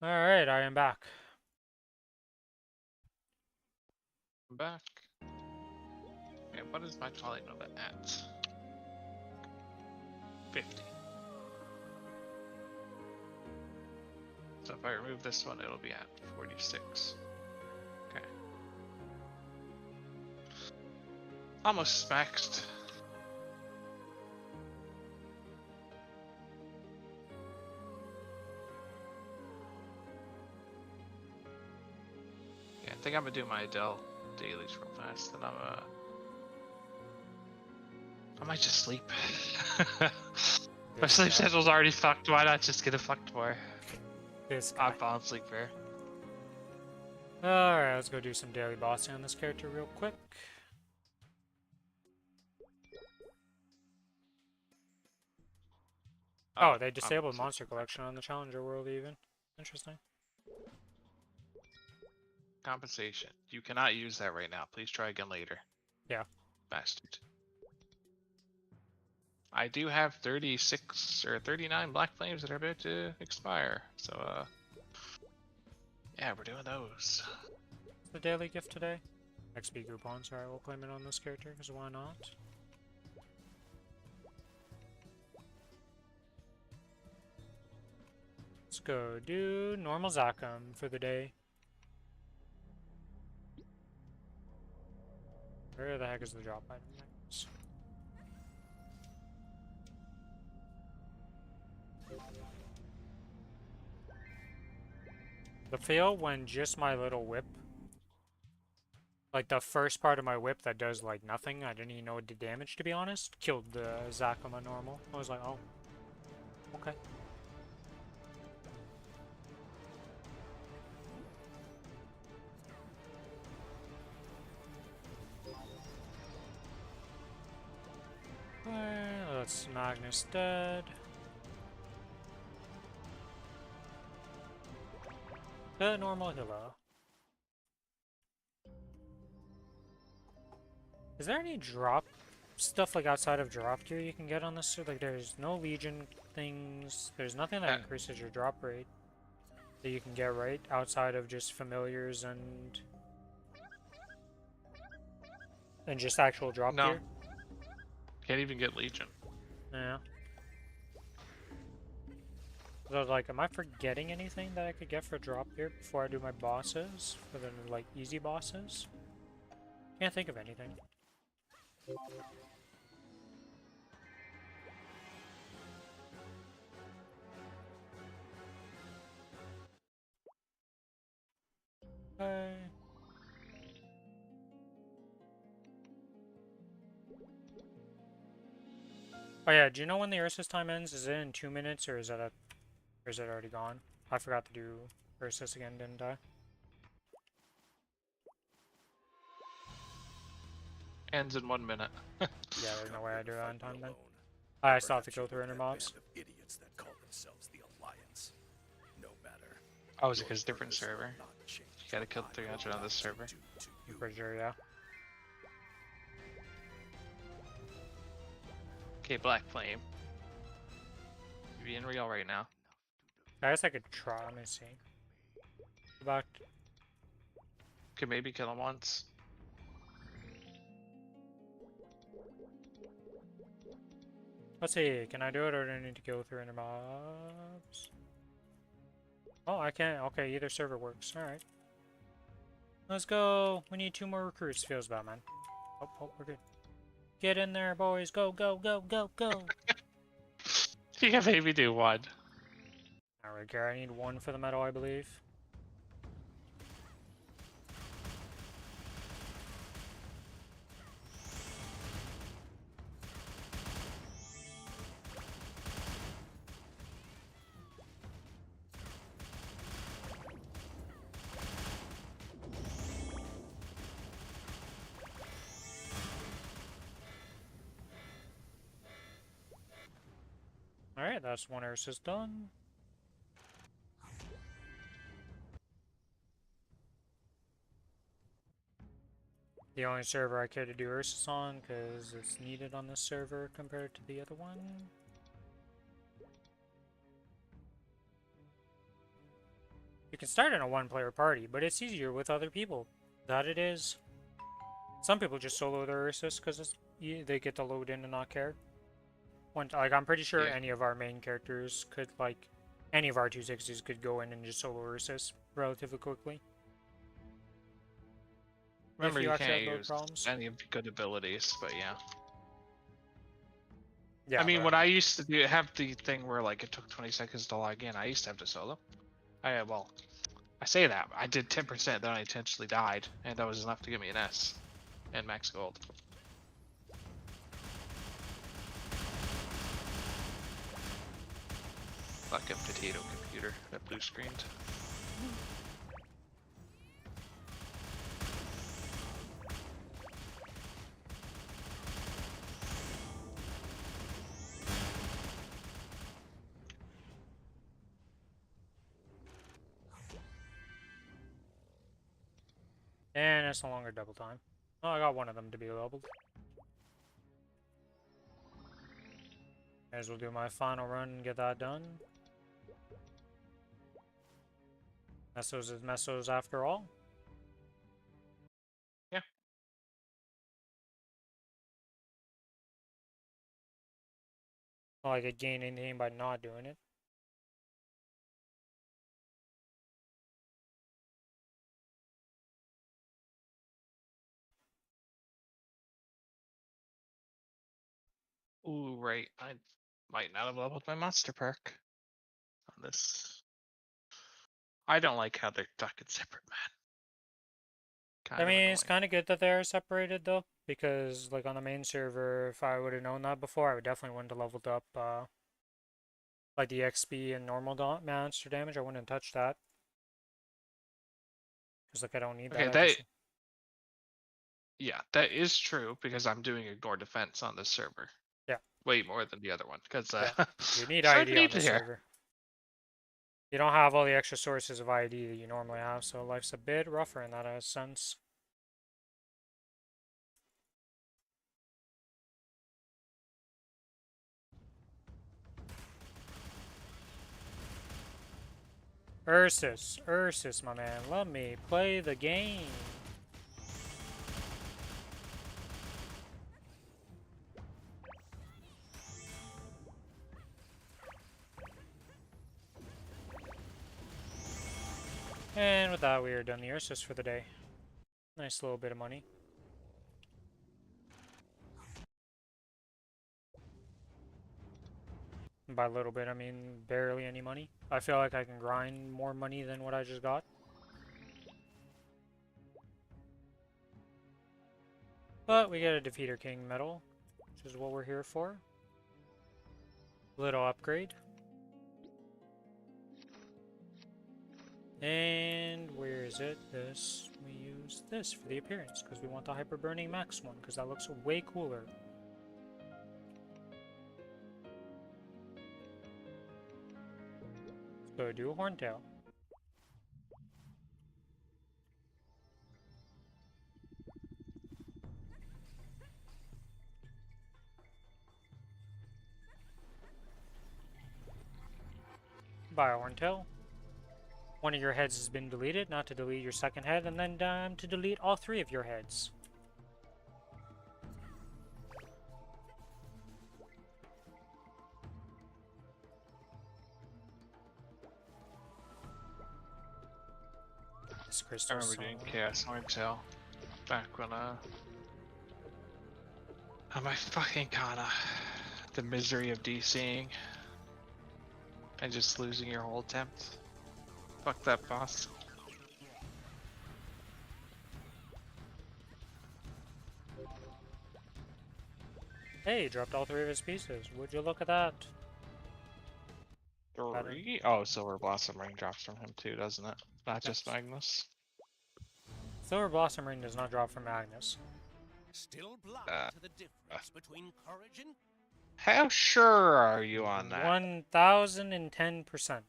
Alright, I am back. I'm back. Okay, what is my Twilight Nova at? 50. So if I remove this one, it'll be at 46. Okay. Almost maxed. Yeah, I think I'm gonna do my Adele dailies real fast, then I might just sleep. My sleep schedule's already fucked, why not just get it fucked more? This guy. I'm falling asleep here. Alright, let's go do some daily bossing on this character real quick. Oh, they disabled Monster Collection on the Challenger World even. Interesting. Compensation. You cannot use that right now. Please try again later. Yeah. Bastard. I do have 36 or 39 Black Flames that are about to expire. So, yeah, we're doing those. The daily gift today? XP coupons, alright, we'll claim it on this character, because why not? Let's go do normal Zakum for the day. Where the heck is the drop item next? The fail when just my little whip, like the first part of my whip that does like nothing, I didn't even know it did damage to be honest, killed the Zakum on normal. I was like, oh, okay. Let's Magnus dead. The normal healer. Is there any drop stuff like outside of drop gear you can get on this? Like there's no Legion things. There's nothing that increases your drop rate that you can get right outside of just familiars and just actual drop No. gear. Can't even get Legion. Yeah. So like, am I forgetting anything that I could get for drop gear before I do my bosses? For the like easy bosses? Can't think of anything. Okay. Oh yeah, do you know when the Ursus time ends? Is it in 2 minutes or is it already gone? I forgot to do Ursus again, didn't I? Ends in 1 minute. Yeah, there's no way I do that in time then. I still have to go through inner mobs. Idiots that call themselves the Alliance. No matter. Oh, is it because different server? You gotta kill 300 on this server. I'm pretty sure, yeah. Okay, Black Flame. You being real right now. I guess I could try. Let me see. About. Could maybe kill him once. Let's see. Can I do it or do I need to go through inner mobs? Oh, I can't. Okay, either server works. Alright. Let's go. We need 2 more recruits. Feels bad, man. Oh, we're good. Get in there, boys. Go, go, go, go, go. You can maybe do 1. Alright, Gary, I need 1 for the medal, I believe. Alright, that's 1 Ursus done. The only server I care to do Ursus on, because it's needed on this server compared to the other one. can start in a one-player party, but it's easier with other people. That it is. Some people just solo their Ursus because they get to load in and not care. Like, I'm pretty sure Yeah. any of our main characters could, like, any of our 260s could go in and just solo Ursus relatively quickly. Remember, if you you actually can't have load use problems. any of the good abilities, but yeah. Yeah, I mean, but when I used to have the thing where like it took 20 seconds to log in, I used to have to solo. Well, I say that I did 10%, then I intentionally died, and that was enough to get me an S and max gold. Fucking potato computer that blue screened. and it's no longer double time. Oh, I got one of them to be leveled. May as well do my final run and get that done. Messos is Messos after all. Yeah. Not like I gain anything by not doing it. Ooh, right. I might not have leveled my monster perk on this. I don't like how they're stuck in separate man. Kind I of mean, annoying. it's kind of good that they're separated though, because like on the main server, if I would have known that before, I would definitely wouldn't have leveled up like the XP and normal monster damage. I wouldn't touch that. Because like I don't need that. Okay, that is true because I'm doing ignore defense on this server. Yeah. Way more than the other one because Yeah. You need sure ID on need this here. server. You don't have all the extra sources of ID that you normally have, so life's a bit rougher in that sense. Ursus, my man, let me play the game. And with that, we are done the Ursus for the day. Nice little bit of money. And by a little bit, I mean barely any money. I feel like I can grind more money than what I just got. But we get a Defeater King medal, which is what we're here for. Little upgrade. And where is it? We use this for the appearance because we want the Hyper Burning Max one because that looks way cooler. So do a Horntail. Buy a Horntail. One of your heads has been deleted, not to delete your second head, and then to delete all three of your heads. This I crystal remember doing Chaos Horntail back when oh my fucking Kana. The misery of DCing and just losing your whole attempt. Fuck that boss. Hey, dropped all three of his pieces. Would you look at that? 3? Oh, Silver Blossom Ring drops from him too, doesn't it? Not just Yes. Magnus. Silver Blossom Ring does not drop from Magnus. Still blind to the difference between courage and How sure are you on that? 1010%.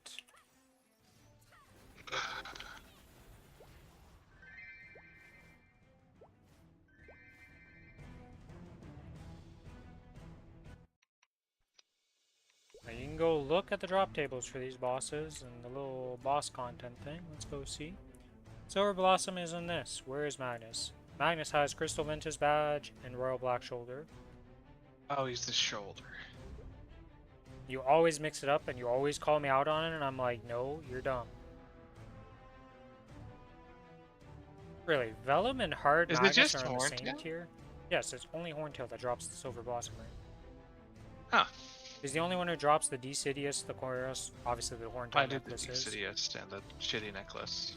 You can can go look at the drop tables for these bosses and the little boss content thing. Let's go see. Silver Blossom is in this. Where is Magnus? Magnus has Crystal Ventus badge and Royal Black Shoulder. Oh, he's the shoulder. You always mix it up and you always call me out on it, and I'm like, no, you're dumb. Really, Vellum and Hard Is it Magnus just are on the same Horntail? tier? Yes, it's only Horntail that drops the Silver Blossom ring. Huh. He's the only one who drops the Decidius, the Kronos, obviously the Horntail I did the necklaces. Insidious and the shitty necklace.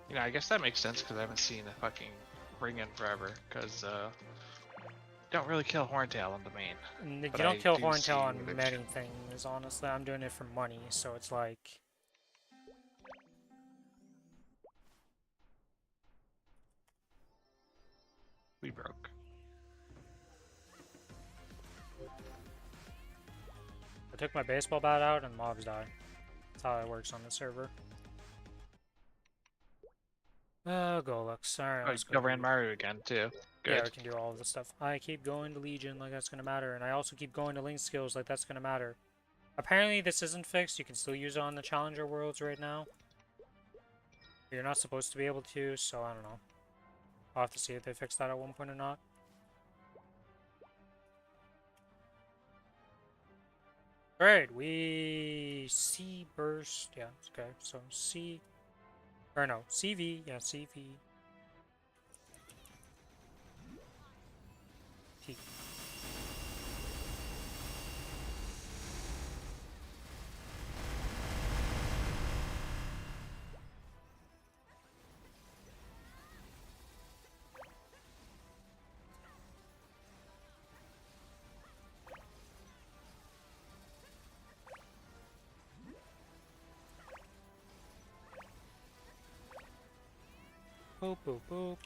You know, I guess that makes sense because I haven't seen a fucking ring in forever. Because don't really kill Horntail on the main. You But don't I kill do Horntail see on the many sh- things, honestly. I'm doing it for money, so it's like... We broke. I took my baseball bat out and mobs die. That's how it works on the server. Oh, Golux. Alright, Oh, let's you go. ran Mario again too. Good. Yeah, we can do all of this stuff. I keep going to Legion like that's gonna matter, and I also keep going to Link skills like that's gonna matter. Apparently this isn't fixed. You can still use it on the Challenger Worlds right now. You're not supposed to be able to, so I don't know. I'll have to see if they fix that at one point or not. Alright, we C burst. Yeah, okay. So C, or no, CV. Yeah, CV. T. Boop, boop, boop.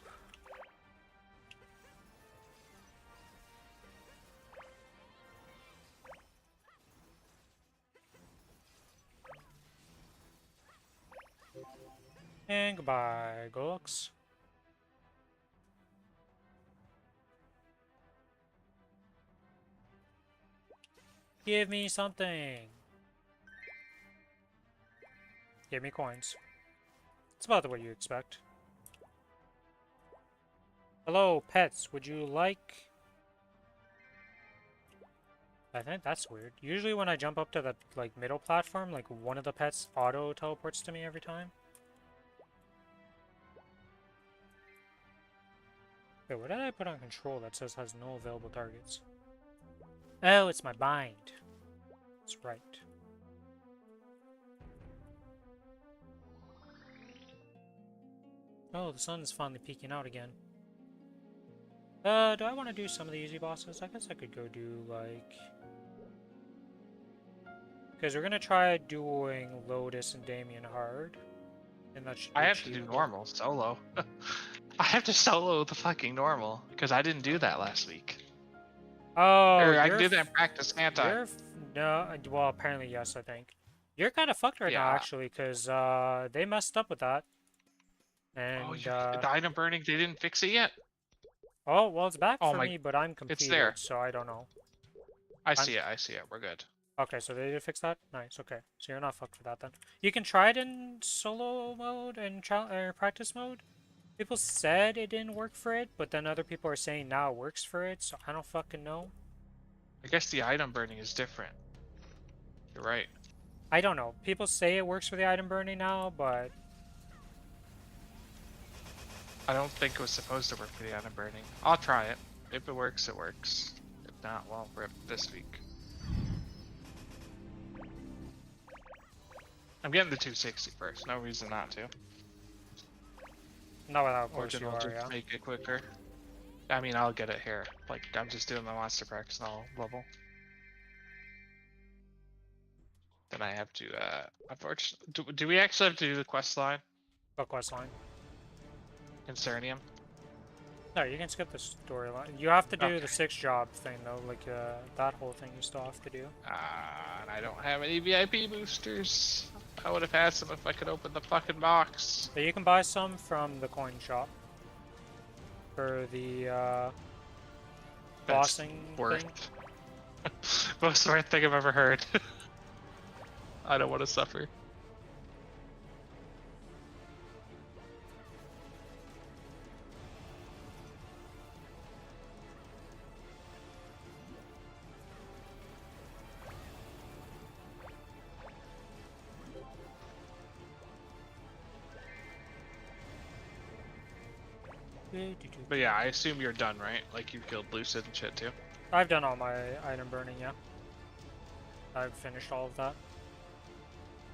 And goodbye, Golux. Give me something. Give me coins. It's about the way you expect. Hello, pets. Would you like... I think that's weird. Usually when I jump up to the like middle platform, like one of the pets auto teleports to me every time. Wait, what did I put on control that says has no available targets? Oh, it's my bind. That's right. Oh, the sun is finally peeking out again. Do I want to do some of the easy bosses? I guess I could go do, like... Because we're gonna try doing Lotus and Damien hard. And that should be I have to do achievable. normal solo. I have to solo the fucking normal because I didn't do that last week. Oh, Or I you're can do that in practice, can't I? no, well, apparently yes, I think. You're kind of fucked right now, Yeah. actually, because they messed up with that. And, Oh, the item burning, they didn't fix it yet? oh, well, it's back Oh for my, me, but I'm it's completed, there. so I don't know. I see it, I see it. We're good. Okay, so they did fix that? Nice, okay. So you're not fucked for that then. You can try it in solo mode and practice mode. People said it didn't work for it, but then other people are saying now it works for it, so I don't fucking know. I guess the item burning is different. You're right. I don't know. People say it works for the item burning now, but I don't think it was supposed to work for the item burning. I'll try it. If it works, it works. If not, well, rip this week. I'm getting the 260 first. No reason not to. not without course you Original are, just yeah. make it quicker. I mean, I'll get it here. Like, I'm just doing the monster practice now level. Then I have to, unfortunately... Do we actually have to do the quest line What quest line? in Cernium? No, you can skip the storyline. You have to do Okay. the 6 job thing though, like that whole thing you still have to do. And I don't have any VIP boosters. I would have had some if I could open the fucking box. So you can buy some from the coin shop for the That's bossing worth. thing. Most worth thing I've ever heard. I don't want to suffer. But yeah, I assume you're done, right? Like you killed Lucid and shit too. I've done all my item burning, yeah. I've finished all of that.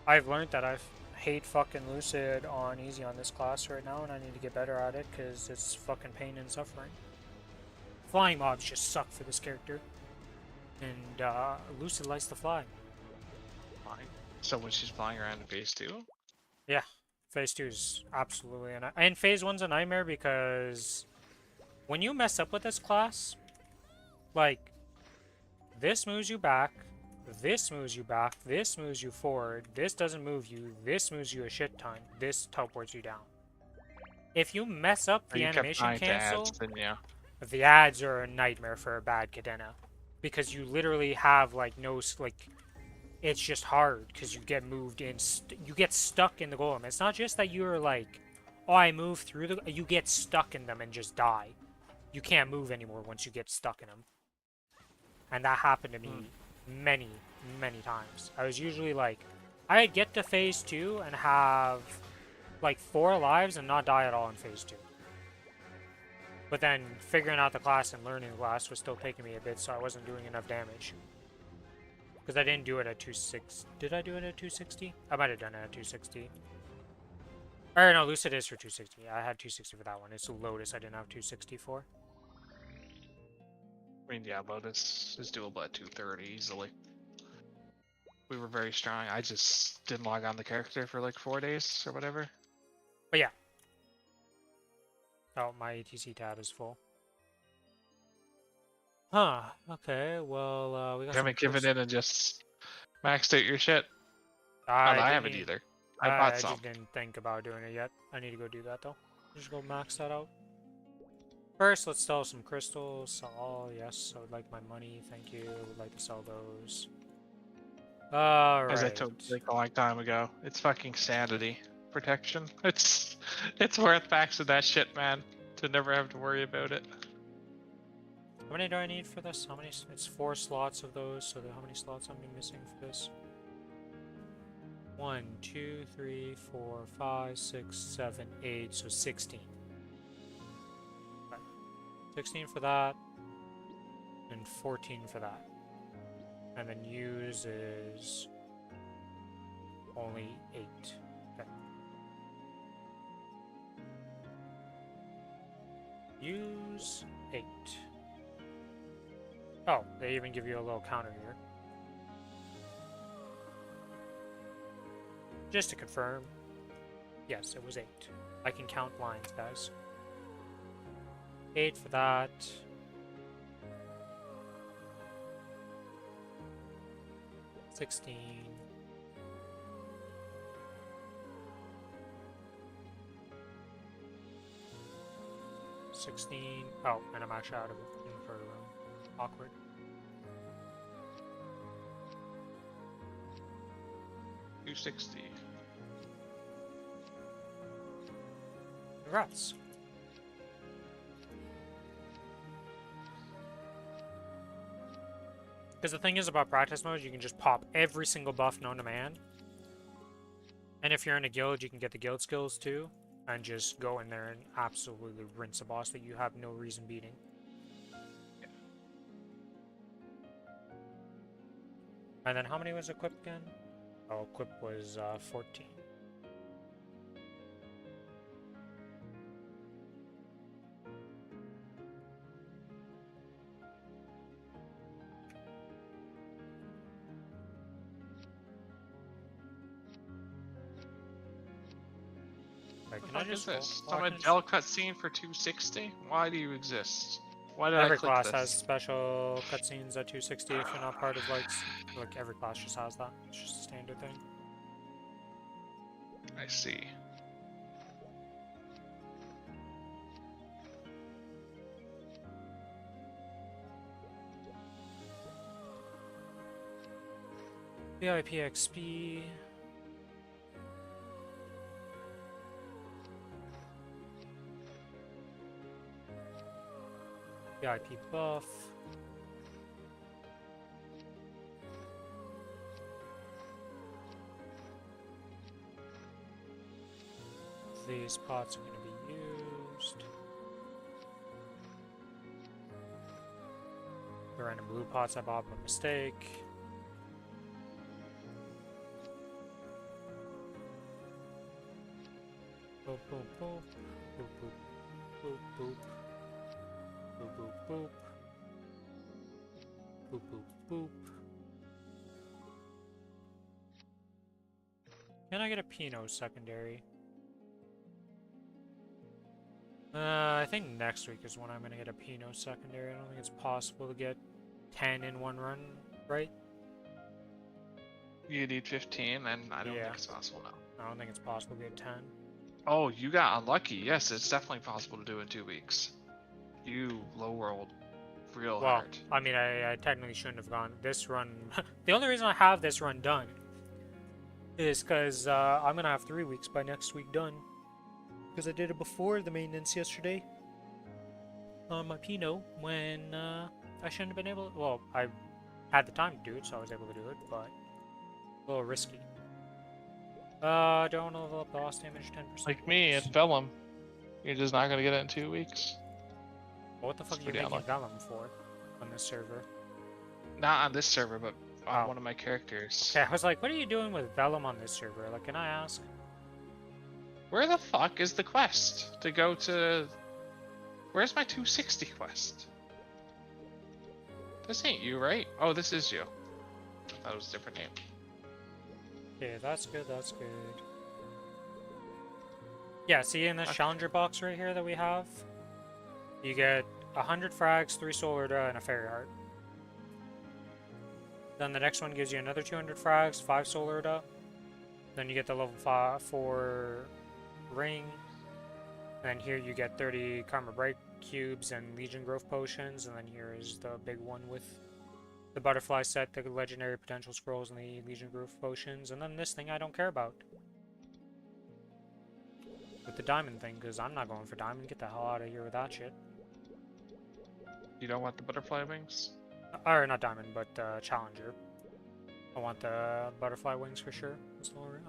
I've learned that I hate fucking Lucid on easy on this class right now, and I need to get better at it because it's fucking pain and suffering. Flying mobs just suck for this character, and Lucid likes to fly. Fine. So when she's flying around in phase 2? Yeah, phase 2 is absolutely and phase 1's a nightmare because when you mess up with this class, like this moves you back, this moves you back, this moves you forward, this doesn't move you, this moves you a shit ton, this teleports you down. If you mess up the You kept animation trying to cancel, ads, didn't you? the ads are a nightmare for a bad Cadena. Because you literally have like no, like, it's just hard because you get moved in, you get stuck in the golem. It's not just that you're like, oh, I move through the, you get stuck in them and just die. You can't move anymore once you get stuck in them. And that happened to me many, many times. I was usually like, I'd get to phase 2 and have like 4 lives and not die at all in phase 2. But then figuring out the class and learning the class was still taking me a bit, so I wasn't doing enough damage. Because I didn't do it at 260. Did I do it at 260? I might have done it at 260. Or no, Lucid is for 260. I had 260 for that one. It's Lotus I didn't have 260 for. I mean, yeah, Lotus is doable at 230 easily. We were very strong. I just didn't log on the character for like 4 days or whatever. But yeah. Oh, my ETC tab is full. Huh. Okay, well, we got You some haven't given in and just maxed out your shit? I haven't either. I bought I some. just didn't think about doing it yet. I need to go do that though. Just go max that out. First, let's sell some crystals. Sell all. Yes, I would like my money. Thank you. Would like to sell those. Alright. As I told you like a long time ago, it's fucking sanity protection. It's worth maxing that shit, man. To never have to worry about it. How many do I need for this? How many? It's 4 slots of those, so how many slots am I missing for this? 1, 2, 3, 4, 5, 6, 7, 8, so 16. Okay. 16 for that, and 14 for that. And then use is only 8. Okay. Use 8. Oh, they even give you a little counter here. Just to confirm, yes, it was 8. I can count lines, guys. 8 for that. $16. Oh, and I'm actually out of inventory room. Awkward. $260. Congrats. Because the thing is about practice modes, you can just pop every single buff known to man. And if you're in a guild, you can get the guild skills too. And just go in there and absolutely rinse a boss that you have no reason beating. And then how many was equipped again? Oh, equipped was 14. Wait, What can the I fuck is just this? walk Summon in? Bell cutscene for 260? Why do you exist? Why did I Every click class has this? special cutscenes at 260 if you're not part of like every class just has that. It's just a standard thing. I see. VIP XP. VIP buff. These pots are going to be used. The random blue pots I bought by mistake. Boop, boop, boop. Boop, boop. Boop, boop. Boop, boop, boop. Boop, boop, boop. Can I get a Pinot secondary? I think next week is when I'm gonna get a Pinot secondary. I don't think it's possible to get 10 in one run, right? You need 15, and I don't Yeah. think it's possible now. I don't think it's possible to get 10. Oh, you got unlucky. Yes, it's definitely possible to do in 2 weeks. You low rolled real Well, hard. I mean, I technically shouldn't have gone this run. The only reason I have this run done is because I'm gonna have 3 weeks by next week done. Because I did it before the maintenance yesterday on my Pinot when I shouldn't have been able to. Well, I had the time to do it, so I was able to do it, but a little risky. Don't level up the loss damage 10%. Like me at Vellum, you're just not gonna get it in 2 weeks. What the fuck are you pretty making unlucky. Vellum for on this server? Not on this server, but on Oh. one of my characters. Okay, I was like, what are you doing with Vellum on this server? Like, can I ask? Where the fuck is the quest to go to? Where's my 260 quest? This ain't you, right? Oh, this is you. That was a different name. Okay, that's good, that's good. Yeah, see in this Okay. challenger box right here that we have, you get 100 frags, 3 solar dra, and a fairy heart. Then the next one gives you another 200 frags, 5 solar dra. Then you get the level 4 ring. And then here you get 30 karma break cubes and legion growth potions. And then here is the big one with the butterfly set, the legendary potential scrolls, and the legion growth potions. And then this thing I don't care about. With the diamond thing, because I'm not going for diamond. Get the hell out of here with that shit. You don't want the butterfly wings? Or not diamond, but challenger. I want the butterfly wings for sure.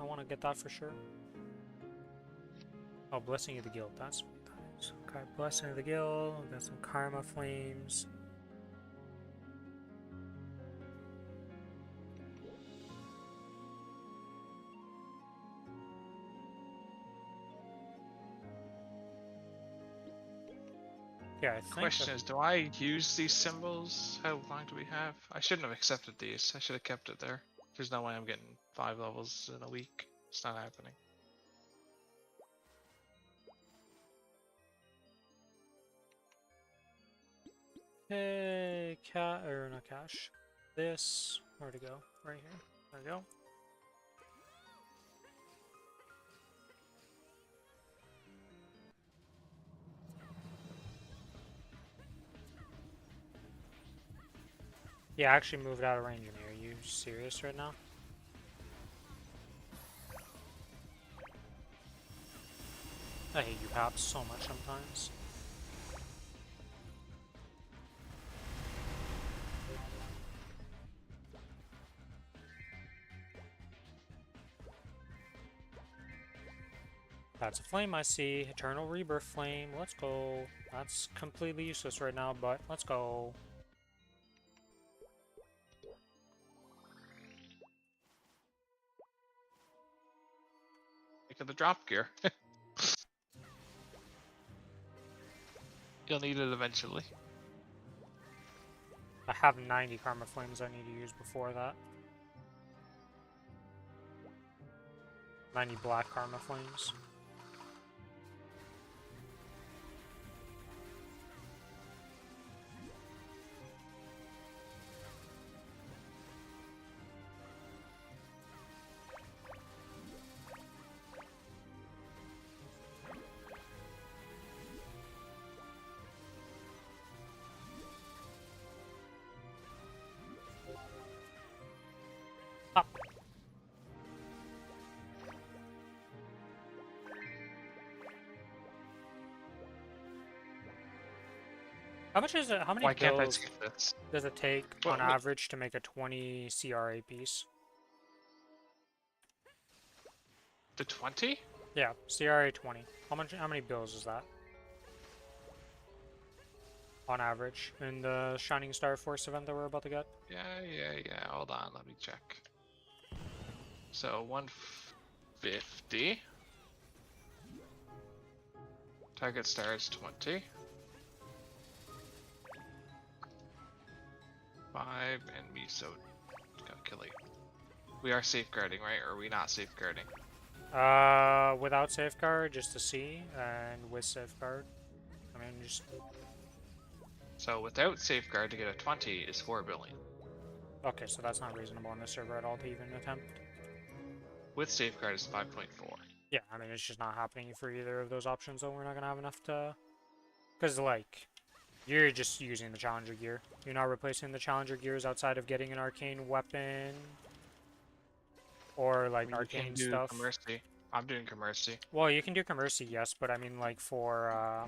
I want to get that for sure. Oh, blessing of the guild. That's what that is. Okay, blessing of the guild. We've got some karma flames. Yeah, I think Question is, do I use these symbols? How long do we have? I shouldn't have accepted these. I should have kept it there. There's no way I'm getting 5 levels in a week. It's not happening. Hey, or not cash. This, where to go? Right here. There we go. Yeah, I actually moved out of range in here. Are you serious right now? I hate you paps so much sometimes. That's a flame I see. Eternal Rebirth Flame. Let's go. That's completely useless right now, but let's go. Think of the drop gear. You'll need it eventually. I have 90 Karma Flames I need to use before that. 90 black Karma Flames. Pop. How much is it? How many Why can't I bills skip this? does it take on average to make a 20 CRA piece? The 20? Yeah, CRA 20. How many bills is that? On average in the Shining Star Force event that we're about to get? Yeah. Hold on, let me check. So 150. Target star is 20. 5 and miso. Calculate. We are safeguarding, right? Or are we not safeguarding? Without safeguard, just a C, and with safeguard, I mean, just... So without safeguard to get a 20 is 4 billion. Okay, so that's not reasonable on this server at all to even attempt. With safeguard is 5.4. Yeah, I mean, it's just not happening for either of those options, so we're not gonna have enough to... Because, like, you're just using the Challenger gear. You're not replacing the Challenger gears outside of getting an arcane weapon. Or, like, You can arcane do stuff. Commercy. I'm doing Commercy. Well, you can do Commercy, yes, but I mean, like, for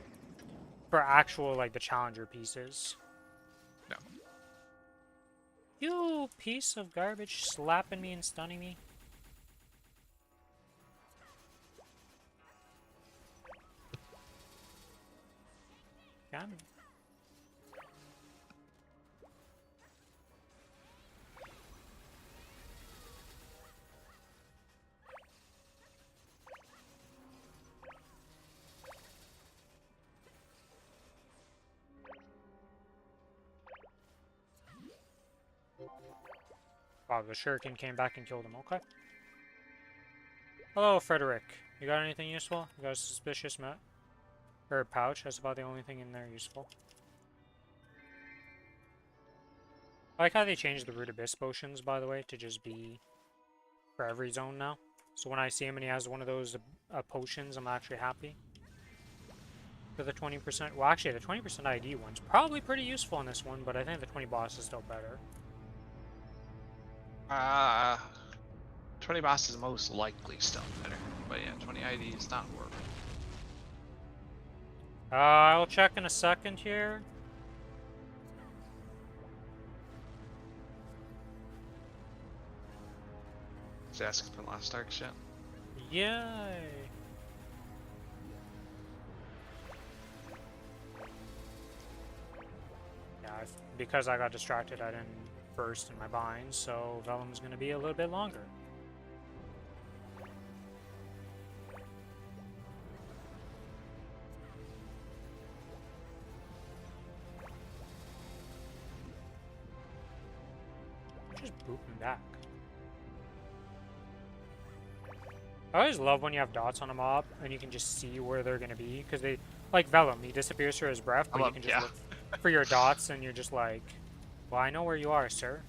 actual, like, the Challenger pieces. No. You piece of garbage slapping me and stunning me. Got me. Wow, the shuriken came back and killed him. Okay. Hello, Frederick. You got anything useful? You got a suspicious mat? Or a pouch? That's about the only thing in there useful. I like how they changed the Root Abyss potions, by the way, to just be for every zone now. So when I see him and he has one of those potions, I'm actually happy. For the 20%. Well, actually, the 20% ID one's probably pretty useful in this one, but I think the 20 boss is still better. 20 boss is most likely still better. But yeah, 20 ID is not horrible. I'll check in a second here. Is asking for last arc shit? Yay! Yeah, because I got distracted, I didn't burst in my bind, so Vellum's gonna be a little bit longer. Just boop him back. I always love when you have dots on a mob and you can just see where they're gonna be, because they, like Vellum, he disappears through his breath, but you can just look for your dots and you're just like, well, I know where you are, sir.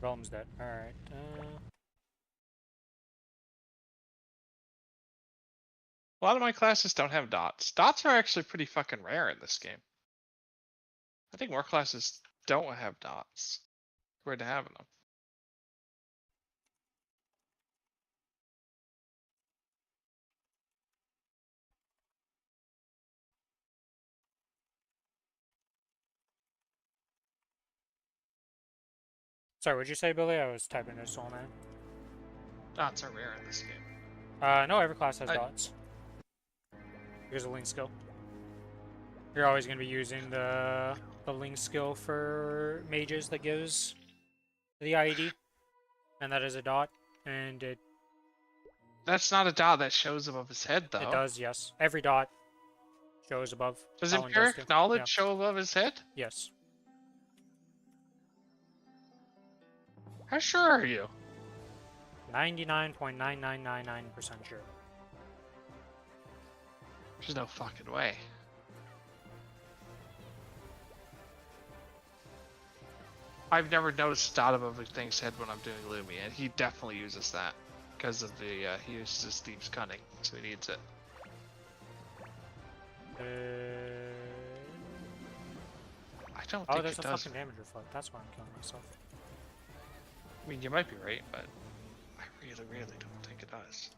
Vellum's dead. Alright. A lot of my classes don't have dots. Dots are actually pretty fucking rare in this game. I think more classes don't have dots. Weird to having them. Sorry, what'd you say, Billy? I was typing in Soul Man. Dots are rare in this game. No, every class has dots. Here's a link skill. You're always going to be using the link skill for mages that gives the ID. And that is a dot. And it That's not a dot that shows above his head, though. does, yes. Every dot shows above. Does That one does empiric too. knowledge Yeah. show above his head? Yes. How sure are you? 99.9999% sure. There's no fucking way. I've never noticed a dot above a thing's head when I'm doing Lumi, and he definitely uses that. Because of the, he uses Steve's cunning, so he needs it. I don't think There's it a does. fucking damage reflect. That's why I'm killing myself. I mean, you might be right, but I really, really don't think it does.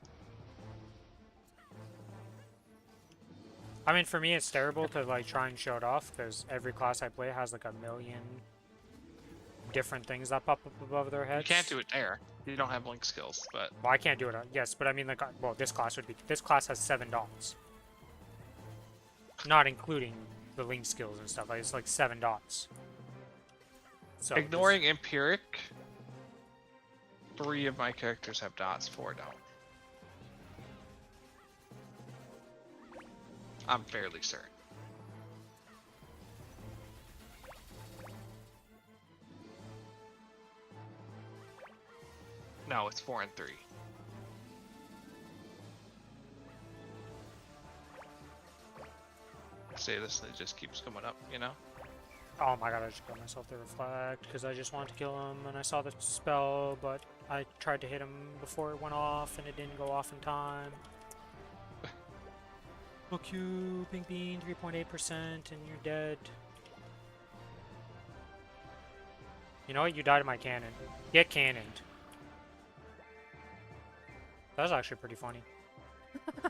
I mean, for me, it's terrible to like try and show it off because every class I play has like a million different things that pop up above their heads. You can't do it there. You don't have link skills, but Well, I can't do it. Yes, but I mean, like, well, this class would be. This class has 7 dots, not including the link skills and stuff. Like, it's like 7 dots. So ignoring empiric, 3 of my characters have dots, 4 don't. I'm fairly certain. No, it's 4 and 3. Say this and it just keeps coming up, you know? Oh my god, I just got myself to reflect because I just wanted to kill him and I saw the spell, but I tried to hit him before it went off and it didn't go off in time. Fuck you, Pink Bean, 3.8% and you're dead. You know what? You died of my cannon. Get cannoned. That was actually pretty funny.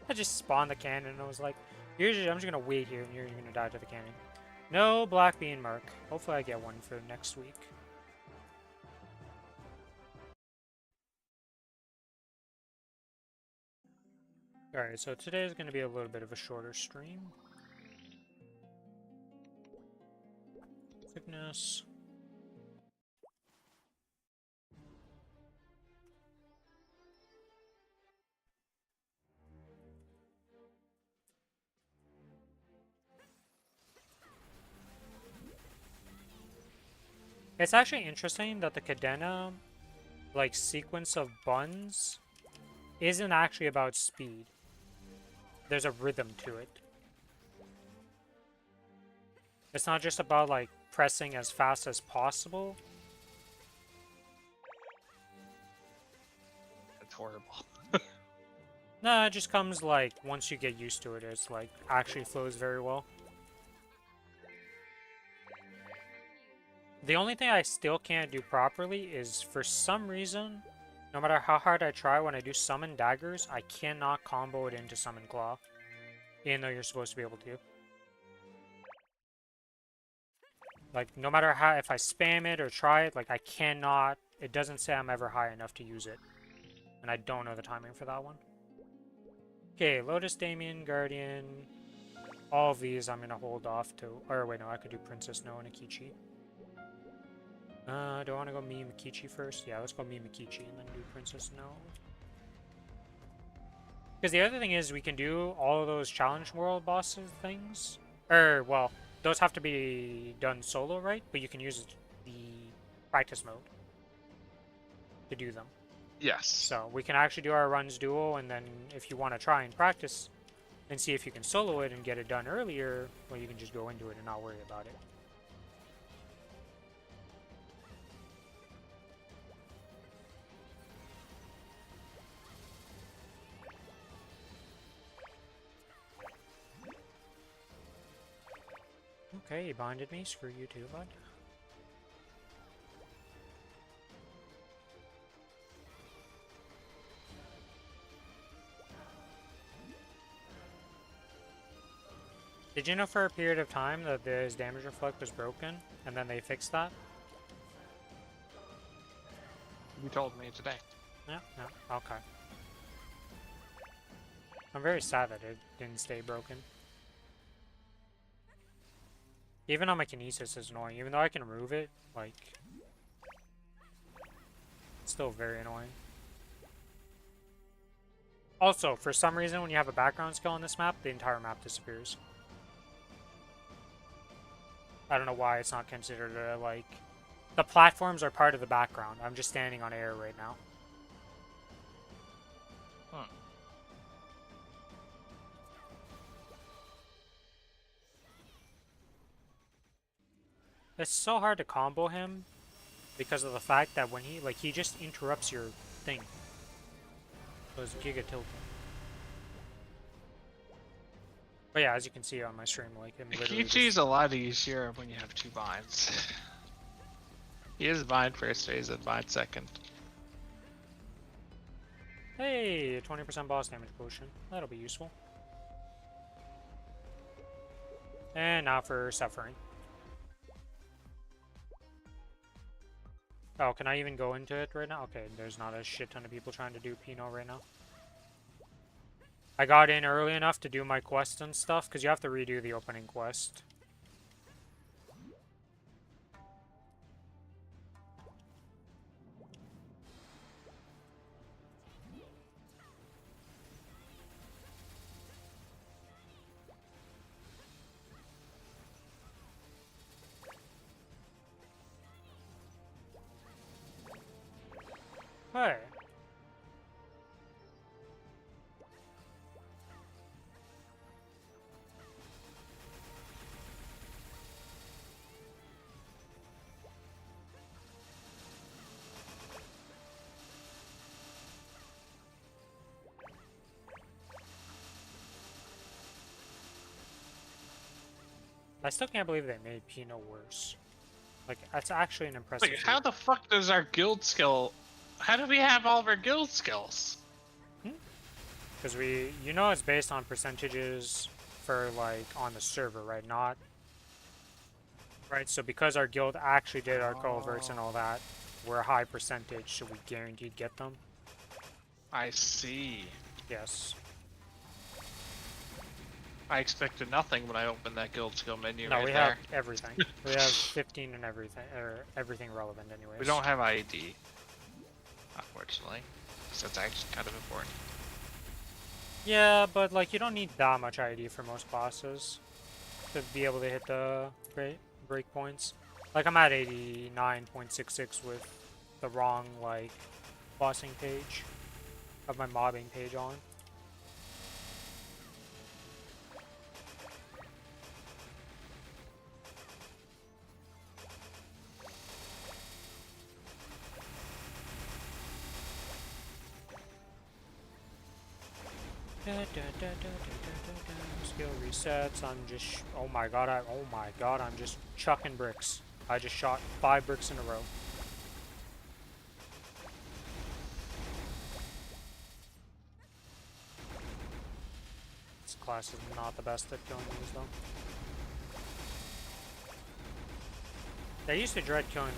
I just spawned the cannon and I was like, I'm just gonna wait here and you're gonna die to the cannon. No black bean mark. Hopefully I get one for next week. Alright, so today is gonna be a little bit of a shorter stream. Thickness. It's actually interesting that the Cadena, like, sequence of buns isn't actually about speed. There's a rhythm to it. It's not just about, like, pressing as fast as possible. It's horrible. No, it just comes, like, once you get used to it, it's, like, actually flows very well. The only thing I still can't do properly is, for some reason, no matter how hard I try, when I do summon daggers, I cannot combo it into summon claw. Even though you're supposed to be able to. Like, no matter how, if I spam it or try it, like, I cannot, it doesn't say I'm ever high enough to use it. And I don't know the timing for that one. Okay, Lotus, Damien, Guardian. All of these I'm gonna hold off to, or wait, no, I could do Princess No and Akichi. Do I want to go me Mikichi first? Yeah, let's go me Mikichi and then do Princess No. Because the other thing is we can do all of those challenge world bosses things. Well, those have to be done solo, right? But you can use the practice mode to do them. Yes. So we can actually do our runs duo, and then if you want to try and practice and see if you can solo it and get it done earlier, well, you can just go into it and not worry about it. Okay, he binded me. Screw you too, bud. Did you know for a period of time that his damage reflect was broken, and then they fixed that? You told me today. Yeah, no, okay. I'm very sad that it didn't stay broken. Even on my Kinesis is annoying. Even though I can remove it, like, it's still very annoying. Also, for some reason, when you have a background skill on this map, the entire map disappears. I don't know why it's not considered like... The platforms are part of the background. I'm just standing on air right now. Huh. It's so hard to combo him because of the fact that when he just interrupts your thing. Those Giga Tilting. But yeah, as you can see on my stream, like, him literally Kichi's a lot easier when you have 2 binds. He is bind first phase and bind second. Hey, a 20% boss damage potion. That'll be useful. And now for suffering. Oh, can I even go into it right now? Okay, there's not a shit ton of people trying to do Pinot right now. I got in early enough to do my quest and stuff, because you have to redo the opening quest. Hey. I still can't believe they made Pinot worse. Like, that's actually an impressive Wait, how feat. the fuck does our guild skill? How do we have all of our guild skills? Because you know it's based on percentages for, like, on the server, right? Not... Right, so because our guild actually did our culverts and all that, we're a high percentage, so we guaranteed get them. I see. Yes. I expected nothing when I opened that guild skill menu No, right we there. have everything. We have 15 and everything, or everything relevant anyways. We don't have ID, unfortunately. So that's actually kind of important. Yeah, but, like, you don't need that much ID for most bosses to be able to hit the breakpoints. Like, I'm at 89.66 with the wrong, like, bossing page of my mobbing page on. Skill resets. I'm just. Oh my god! Oh my god! I'm just chucking bricks. I just shot 5 bricks in a row. This class is not the best at killing these though. I used to dread killing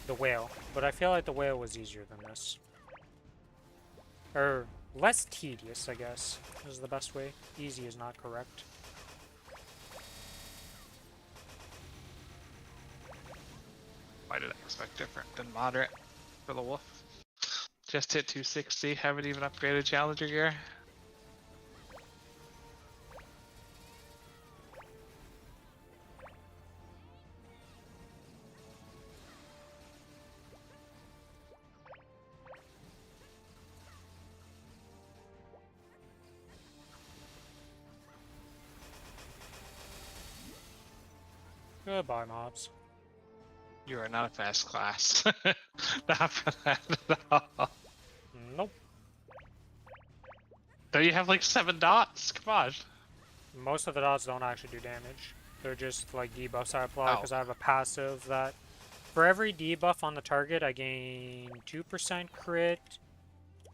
the whale, but I feel like the whale was easier than this. Or less tedious, I guess, is the best way. Easy is not correct. Why did I expect different than moderate for the wolf? Just hit 260, haven't even upgraded challenger gear. Goodbye, mobs. You are not a fast class. Not for that at all. Nope. Don't you have like 7 dots? Come on. Most of the dots don't actually do damage. They're just like debuffs I apply Oh. because I have a passive that for every debuff on the target I gain 2% crit,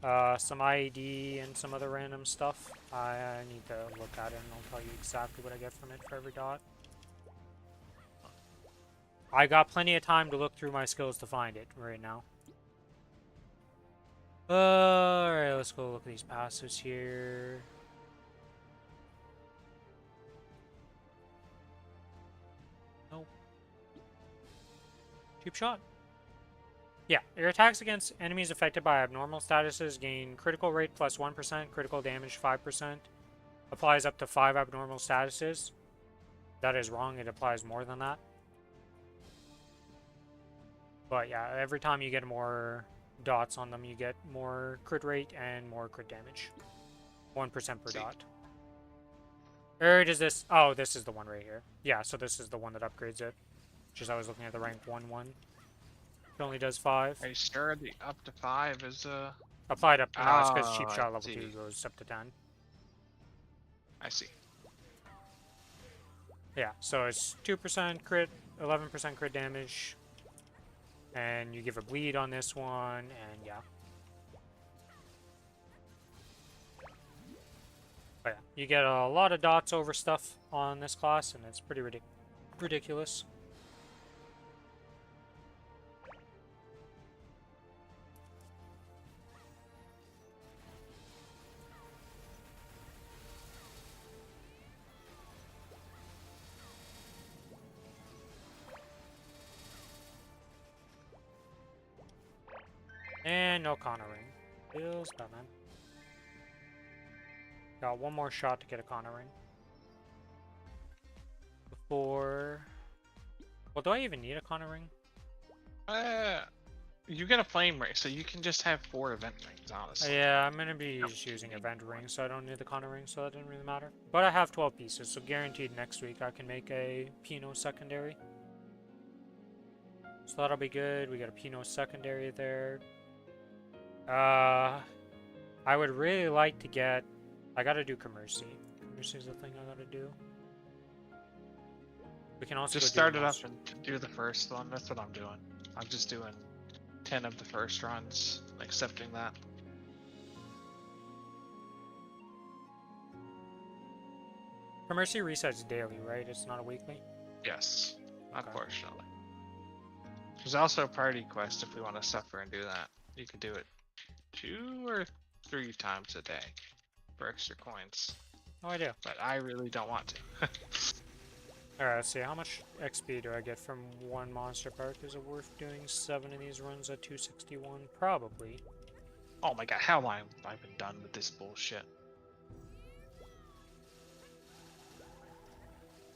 some IAD, and some other random stuff. I need to look at it and I'll tell you exactly what I get from it for every dot. I got plenty of time to look through my skills to find it right now. Alright, let's go look at these passives here. Nope. Cheap shot. Yeah, your attacks against enemies affected by abnormal statuses gain critical rate plus 1%, critical damage 5%. Applies up to 5 abnormal statuses. That is wrong, it applies more than that. But yeah, every time you get more dots on them, you get more crit rate and more crit damage. 1% per dot. Or does this... Oh, this is the one right here. Yeah, so this is the one that upgrades it. Just I was looking at the rank 1 It only does 5. Are you sure the up to 5 is Applied up... No, it's because cheap I shot level see. 2 goes up to 10. I see. Yeah, so it's 2% crit, 11% crit damage, and you give a bleed on this one, and yeah. But yeah, you get a lot of dots over stuff on this class, and it's pretty ridiculous. And no cornering. Feels bad, man. Got one more shot to get a cornering. Before... Well, do I even need a cornering? You get a flame ring, so you can just have 4 event rings, honestly. Yeah, I'm gonna be just using event rings, so I don't need the corner ring, so that didn't really matter. But I have 12 pieces, so guaranteed next week I can make a Pinot secondary. So that'll be good. We got a Pinot secondary there. I would really like to get... I gotta do Commercy. Commercy is the thing I gotta do. We can also Just go do start it up monster. and do the first one. That's what I'm doing. I'm just doing 10 of the first runs, accepting that. Commercy resets daily, right? It's not a weekly? Yes, Okay. unfortunately. There's also a party quest if we want to suffer and do that. You can do it 2 or 3 times a day for extra coins. No idea. But I really don't want to. Alright, let's see. How much XP do I get from one monster park? Is it worth doing 7 of these runs at 261? Probably. Oh my god, how long have I been done with this bullshit?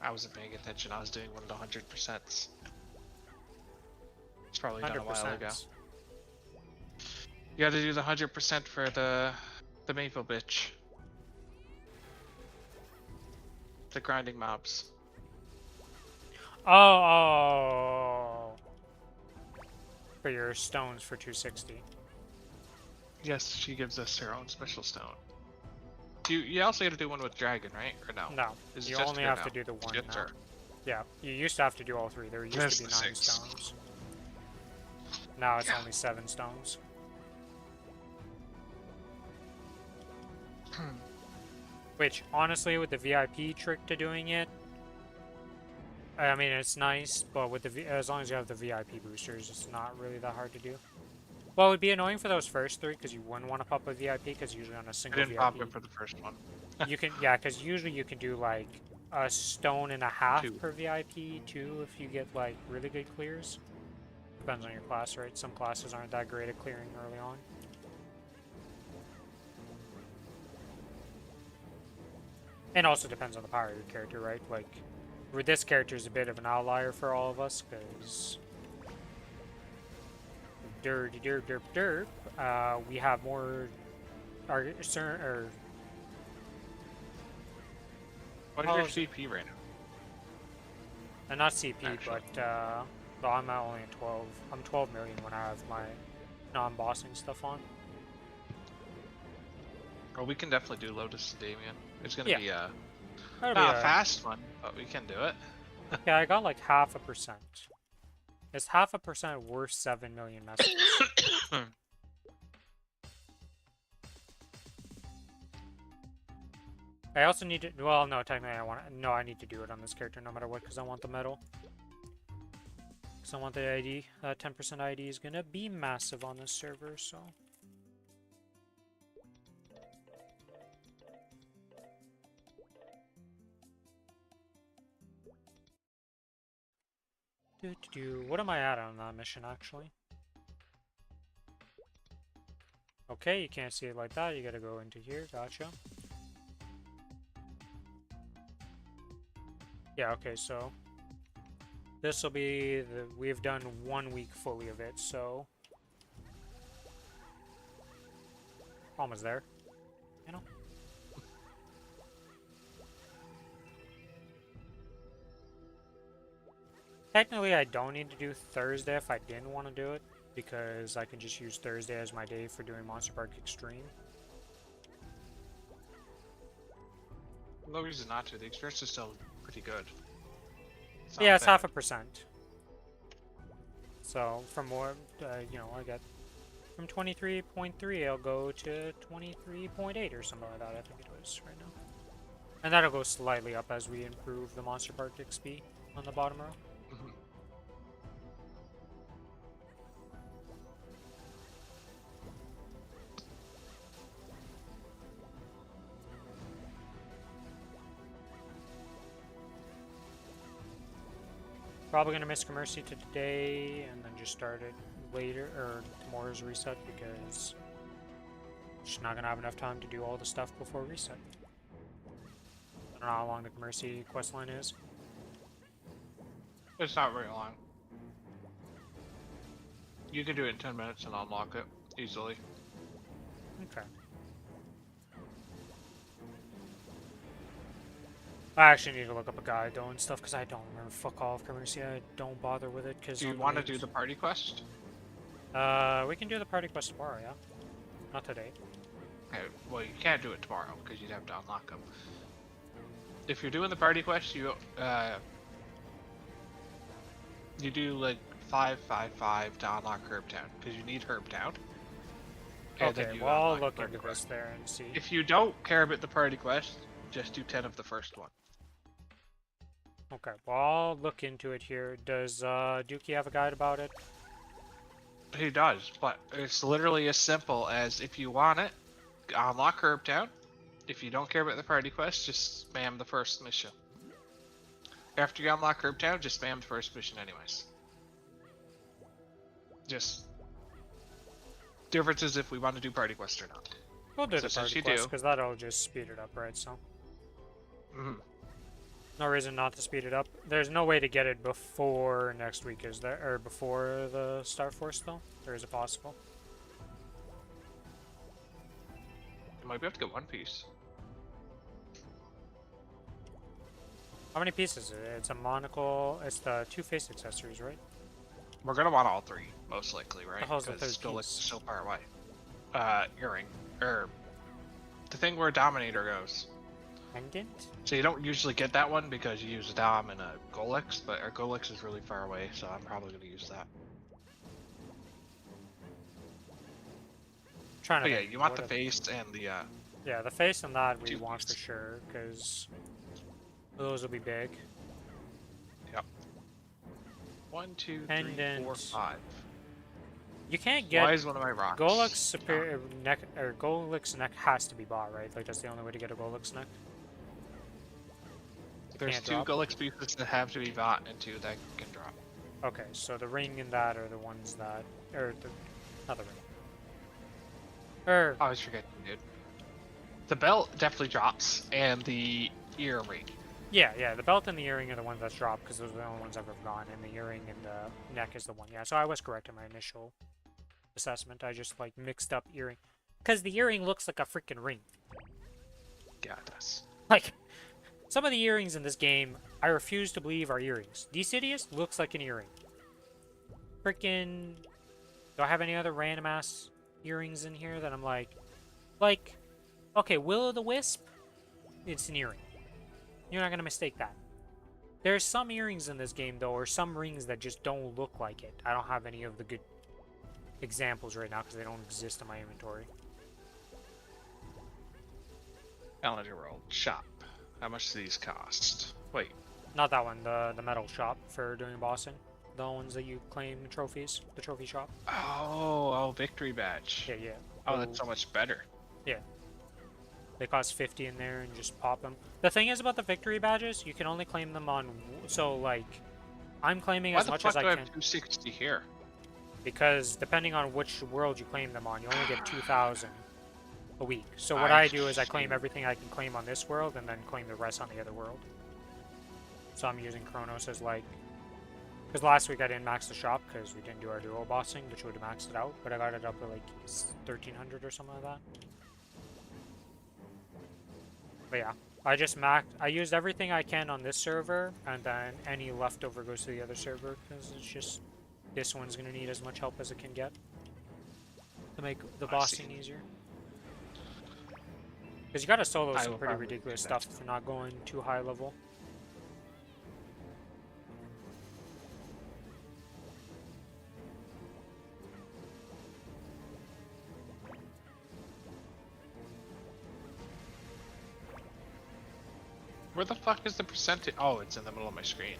I wasn't paying attention. I was doing one of the 100%. It's probably done a while ago. 100%. You gotta do the 100% for the maple bitch. The grinding mobs. Oh! For your stones for 260. Yes, she gives us her own special stone. You also gotta do one with dragon, right? Or no? No, Is it you just only her have now? to do the one Just now. her. Yeah, you used to have to do all 3. There used Just to be the 9 6. stones. Now it's only 7 stones. Which, honestly, with the VIP trick to doing it, I mean, it's nice, but with the as long as you have the VIP boosters, it's not really that hard to do. Well, it would be annoying for those first 3, because you wouldn't want to pop a VIP, because usually on a I single didn't VIP... pop it for the first one. You can, yeah, because usually you can do, like, a stone and a half 2. per VIP, 2 if you get, like, really good clears. Depends on your class, right? Some classes aren't that great at clearing early on. And also depends on the power of your character, right? Like, this character is a bit of an outlier for all of us, because... Derp, derp, derp, derp. We have more... What is your CP right now? And not CP, Actually. but well, I'm at only at 12. I'm 12 million when I have my non-bossing stuff on. Well, we can definitely do Lotus and Damien. It's gonna Yeah. be a That'll not be a fast one, but we can do it. Yeah, I got like 0.5%. Is 0.5% worth 7 million messages? I also need to. Well, no, technically I want. No, I need to do it on this character no matter what because I want the medal. Because I want the ID. 10% ID is gonna be massive on this server, so. What am I at on that mission actually? Okay, you can't see it like that. You gotta go into here. Gotcha. Yeah, okay, so this will be the we've done 1 week fully of it, so almost there, you know. Technically, I don't need to do Thursday if I didn't want to do it, because I can just use Thursday as my day for doing Monster Park Extreme. No reason not to. The experience is still pretty good. Yeah, it's bad. 0.5%. So from what you know, I get from 23.3, I'll go to 23.8 or something like that. I think it was right now. And that'll go slightly up as we improve the Monster Park XP on the bottom row. Mhm. Probably gonna miss Commercy today and then just start it later or tomorrow's reset because just not gonna have enough time to do all the stuff before reset. I don't know how long the Commercy quest line is. It's not very long. You can do it in 10 minutes and unlock it easily. Okay. I actually need to look up a guide though and stuff because I don't remember fuck all of Commercy. I don't bother with it because. Do you want to do the party quest? We can do the party quest tomorrow, yeah. Not today. Okay, well, you can't do it tomorrow because you'd have to unlock them. If you're doing the party quest, you do like 555 to unlock Herbtown because you need Herbtown. And then Okay, you well I'll unlock look the party into this quest. there and see. If you don't care about the party quest, just do 10 of the first one. Okay, well I'll look into it here. Does Dookie have a guide about it? He does, but it's literally as simple as if you want it, unlock Herbtown. If you don't care about the party quest, just spam the first mission. After you unlock Herbtown, just spam the first mission anyways. Just difference is if we want to do party quest or not. We'll do So the since party you quest do- because that'll just speed it up, right? So Mhm. no reason not to speed it up. There's no way to get it before next week, is there? Or before the Star Force though? Or is it possible? You might be able to get one piece. How many pieces is it? It's a monocle. It's the two face accessories, right? We're gonna want all three, most likely, right? The hell's the Because third Golix is piece? so far away. Earring. Or the thing where Dominator goes. Pendant? So you don't usually get that one because you use a Dom and a Golix, but our Golix is really far away, so I'm probably gonna use that. Trying to But yeah, think, you want what the are- face and the Yeah, the face and that we two want for piece. sure, because those will be big. Yep. 1, 2, 3, 4, Pendant. 5. You can't Why get is one of my rocks? Golux superior neck or Golix neck has to be bought, right? Like that's the only way to get a Golix neck. There's can't 2 drop. Golix pieces that have to be bought and 2 that can drop. Okay, so the ring and that are the ones that, or the, not the ring. Or I always forget, dude. The belt definitely drops, and the earring. yeah, the belt and the earring are the ones that's dropped because those are the only ones I've ever gotten, and the earring and the neck is the one. Yeah, so I was correct in my initial assessment. I just like mixed up earring, because the earring looks like a freaking ring. Yeah, it does. Like some of the earrings in this game, I refuse to believe are earrings. Decidius looks like an earring. Freaking, do I have any other random ass earrings in here that I'm like, okay, Will-o'-the-Wisp, it's an earring. You're not gonna mistake that. There's some earrings in this game though, or some rings that just don't look like it. I don't have any of the good examples right now because they don't exist in my inventory. Calendar World shop. How much do these cost? Wait, Not that one, the metal shop for doing bossing. The ones that you claim trophies, the trophy shop. oh, victory badge. Yeah. Oh, that's so much better. They cost 50 in there and just pop them. The thing is about the victory badges, you can only claim them on, so like, I'm claiming Why as the much fuck as I do I can have 260 here? because depending on which world you claim them on, you only get 2,000 a week. So what I do is I claim everything I can claim on this world and then claim the rest on the other world. So I'm using Kronos as like, because last week I didn't max the shop because we didn't do our duo bossing, which would have maxed it out, but I got it up to like 1,300 or something like that. But yeah, I used everything I can on this server, and then any leftover goes to the other server, because it's just, this one's going to need as much help as it can get to make the I bossing see. easier. Because you gotta solo I some will pretty probably ridiculous do that. stuff if you're not going too high level. Where the fuck is the percentage? Oh, it's in the middle of my screen.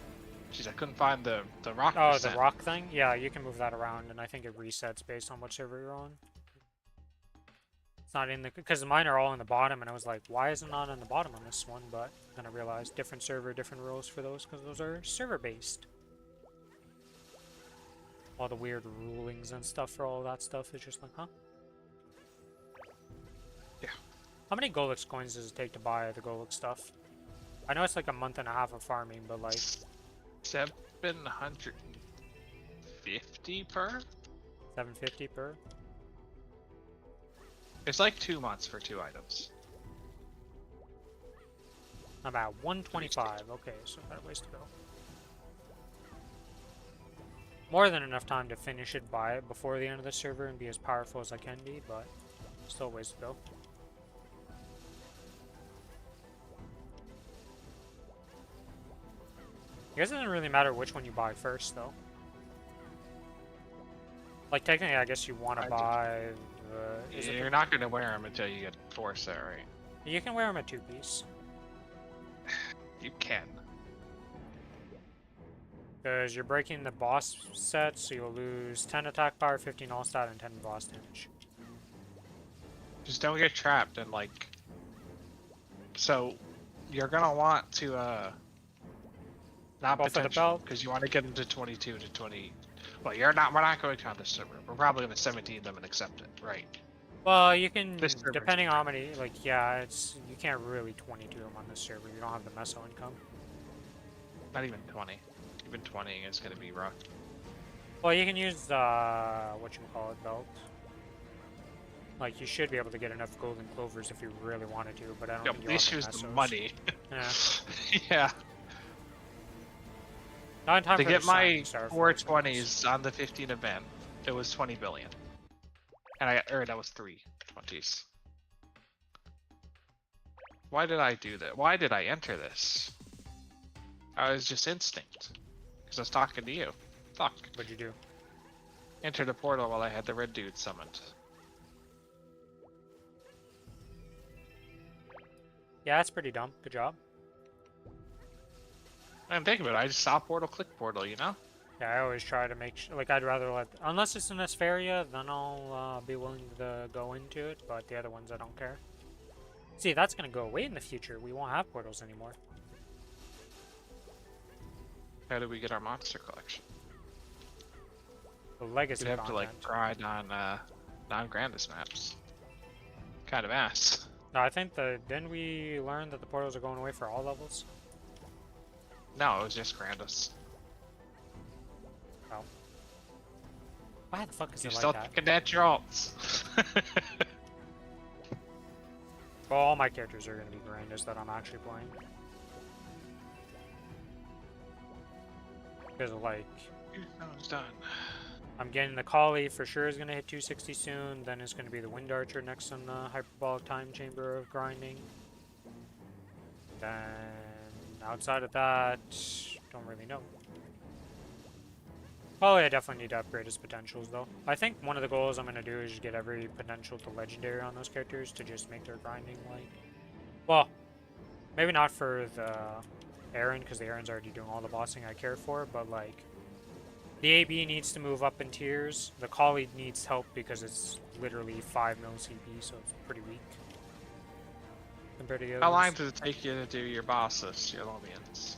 Jeez, I couldn't find the rock Oh, percent. the rock thing? Yeah, you can move that around, and I think it resets based on what server you're on. It's not in the... Because mine are all in the bottom, and I was like, why is it not on the bottom on this one? But then I realized different server, different rules for those, because those are server-based. All the weird rulings and stuff for all that stuff is just like, huh? Yeah. How many Golix coins does it take to buy the Golix stuff? I know it's like a month and a half of farming, but like... 750 per? 750 per? It's like 2 months for 2 items. About 125. Okay, so got a ways to go. More than enough time to finish it, buy it before the end of the server and be as powerful as I can be, but still a ways to go. I guess it doesn't really matter which one you buy first, though. Like, technically, I guess you want to buy the... You're not going to wear them until you get 4 set, right? You can wear them at 2-piece. You can. Because you're breaking the boss set, so you'll lose 10 attack power, 15 all stat, and 10 boss damage. Just don't get trapped and like... So, you're going to want to, not Go for the potential, belt. because you want to get into 22 to 20... Well, we're not going to count this server. We're probably going to 17 them and accept it, right? Well, you can, This server's depending on how many, like, yeah, it's, you can't really 22 them on this server. You don't have the meso income. Not even 20. Even 20 is going to be rough. Well, you can use, whatchamacallit belt. Like, you should be able to get enough golden clovers if you really wanted to, but I don't Yep, think the you'll issue have is the the mesos. money. Yeah. Yeah. Not in time To for get the my signing ceremony, 420s on the 15 event, it was 20 billion. And that was 3 20s. Why did I do that? Why did I enter this? I was just instinct. Because I was talking to you. Fuck. What'd you do? Enter the portal while I had the red dude summoned. Yeah, that's pretty dumb. Good job. I'm thinking about it, I just saw portal, click portal, you know? Yeah, I always try to make sure, like, I'd rather let, unless it's an Aspharia, then I'll be willing to go into it, but the other ones I don't care. See, that's gonna go away in the future. We won't have portals anymore. How do we get our monster collection? The legacy We'd have to, like, content. grind on, non-Grandis maps. Kind of ass. No, I think didn't we learn that the portals are going away for all levels? No, it was just Grandis. Oh. Why the fuck is You're it still like that? looking at your alts. Well, all my characters are gonna be Grandis that I'm actually playing. Because, like, That was done. I'm getting the Collie for sure is gonna hit 260 soon, then it's gonna be the Wind Archer next on the Hyperbolic Time Chamber of Grinding. Then, outside of that, don't really know. Oh, I definitely need to upgrade his potentials, though. I think one of the goals I'm going to do is just get every potential to Legendary on those characters to just make their grinding, like... Well, maybe not for the Aaron, because the Aaron's already doing all the bossing I care for, but, like... The AB needs to move up in tiers. The Collie needs help because it's literally 5 mil CP, so it's pretty weak. Compared to the other How long ones. does it take you to do your bosses, your Lomians?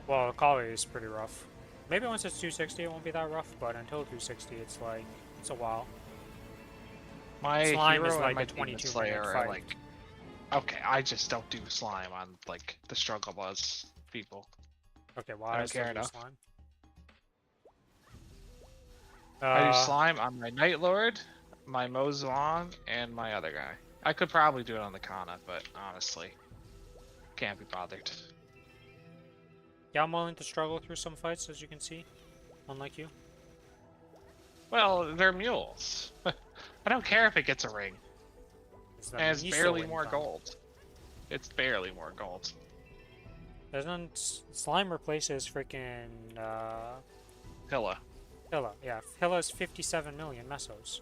Well, the Collie is pretty rough. Maybe once it's 260 it won't be that rough, but until 260 it's like, it's a while. My Slime hero is and like my a Demon 22 Slayer minute are fight. like... Okay, I just don't do slime on, like, the struggle buzz people. Okay, well, I don't still care do enough. slime. I do slime on my Night Lord, my Mozong, and my other guy. I could probably do it on the Kana, but honestly, can't be bothered. Yeah, I'm willing to struggle through some fights, as you can see. Unlike you. Well, they're mules. I don't care if it gets a ring. The And it's miso barely more income. gold. It's barely more gold. Doesn't slime replaces freaking Hilla. Hilla? Yeah, Hilla's 57 million mesos.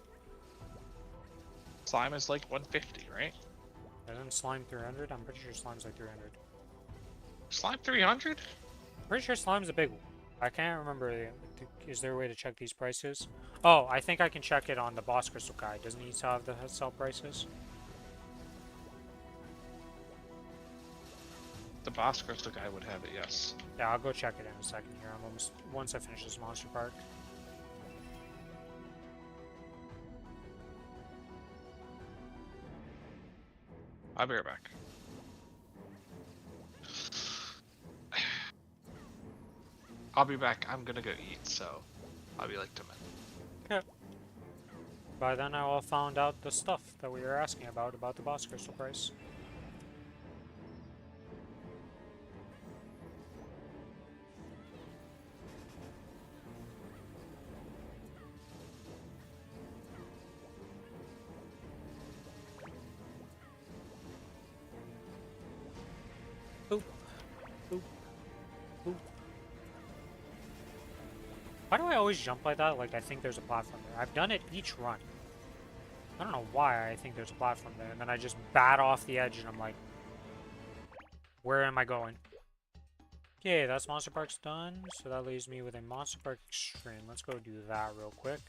Slime is like 150, right? Isn't slime 300? I'm pretty sure slime's like 300. Slime 300? Pretty sure slime's a big one. I can't remember. Is there a way to check these prices? Oh, I think I can check it on the boss crystal guide. Doesn't he still have the sell prices? The boss crystal guy would have it, yes. Yeah, I'll go check it in a second here. I'm almost once I finish this monster park. I'll be right back. I'll be back. I'm gonna go eat, so I'll be like 2 minutes. Okay. By then, I will have found out the stuff that we were asking about the boss crystal price. Boop. Boop. Boop. Why do I always jump like that? Like I think there's a platform there. I've done it each run. I don't know why I think there's a platform there, and then I just bat off the edge and I'm like, where am I going? Okay, that's Monster Park's done, so that leaves me with a Monster Park Extreme. Let's go do that real quick.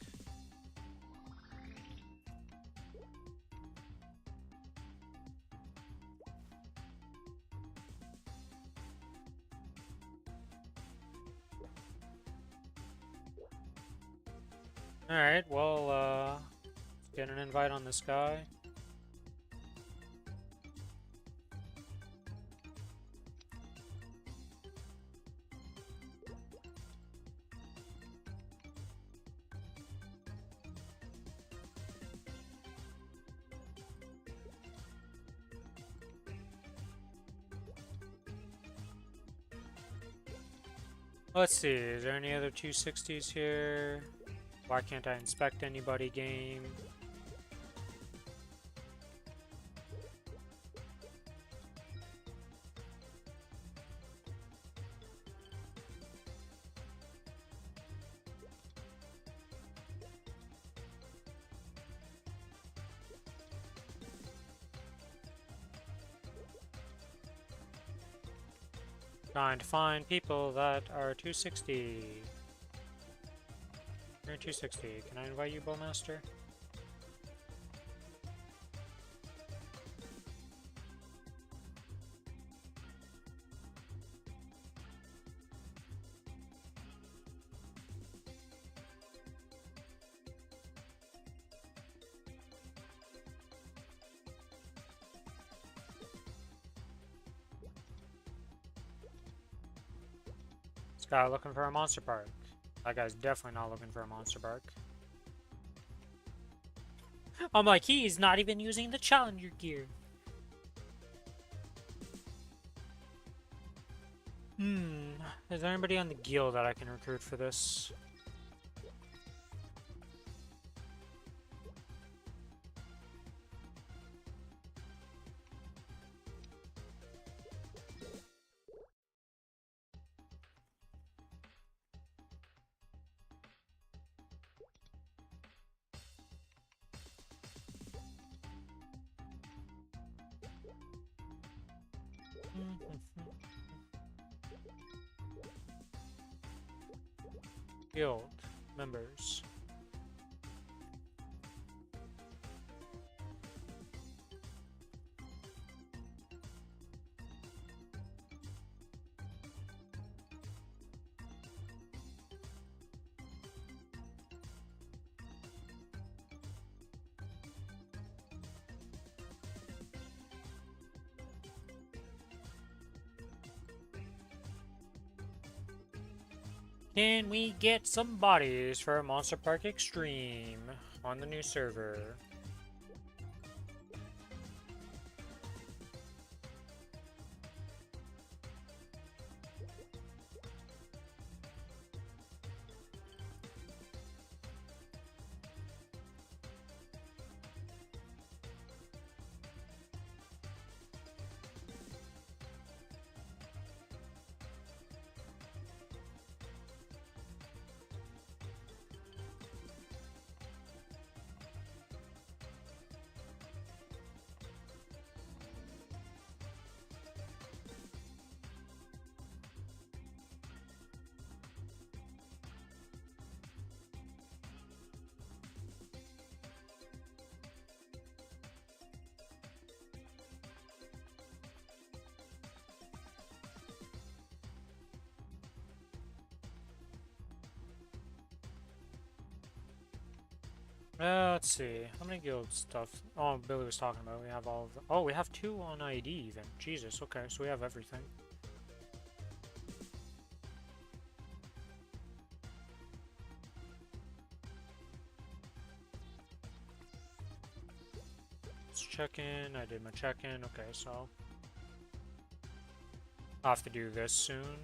Alright, well, let's get an invite on this guy. Let's see, is there any other 260s here? Why can't I inspect anybody game? Trying to find people that are 260. You're 260. Can I invite you, Bowmaster? This guy looking for a monster park. That guy's definitely not looking for a monster park. I'm like, he's not even using the Challenger gear. Is there anybody on the guild that I can recruit for this? Guild members. Can we get some bodies for Monster Park Extreme on the new server? Let's see. How many guild stuff? Oh, Billy was talking about. We have all of the. Oh, we have 2 on ID even. Jesus. Okay, so we have everything. Let's check in. I did my check-in. Okay, so I'll have to do this soon.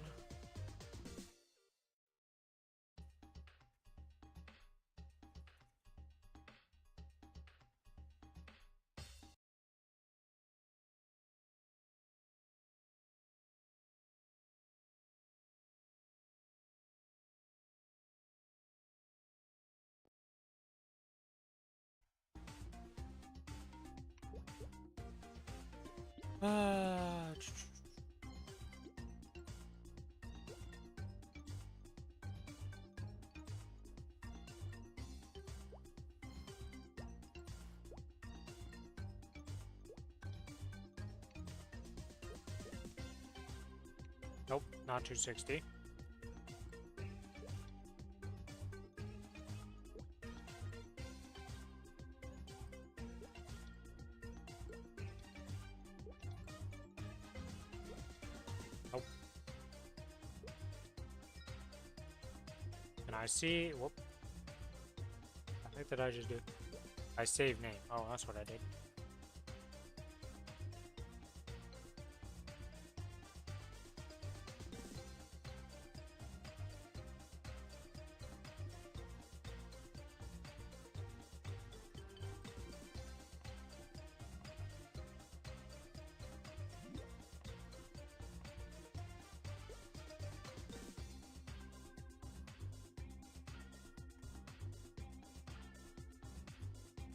Uh, nope, not 260. Nope. And I see. Whoop. I think that I just did. I saved name. Oh, that's what I did.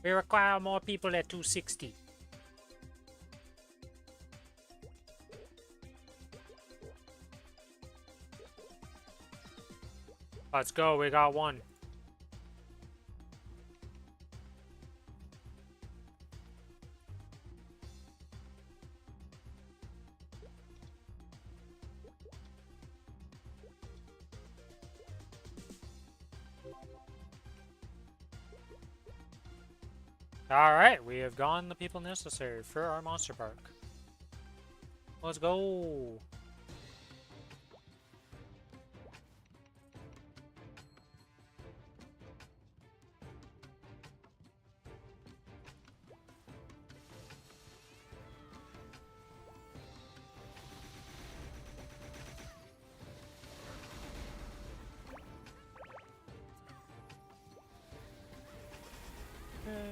We require more people at 260. Let's go, we got 1. Alright, we have gotten the people necessary for our monster park. Let's go! Okay.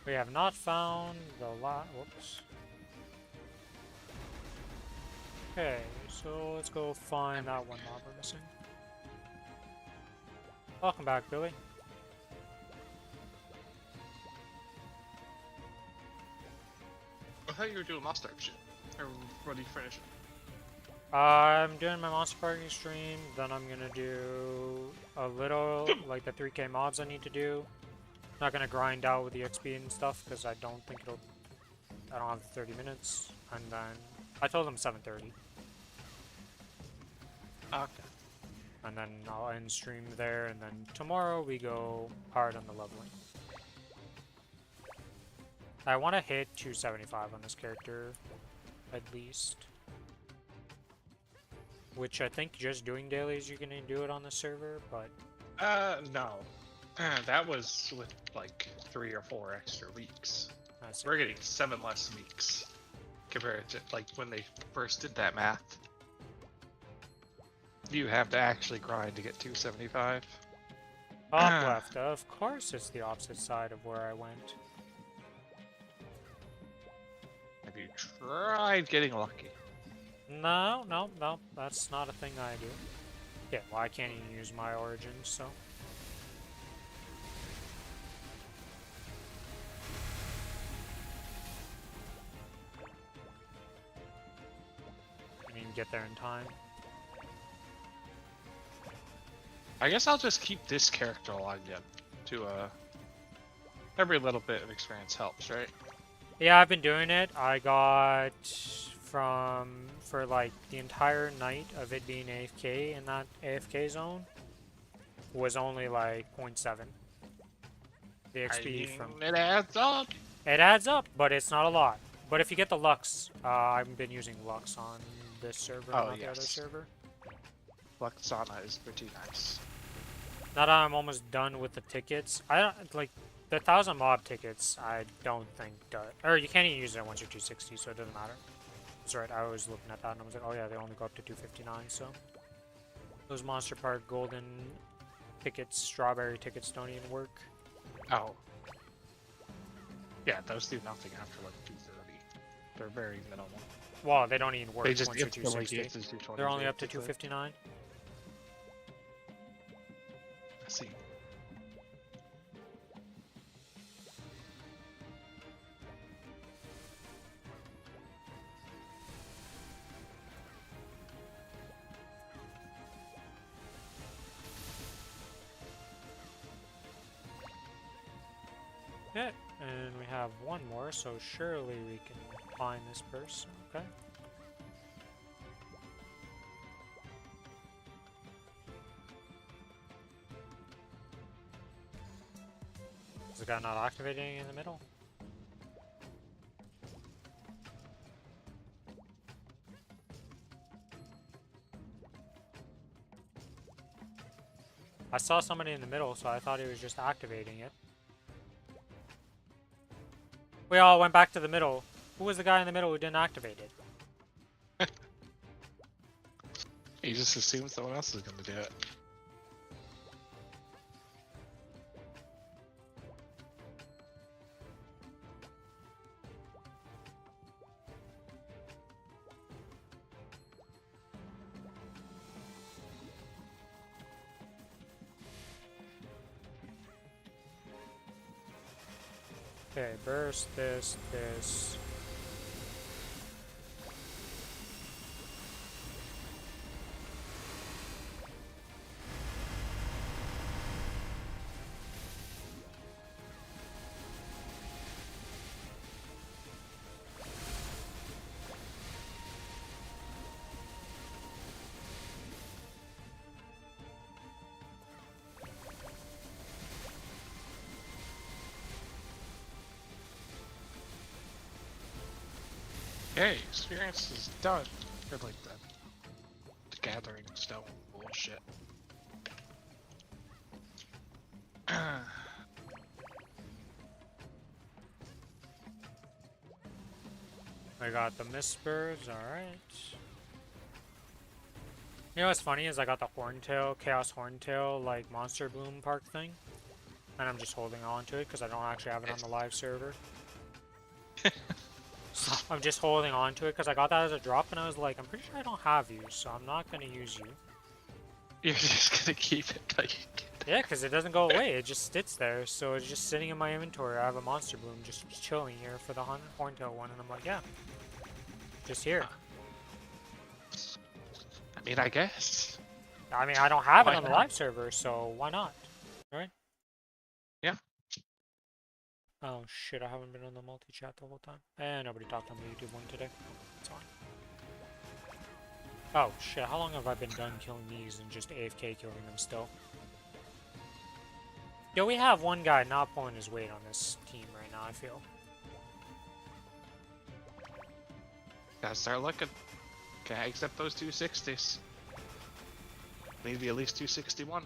We have not found the whoops. Okay, so let's go find that one mob we're missing. Welcome back, Billy. I thought you were doing Monster shit. Or what do you finish it? I'm doing my Monster Party stream, then I'm gonna do a little, like the 3K mobs I need to do. Not gonna grind out with the XP and stuff, because I don't think it'll... I don't have 30 minutes, and then... I told them 7:30. Okay. And then I'll end stream there, and then tomorrow we go hard on the leveling. I want to hit 275 on this character, at least. Which I think just doing dailies you can do it on the server, but... No. That was with like 3 or 4 extra weeks. We're getting 7 less weeks compared to like when they first did that math. You have to actually grind to get 275. Top left, of course it's the opposite side of where I went. Have you tried getting lucky? No, that's not a thing I do. Yeah, well I can't even use my origins, so... I didn't get there in time. I guess I'll just keep this character logged in to Every little bit of experience helps, right? Yeah, I've been doing it. I got for like the entire night of it being AFK in that AFK zone was only like 0.7. The I XP mean, from it adds up. it adds up, but it's not a lot. But if you get the Lux, I've been using Lux on this server, Oh, not the other yes. server. Luxana is pretty nice. Now that I'm almost done with the tickets, I don't like the 1,000 mob tickets. I don't think or you can't even use it once you're 260, so it doesn't matter. That's right. I was looking at that and I was like, oh yeah, they only go up to 259. So those Monster Park golden tickets, strawberry tickets don't even work. Oh. Yeah, those do nothing after like 230. They're very minimal. Well, they don't even work They just once you're instantly 260. get to 220. They're only up to 259. I see. Yeah, and we have one more, so surely we can find this person. Okay. Is the guy not activating in the middle? I saw somebody in the middle, so I thought he was just activating it. We all went back to the middle. Who was the guy in the middle who didn't activate it? You just assume someone else is gonna do it. Okay, burst this. Hey, experience is done. For like the gathering stone bullshit. I got the Mistbirds, alright. You know what's funny is I got the Horntail, Chaos Horntail, like Monster Bloom Park thing. And I'm just holding on to it because I don't actually have it on the live server. So I'm just holding on to it because I got that as a drop and I was like, I'm pretty sure I don't have you, so I'm not going to use you. You're just gonna keep it till you get there. Yeah, because it doesn't go away, it just sits there, so it's just sitting in my inventory. I have a Monster Bloom just chilling here for the Horntail one, and I'm like, yeah, just here. I mean, I guess. I mean, I don't have it Why on the not? live server, so why not? Right? Yeah. Oh shit, I haven't been on the multi-chat the whole time. And nobody talked on the YouTube one today. It's fine. Oh shit, how long have I been done killing these and just AFK killing them still? Yo, we have one guy not pulling his weight on this team right now, I feel. Gotta start looking. Can I accept those 260s? Maybe at least 261.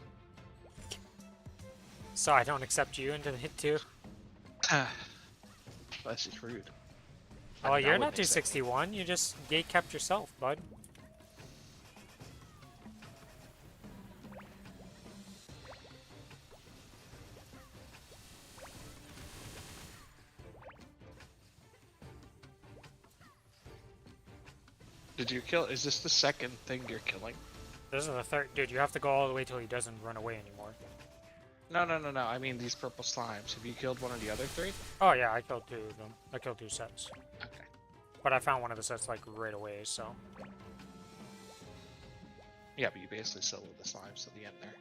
So I don't accept you into the hit too? That's just rude. Oh, I you're wouldn't not accept 261, you just gate kept yourself, bud. Did you kill? Is this the second thing you're killing? This is the third. Dude, you have to go all the way till he doesn't run away anymore. No. I mean these purple slimes. Have you killed one of the other three? Oh yeah, I killed two of them. I killed two sets. Okay. But I found one of the sets like right away, so. Yeah, but you basically soloed the slimes to the end there.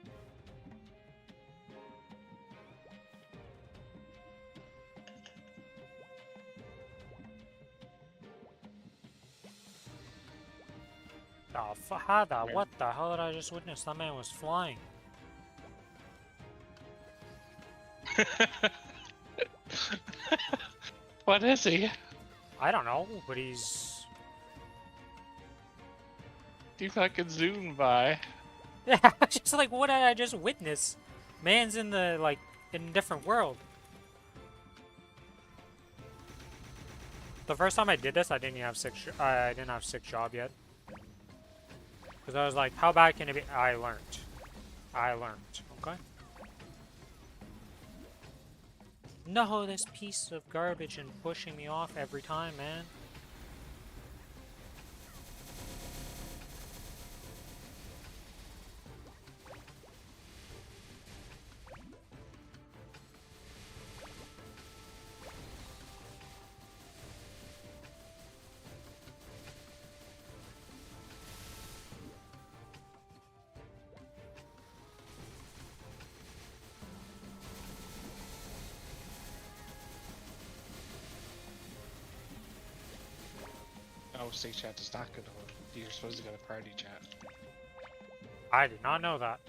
Oh, how the, what the hell did I just witness? That man was flying. What is he? I don't know, but he's... He fucking zoomed by. Yeah, just like, what did I just witness? Man's in the, like, in a different world. The first time I did this, I didn't have I didn't have 6 job yet. Because I was like, how bad can it be? I learned. Okay? No, this piece of garbage and pushing me off every time, man. Oh, state chat does not go to. You're supposed to go to party chat. I did not know that.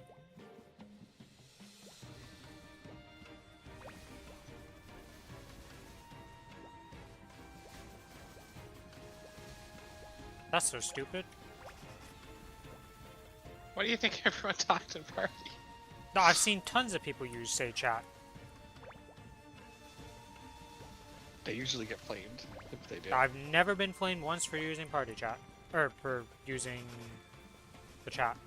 That's so stupid. What do you think everyone talks in party? No, I've seen tons of people use say chat. They usually get flamed if they do. I've never been flamed once for using party chat. Or for using the chat.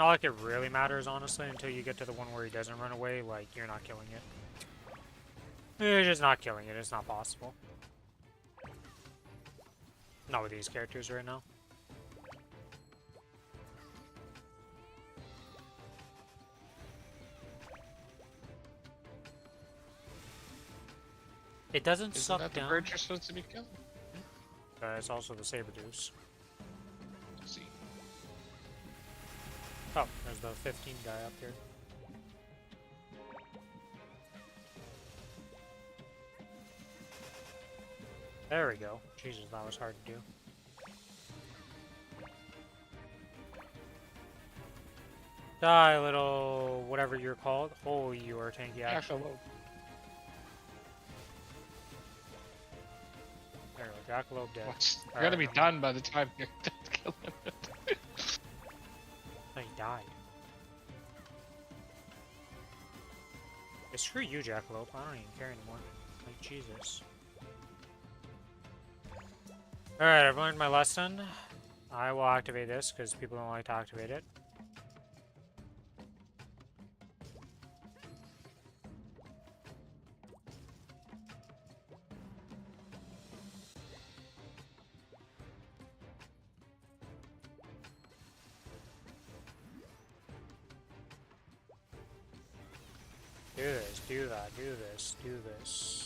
Not like it really matters, honestly, until you get to the one where he doesn't run away, like, you're not killing it. You're just not killing it, it's not possible. Not with these characters right now. It doesn't Isn't suck that the down. bird you're supposed to be killing? It's also the saber deuce. Let's see. Oh, there's the 15 guy up here. There we go. Jesus, that was hard to do. Die, little whatever you're called. Oh, you are tanky action. There we go, Jackalope dead. You're gonna be done by the time you're done killing it. Oh, he died. Yeah, screw you, Jackalope. I don't even care anymore. Like, Jesus. Alright, I've learned my lesson. I will activate this, because people don't like to activate it. Do this, do that, do this, do this.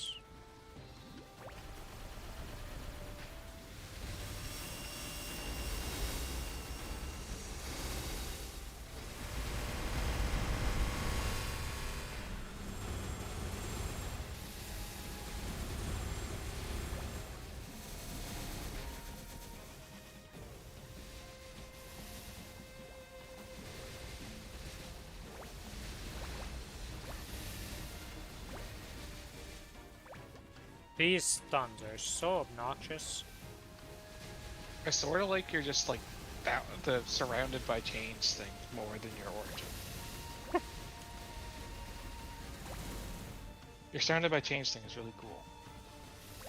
These stuns are so obnoxious. I sort of like you're just like that, the surrounded by chains thing more than your origin. Your surrounded by chains thing is really cool.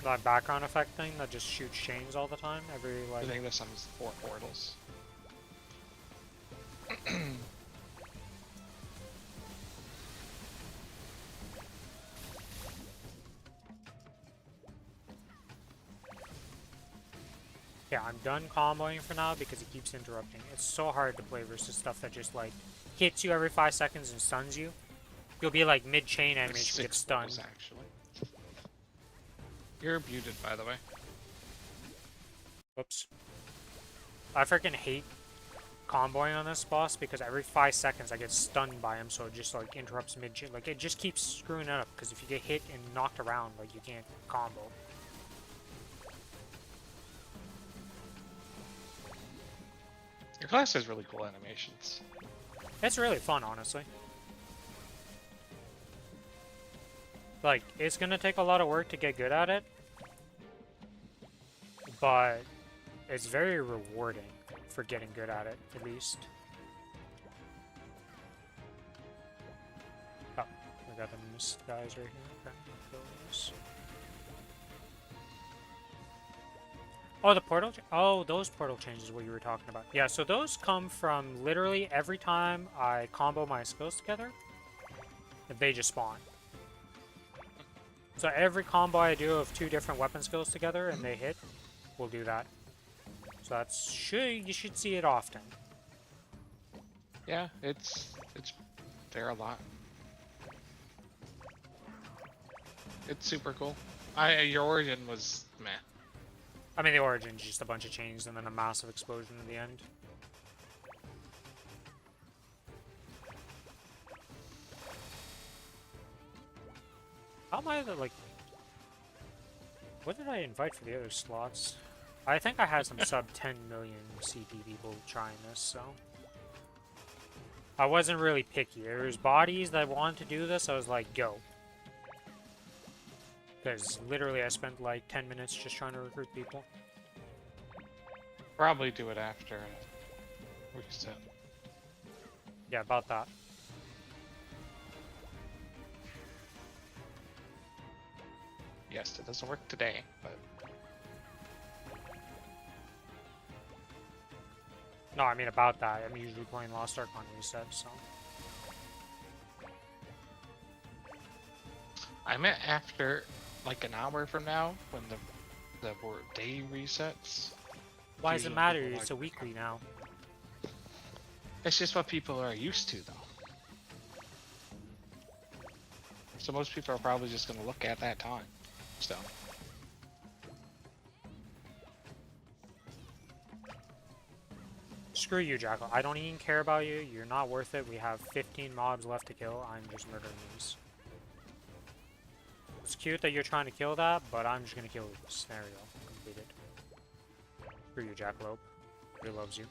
That background effect thing that just shoots chains all the time. Every, I like... think this one's 4 portals. Yeah, I'm done comboing for now because it keeps interrupting. It's so hard to play versus stuff that just, like, hits you every 5 seconds and stuns you. You'll be, like, mid-chain animation, get stunned. Actually. You're muted, by the way. Whoops. I freaking hate comboing on this boss because every 5 seconds I get stunned by him, so it just like interrupts mid. Like it just keeps screwing it up because if you get hit and knocked around, like you can't combo. Your class has really cool animations. It's really fun, honestly. Like, it's gonna take a lot of work to get good at it, but it's very rewarding for getting good at it, at least. Oh, we got the mist guys right here. Okay, kill this. Oh, the portal. Oh, those portal changes is what you were talking about. Yeah, so those come from literally every time I combo my skills together, they just spawn. So every combo I do of 2 different weapon skills together and they hit, will do that. So that's you should see it often. Yeah, it's there a lot. It's super cool. Your origin was meh. I mean, the origin's just a bunch of chains and then a massive explosion at the end. How am I, like... What did I invite for the other slots? I think I had some sub 10 million CP people trying this, so... I wasn't really picky. There was bodies that wanted to do this, I was like, go. Because literally I spent like 10 minutes just trying to recruit people. Probably do it after reset. Yeah, about that. Yes, it doesn't work today, but No, I mean about that. I'm usually playing Lost Ark on reset, so... I meant after like an hour from now when the day resets. Why does it Usually matter? people It's a weekly now. It's just what people are used to, though. So most people are probably just going to look at that time. So. Screw you, Jackal. I don't even care about you. You're not worth it. We have 15 mobs left to kill. I'm just murdering these. It's cute that you're trying to kill that, but I'm just going to kill the scenario. Completed. Screw you, Jackalope. He loves you.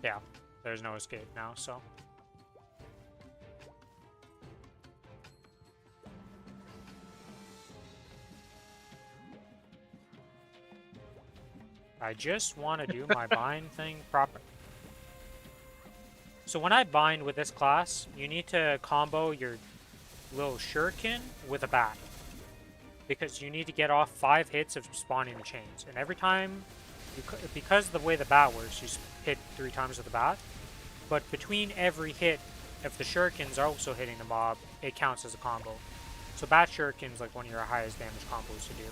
Yeah, there's no escape now, so... I just want to do my bind thing proper. So when I bind with this class, you need to combo your little shuriken with a bat. Because you need to get off 5 hits of spawning the chains. And every time, because of the way the bat works, you hit 3 times with the bat. But between every hit, if the shurikens are also hitting the mob, it counts as a combo. So bat shuriken's like one of your highest damage combos to do.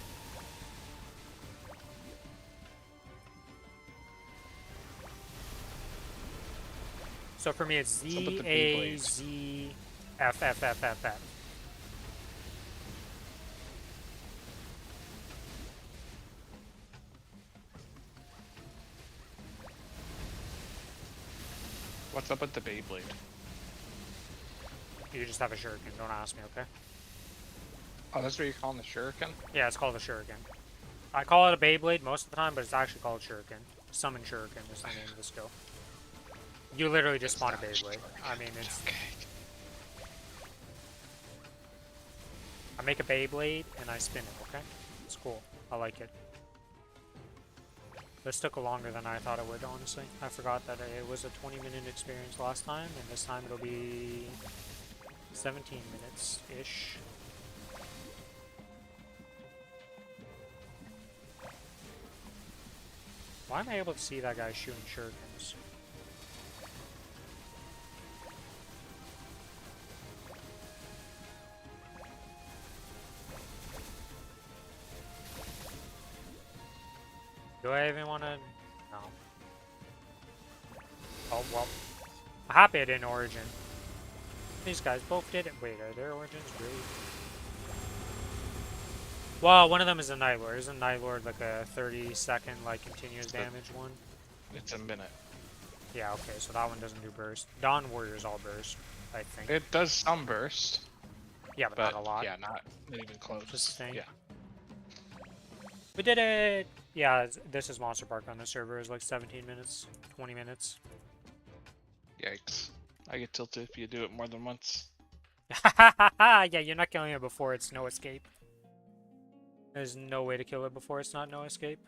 So for me, it's Z, A, Z, F, F, F, F, F. What's up with the Beyblade? You just have a shuriken, don't ask me, okay? Oh, that's what you're calling the Shuriken? Yeah, it's called a shuriken. I call it a Beyblade most of the time, but it's actually called shuriken. Summon shuriken is the name of the skill. You literally just spawn a Beyblade. I mean, it's... Okay. I make a Beyblade and I spin it, okay? It's cool. I like it. This took longer than I thought it would, honestly. I forgot that it was a 20-minute experience last time, and this time it'll be 17 minutes-ish. Why am I able to see that guy shooting shurikens? Do I even want to... No. Oh, well. I'm happy I didn't Origin. These guys both did it. Wait, are their Origins really... Well, one of them is a Night Lord. Isn't Night Lord like a 30-second like continuous It's a- damage one? It's a minute. Yeah, okay, so that one doesn't do burst. Dawn Warrior's all burst, I think. It does some burst, Yeah, but but not a lot. yeah, not even close. Just saying. Yeah. We did it! Yeah, this is Monster Park on the server. It's like 17 minutes, 20 minutes. Yikes. I get tilted if you do it more than once. Yeah, you're not killing it before it's no escape. There's no way to kill it before it's not no escape.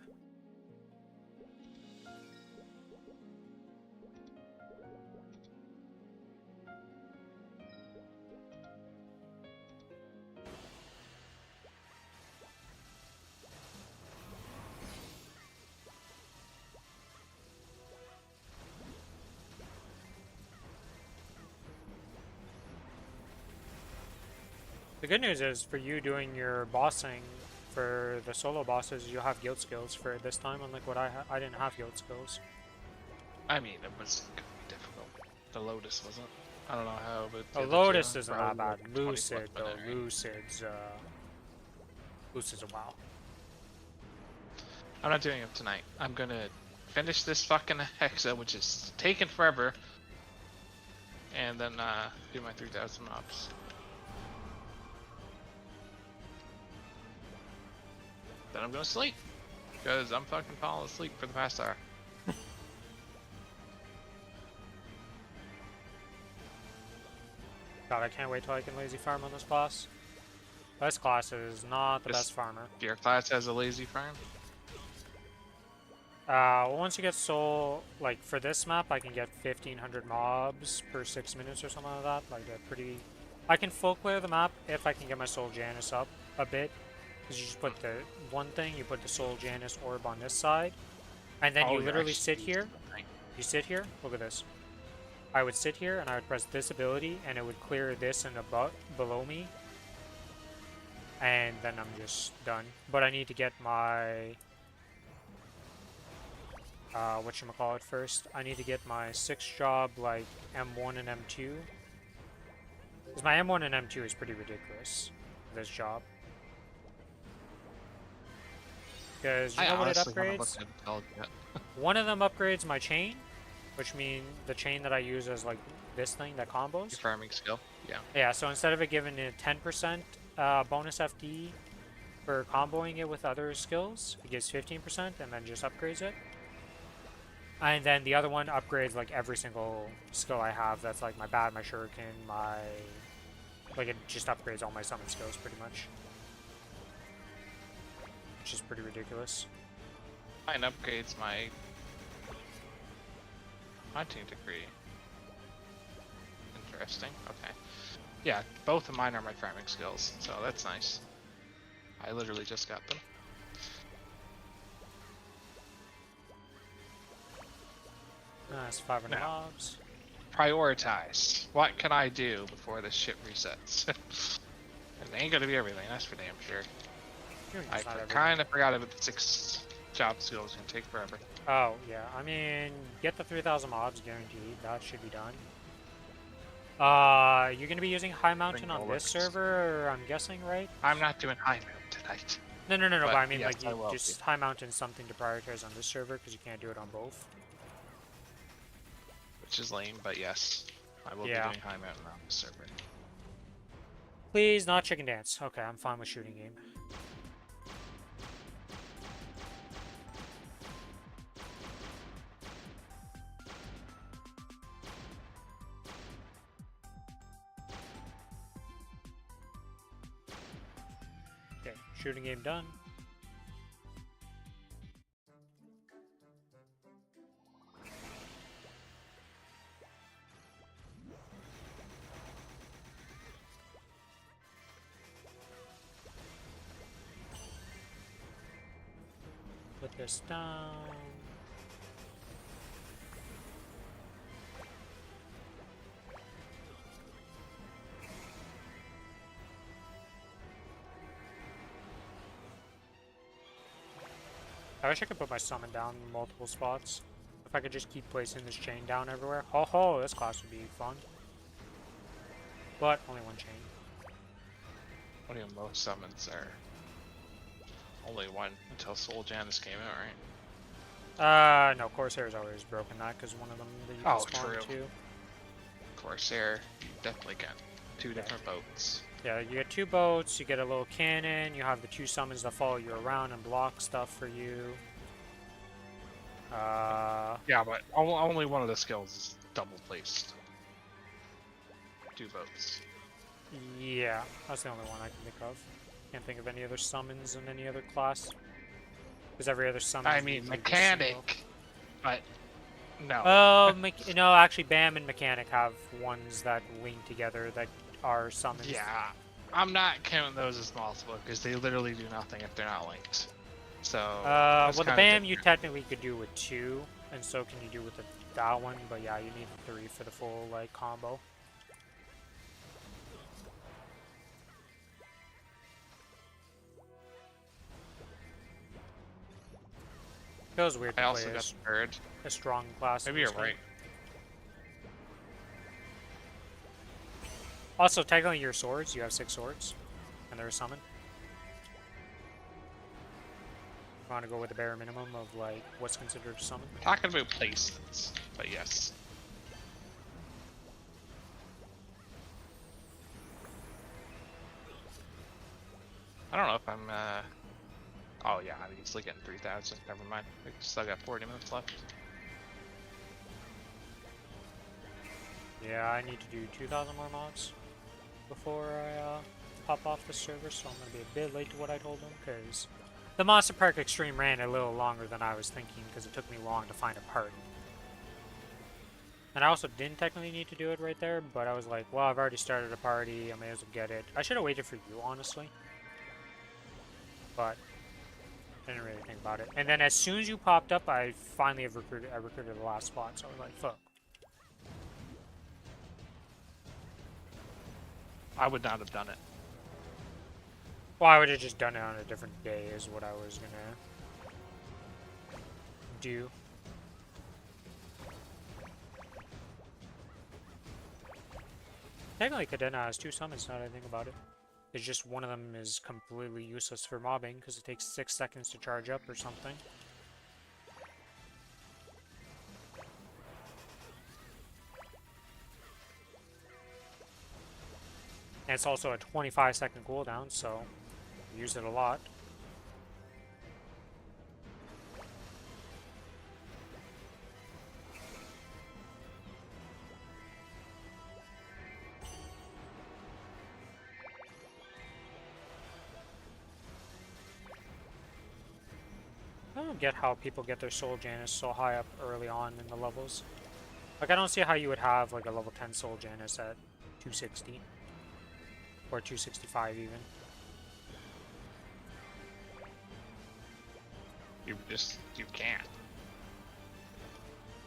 The good news is, for you doing your bossing for the solo bosses, you'll have guild skills for it this time, unlike what I didn't have guild skills. I mean, it was gonna be difficult. The Lotus wasn't. I don't know how, but The the Lotus two isn't probably that bad. like 20 Lucid, plus though. minute, right? Lucid's a wow. I'm not doing it tonight. I'm gonna finish this fucking Hexa, which is taking forever, and then do my 3,000 mobs. Then I'm gonna sleep, because I'm fucking falling asleep for the past hour. God, I can't wait till I can lazy farm on this class. This class is not the This- best farmer. Your class has a lazy farm? Well, once you get soul, like for this map, I can get 1,500 mobs per 6 minutes or something like that. Like a pretty. I can full clear the map if I can get my soul Janus up a bit. Because you just put the one thing, you put the soul Janus orb on this side, and then Oh, you you're literally actually sit here. using You sit here. Look at this. I would sit here and I would press this ability, and it would clear this and above below me. And then I'm just done. But I need to get my whatchamacallit first. I need to get my 6th job, like, M1 and M2. Because my M1 and M2 is pretty ridiculous, this job. Because you I know what it honestly wanna upgrades? look at Delegate. One of them upgrades my chain, which means the chain that I use as, like, this thing that combos. Your farming skill, yeah. Yeah, so instead of it giving it 10% bonus FD for comboing it with other skills, it gives 15% and then just upgrades it. And then the other one upgrades like every single skill I have. That's like my bat, my shuriken, my... Like it just upgrades all my summon skills pretty much. Which is pretty ridiculous. Mine upgrades my hunting degree. Interesting, okay. Yeah, both of mine are my farming skills, so that's nice. I literally just got them. Nice, 500 Now. mobs. Prioritize. What can I do before this shit resets? It ain't gonna be everything, that's for damn sure. You're I just not everything. kind of forgot about the 6 job skills, gonna take forever. Oh, yeah. I mean, get the 3,000 mobs guaranteed. That should be done. You're gonna be using High Mountain on this Bring server, I'm guessing, right? I'm not doing high mount tonight. No, but But I mean, yes, like, I you will just be. High Mountain is something to prioritize on this server because you can't do it on both. Which is lame, but yes. I will Yeah. be doing high mountain on the server. Please, not chicken dance. Okay, I'm fine with shooting game. Okay, shooting game done. Put this down. I wish I could put my summon down in multiple spots. If I could just keep placing this chain down everywhere. Ho ho, this class would be fun. But only one chain. What do you most summons are? only one until Soul Janus came out, right? No, Corsair's always broken that because one of them that you can Oh, spawn true. to. Corsair, you definitely can. Two different boats. Yeah, you get 2 boats, you get a little cannon, you have the 2 summons that follow you around and block stuff for you. Yeah, but only one of the skills is double placed. 2 boats. Yeah, that's the only one I can think of. Can't think of any other summons in any other class. Because every other summon I is mean, usually just single. mechanic, but no. Oh, no, actually, BAM and Mechanic have ones that link together that are summons. Yeah, I'm not counting those as multiple because they literally do nothing if they're not linked. So. Well, the kinda BAM you different. technically could do with 2, and so can you do with that one, but yeah, you need 3 for the full, like, combo. Feels weird I to also play got the bird. a strong class. in Maybe this you're game. right. Also, technically, your swords, you have 6 swords, and they're a summon. You want to go with the bare minimum of, like, what's considered a summon? Talking about placements, but yes. I don't know if I'm, oh yeah, I'm easily getting 3,000. Never mind. I still got 40 minutes left. Yeah, I need to do 2,000 more mobs before I hop off the server, so I'm going to be a bit late to what I told them, because the Monster Park Extreme ran a little longer than I was thinking, because it took me long to find a party. And I also didn't technically need to do it right there, but I was like, well, I've already started a party, I may as well get it. I should have waited for you, honestly. But I didn't really think about it. And then as soon as you popped up, I finally have recruited the last spot, so I was like, fuck. I would not have done it. Well, I would have just done it on a different day is what I was gonna do. Technically, Cadena has 2 summons now that I think about it. It's just one of them is completely useless for mobbing because it takes 6 seconds to charge up or something. And it's also a 25-second cooldown, so I use it a lot. I don't get how people get their Soul Janus so high up early on in the levels. Like, I don't see how you would have, like, a level 10 Soul Janus at 260. Or 265 even. You can't.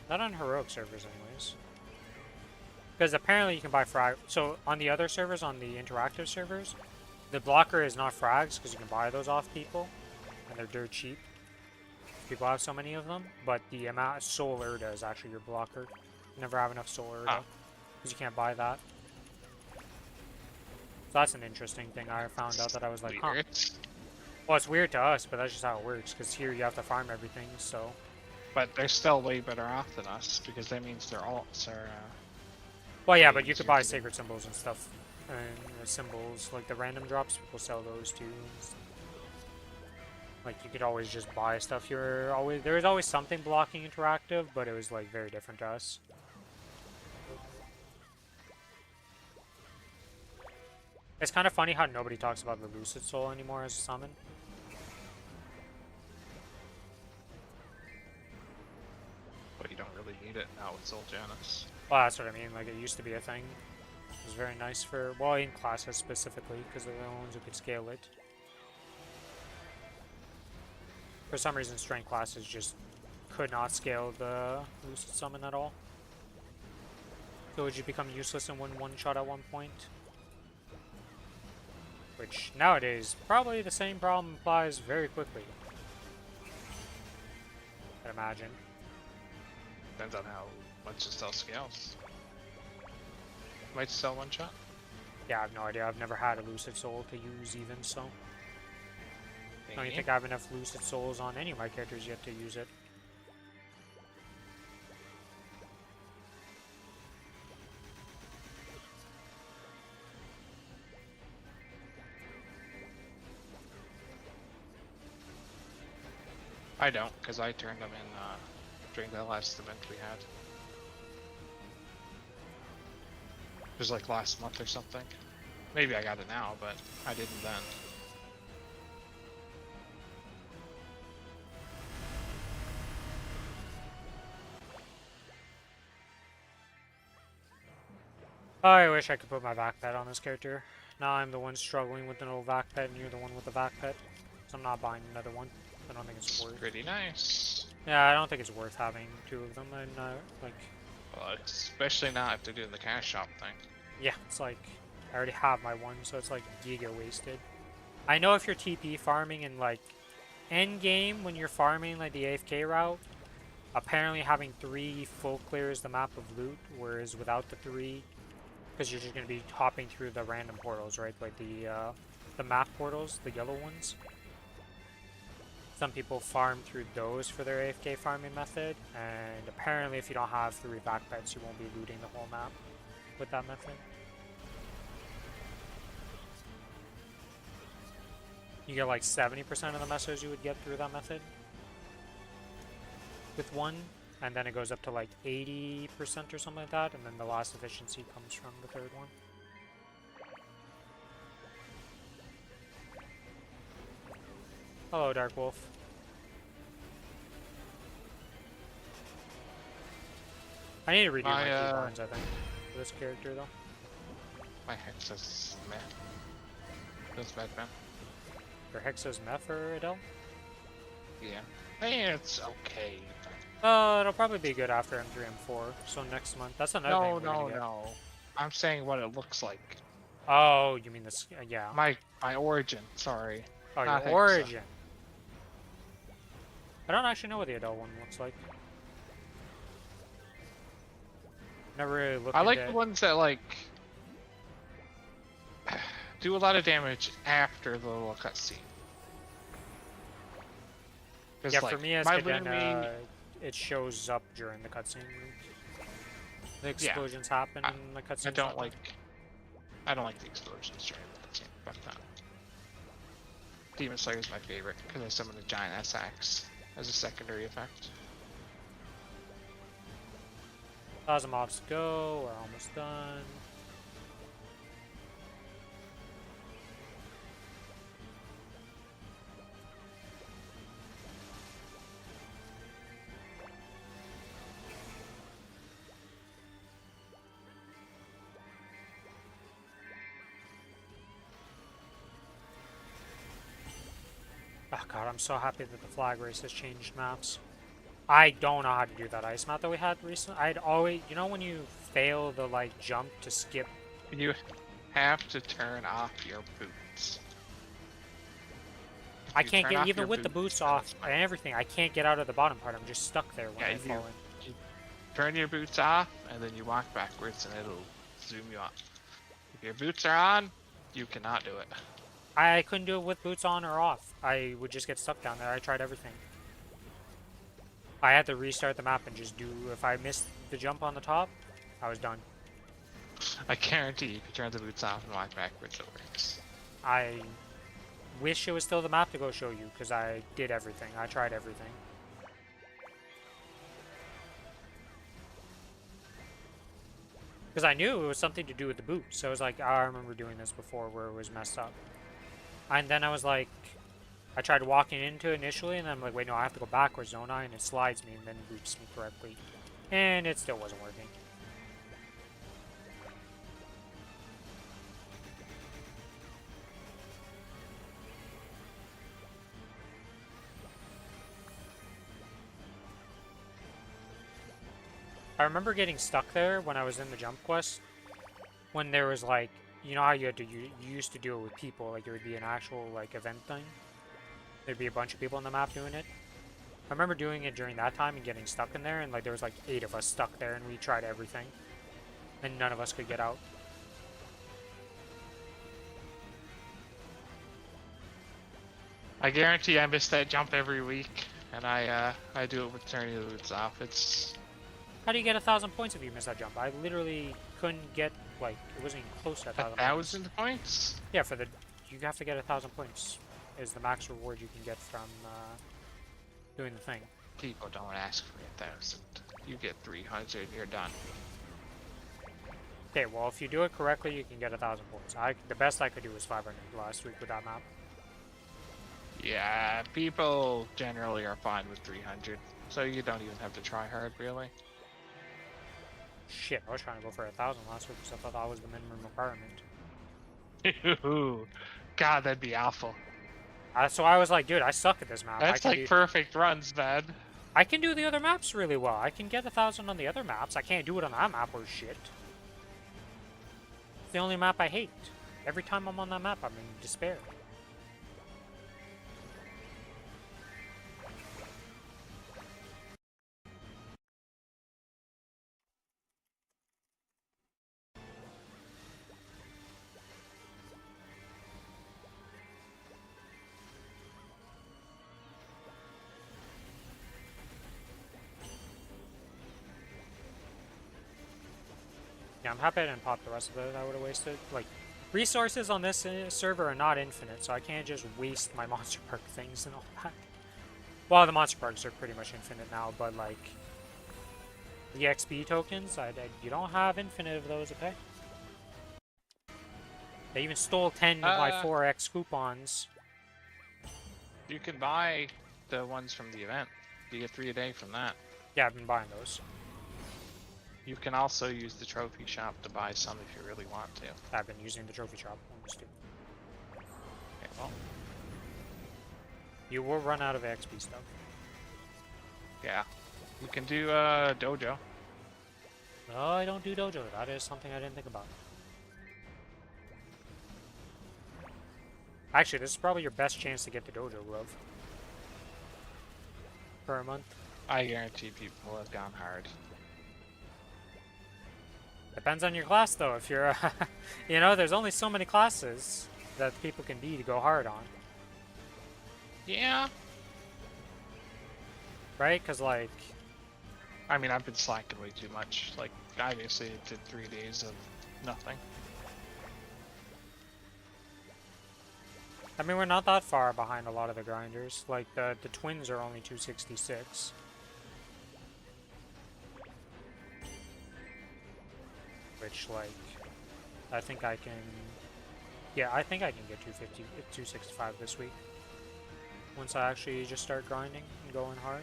Not on heroic servers anyways. Because apparently you can buy frag. So on the other servers, on the interactive servers, the blocker is not frags because you can buy those off people. And they're dirt cheap. People have so many of them. But the amount of Soul Urda is actually your blocker. You never have enough Soul Urda. Because you can't buy that. So that's an interesting thing I found out that I was like, huh. Well, it's weird to us, but that's just how it works. Because here you have to farm everything, so. But they're still way better off than us because that means their alts are. Well, yeah, but you could buy sacred symbols and stuff, and symbols like the random drops. People sell those too. Like you could always just buy stuff. There was always something blocking interactive, but it was like very different to us. It's kind of funny how nobody talks about the Lucid Soul anymore as a summon. But you don't really need it now with Soul Janus. Well, that's what I mean. Like, it used to be a thing. It was very nice for, well, in classes specifically, because they're the ones who could scale it. For some reason, strength classes just could not scale the Lucid Summon at all. So it would just become useless and one shot at one point. Which, nowadays, probably the same problem applies very quickly. I'd imagine. Depends on how much it still scales. Might sell one shot. Yeah, I have no idea. I've never had a Lucid Soul to use even, so. I don't Maybe. think I have enough Lucid Souls on any of my characters yet to use it. I don't, because I turned them in during the last event we had. It was like last month or something. Maybe I got it now, but I didn't then. I wish I could put my vac pet on this character. Now I'm the one struggling with an old vac pet, and you're the one with the vac pet. So I'm not buying another one. I don't think it's worth. Pretty nice. Yeah, I don't think it's worth having two of them. And like, Well, especially now after doing the cash shop thing. yeah, it's like I already have my one, so it's like giga wasted. I know if you're TP farming and like end game when you're farming like the AFK route, apparently having 3 full clears the map of loot, whereas without the 3, because you're just gonna be hopping through the random portals, right? Like the map portals, the yellow ones. Some people farm through those for their AFK farming method, and apparently if you don't have 3 back pets, you won't be looting the whole map with that method. You get like 70% of the messos you would get through that method with one, and then it goes up to like 80% or something like that, and then the last efficiency comes from the 3rd one. Hello, Dark Wolf. I need to redo my keybinds, I think, for this character, though. My hex says meh. Feels bad, man. Your hex says meh for Adele? Yeah. Hey, it's okay. It'll probably be good after M3, M4, so next month. That's another thing we're gonna get. No. I'm saying what it looks like. Oh, you mean this? Yeah. My origin, sorry. Oh, Not your Hexa. origin. I don't actually know what the adult one looks like. Never really looked I like into the it. ones that like do a lot of damage after the little cutscene. Yeah, for me as my Kaden, Lumi- it shows up during the cutscene. The explosions happen and the cutscene. I don't like the explosions during the cutscene. Fuck that. Demon Slayer is my favorite because I summon a giant S-Axe as a secondary effect. Thousand mobs to go. We're almost done. Oh god, I'm so happy that the flag race has changed maps. I don't know how to do that ice map that we had recently. I'd always, you know when you fail the like jump to skip? You have to turn off your boots. I can't get, even with the boots off and everything, I can't get out of the bottom part. I'm just stuck there when I fall in. You turn your boots off and then you walk backwards and it'll zoom you up. If your boots are on, you cannot do it. I couldn't do it with boots on or off. I would just get stuck down there. I tried everything. I had to restart the map and just do, if I missed the jump on the top, I was done. I guarantee you can turn the boots off and walk backwards, it works. I wish it was still the map to go show you, because I did everything. I tried everything. Because I knew it was something to do with the boots. So I was like, oh, I remember doing this before where it was messed up. And then I was like, I tried walking into it initially, and then I'm like, wait, no, I have to go backwards, don't I? And it slides me and then boots me correctly. And it still wasn't working. I remember getting stuck there when I was in the jump quest. When there was like, you know how you used to do it with people, like it would be an actual like event thing. There'd be a bunch of people on the map doing it. I remember doing it during that time and getting stuck in there, and like there was like 8 of us stuck there, and we tried everything, and none of us could get out. I guarantee I miss that jump every week, and I do it with turning the loots off. It's How do you get 1,000 points if you miss that jump? I literally couldn't get, like, it wasn't even close to 1,000 points. 1,000 points? Yeah, you have to get 1,000 points is the max reward you can get from doing the thing. People don't ask for 1,000. You get 300, you're done. Okay, well, if you do it correctly, you can get 1,000 points. The best I could do was 500 last week with that map. Yeah, people generally are fine with 300, so you don't even have to try hard, really. Shit, I was trying to go for 1,000 last week because I thought that was the minimum requirement. God, that'd be awful. So I was like, dude, I suck at this map. That's like perfect runs, man. I can do the other maps really well. I can get 1,000 on the other maps. I can't do it on that map or shit. It's the only map I hate. Every time I'm on that map, I'm in despair. Yeah, I'm happy I didn't pop the rest of it. I would have wasted. Like, resources on this server are not infinite, so I can't just waste my monster perk things and all that. Well, the monster perks are pretty much infinite now, but like the XP tokens, you don't have infinite of those, okay? They even stole 10 of my 4x coupons. You can buy the ones from the event. You get 3 a day from that. Yeah, I've been buying those. You can also use the trophy shop to buy some if you really want to. I've been using the trophy shop. Almost too. Okay, well. You will run out of XP stuff. Yeah. You can do dojo. No, I don't do dojo. That is something I didn't think about. Actually, this is probably your best chance to get the dojo glove. For a month. I guarantee people have gone hard. Depends on your class, though. If you're, you know, there's only so many classes that people can be to go hard on. Yeah. Right? Because, like... I mean, I've been slacking way too much. Like, obviously, it did 3 days of nothing. I mean, we're not that far behind a lot of the grinders. Like, the twins are only 266. Which, like, I think I can... Yeah, I think I can get 250, 265 this week. Once I actually just start grinding and going hard.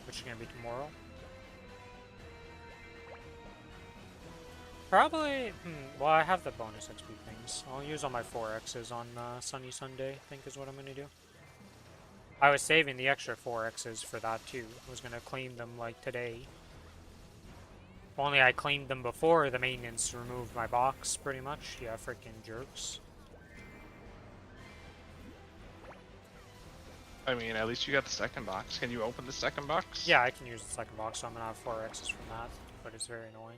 Which is going to be tomorrow. Probably... well, I have the bonus XP things. I'll use all my 4Xs on Sunny Sunday, I think is what I'm going to do. I was saving the extra 4Xs for that, too. I was going to claim them, like, today. Only I claimed them before the maintenance removed my box, pretty much. Yeah, freaking jerks. I mean, at least you got the second box. Can you open the second box? Yeah, I can use the second box, so I'm gonna have 4Xs from that, but it's very annoying.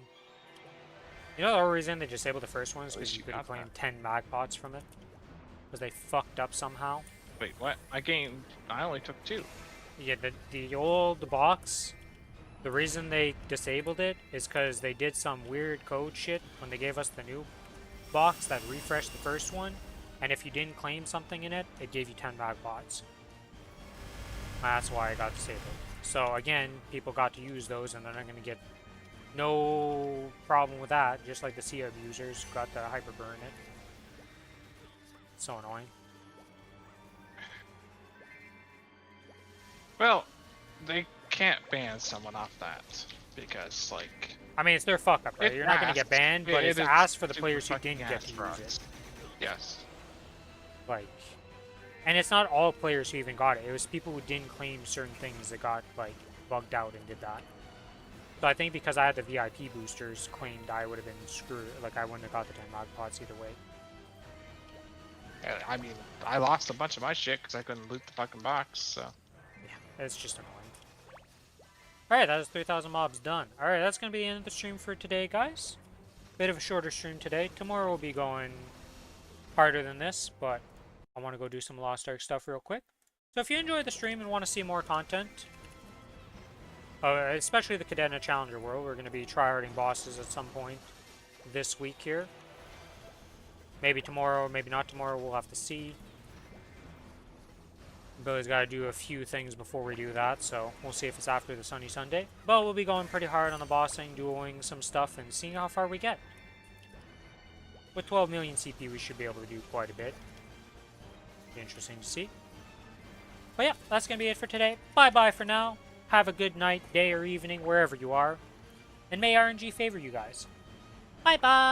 You know the whole reason they disabled the first one is because you couldn't claim 10 mag pots from it? Because they fucked up somehow. Wait, what? I only took 2. Yeah, the old box, the reason they disabled it is because they did some weird code shit when they gave us the new box that refreshed the first one, and if you didn't claim something in it, it gave you 10 mag pots. That's why I got disabled. So again, people got to use those and they're not going to get no problem with that, just like the Sea abusers got the hyperburn it. So annoying. Well, they can't ban someone off that because, like... I mean, it's their fuck up, right? You're not going to get banned, but it's asked for the players who didn't get to use it. Yes. Like... And it's not all players who even got it. It was people who didn't claim certain things that got, like, bugged out and did that. So I think because I had the VIP boosters claimed, I would have been screwed. Like, I wouldn't have got the 10 mag pots either way. I mean, I lost a bunch of my shit because I couldn't loot the fucking box, so... Yeah, it's just annoying. Alright, that is 3,000 mobs done. Alright, that's going to be the end of the stream for today, guys. Bit of a shorter stream today. Tomorrow will be going harder than this, but I want to go do some Lost Ark stuff real quick. So if you enjoy the stream and want to see more content, especially the Cadena Challenger World, we're going to be tryharding bosses at some point this week here. Maybe tomorrow, maybe not tomorrow, we'll have to see. Billy's got to do a few things before we do that, so we'll see if it's after the Sunny Sunday. But we'll be going pretty hard on the bossing, dueling some stuff, and seeing how far we get. With 12 million CP, we should be able to do quite a bit. Be interesting to see. But yeah, that's going to be it for today. Bye-bye for now. Have a good night, day, or evening, wherever you are. And may RNG favor you guys. Bye-bye!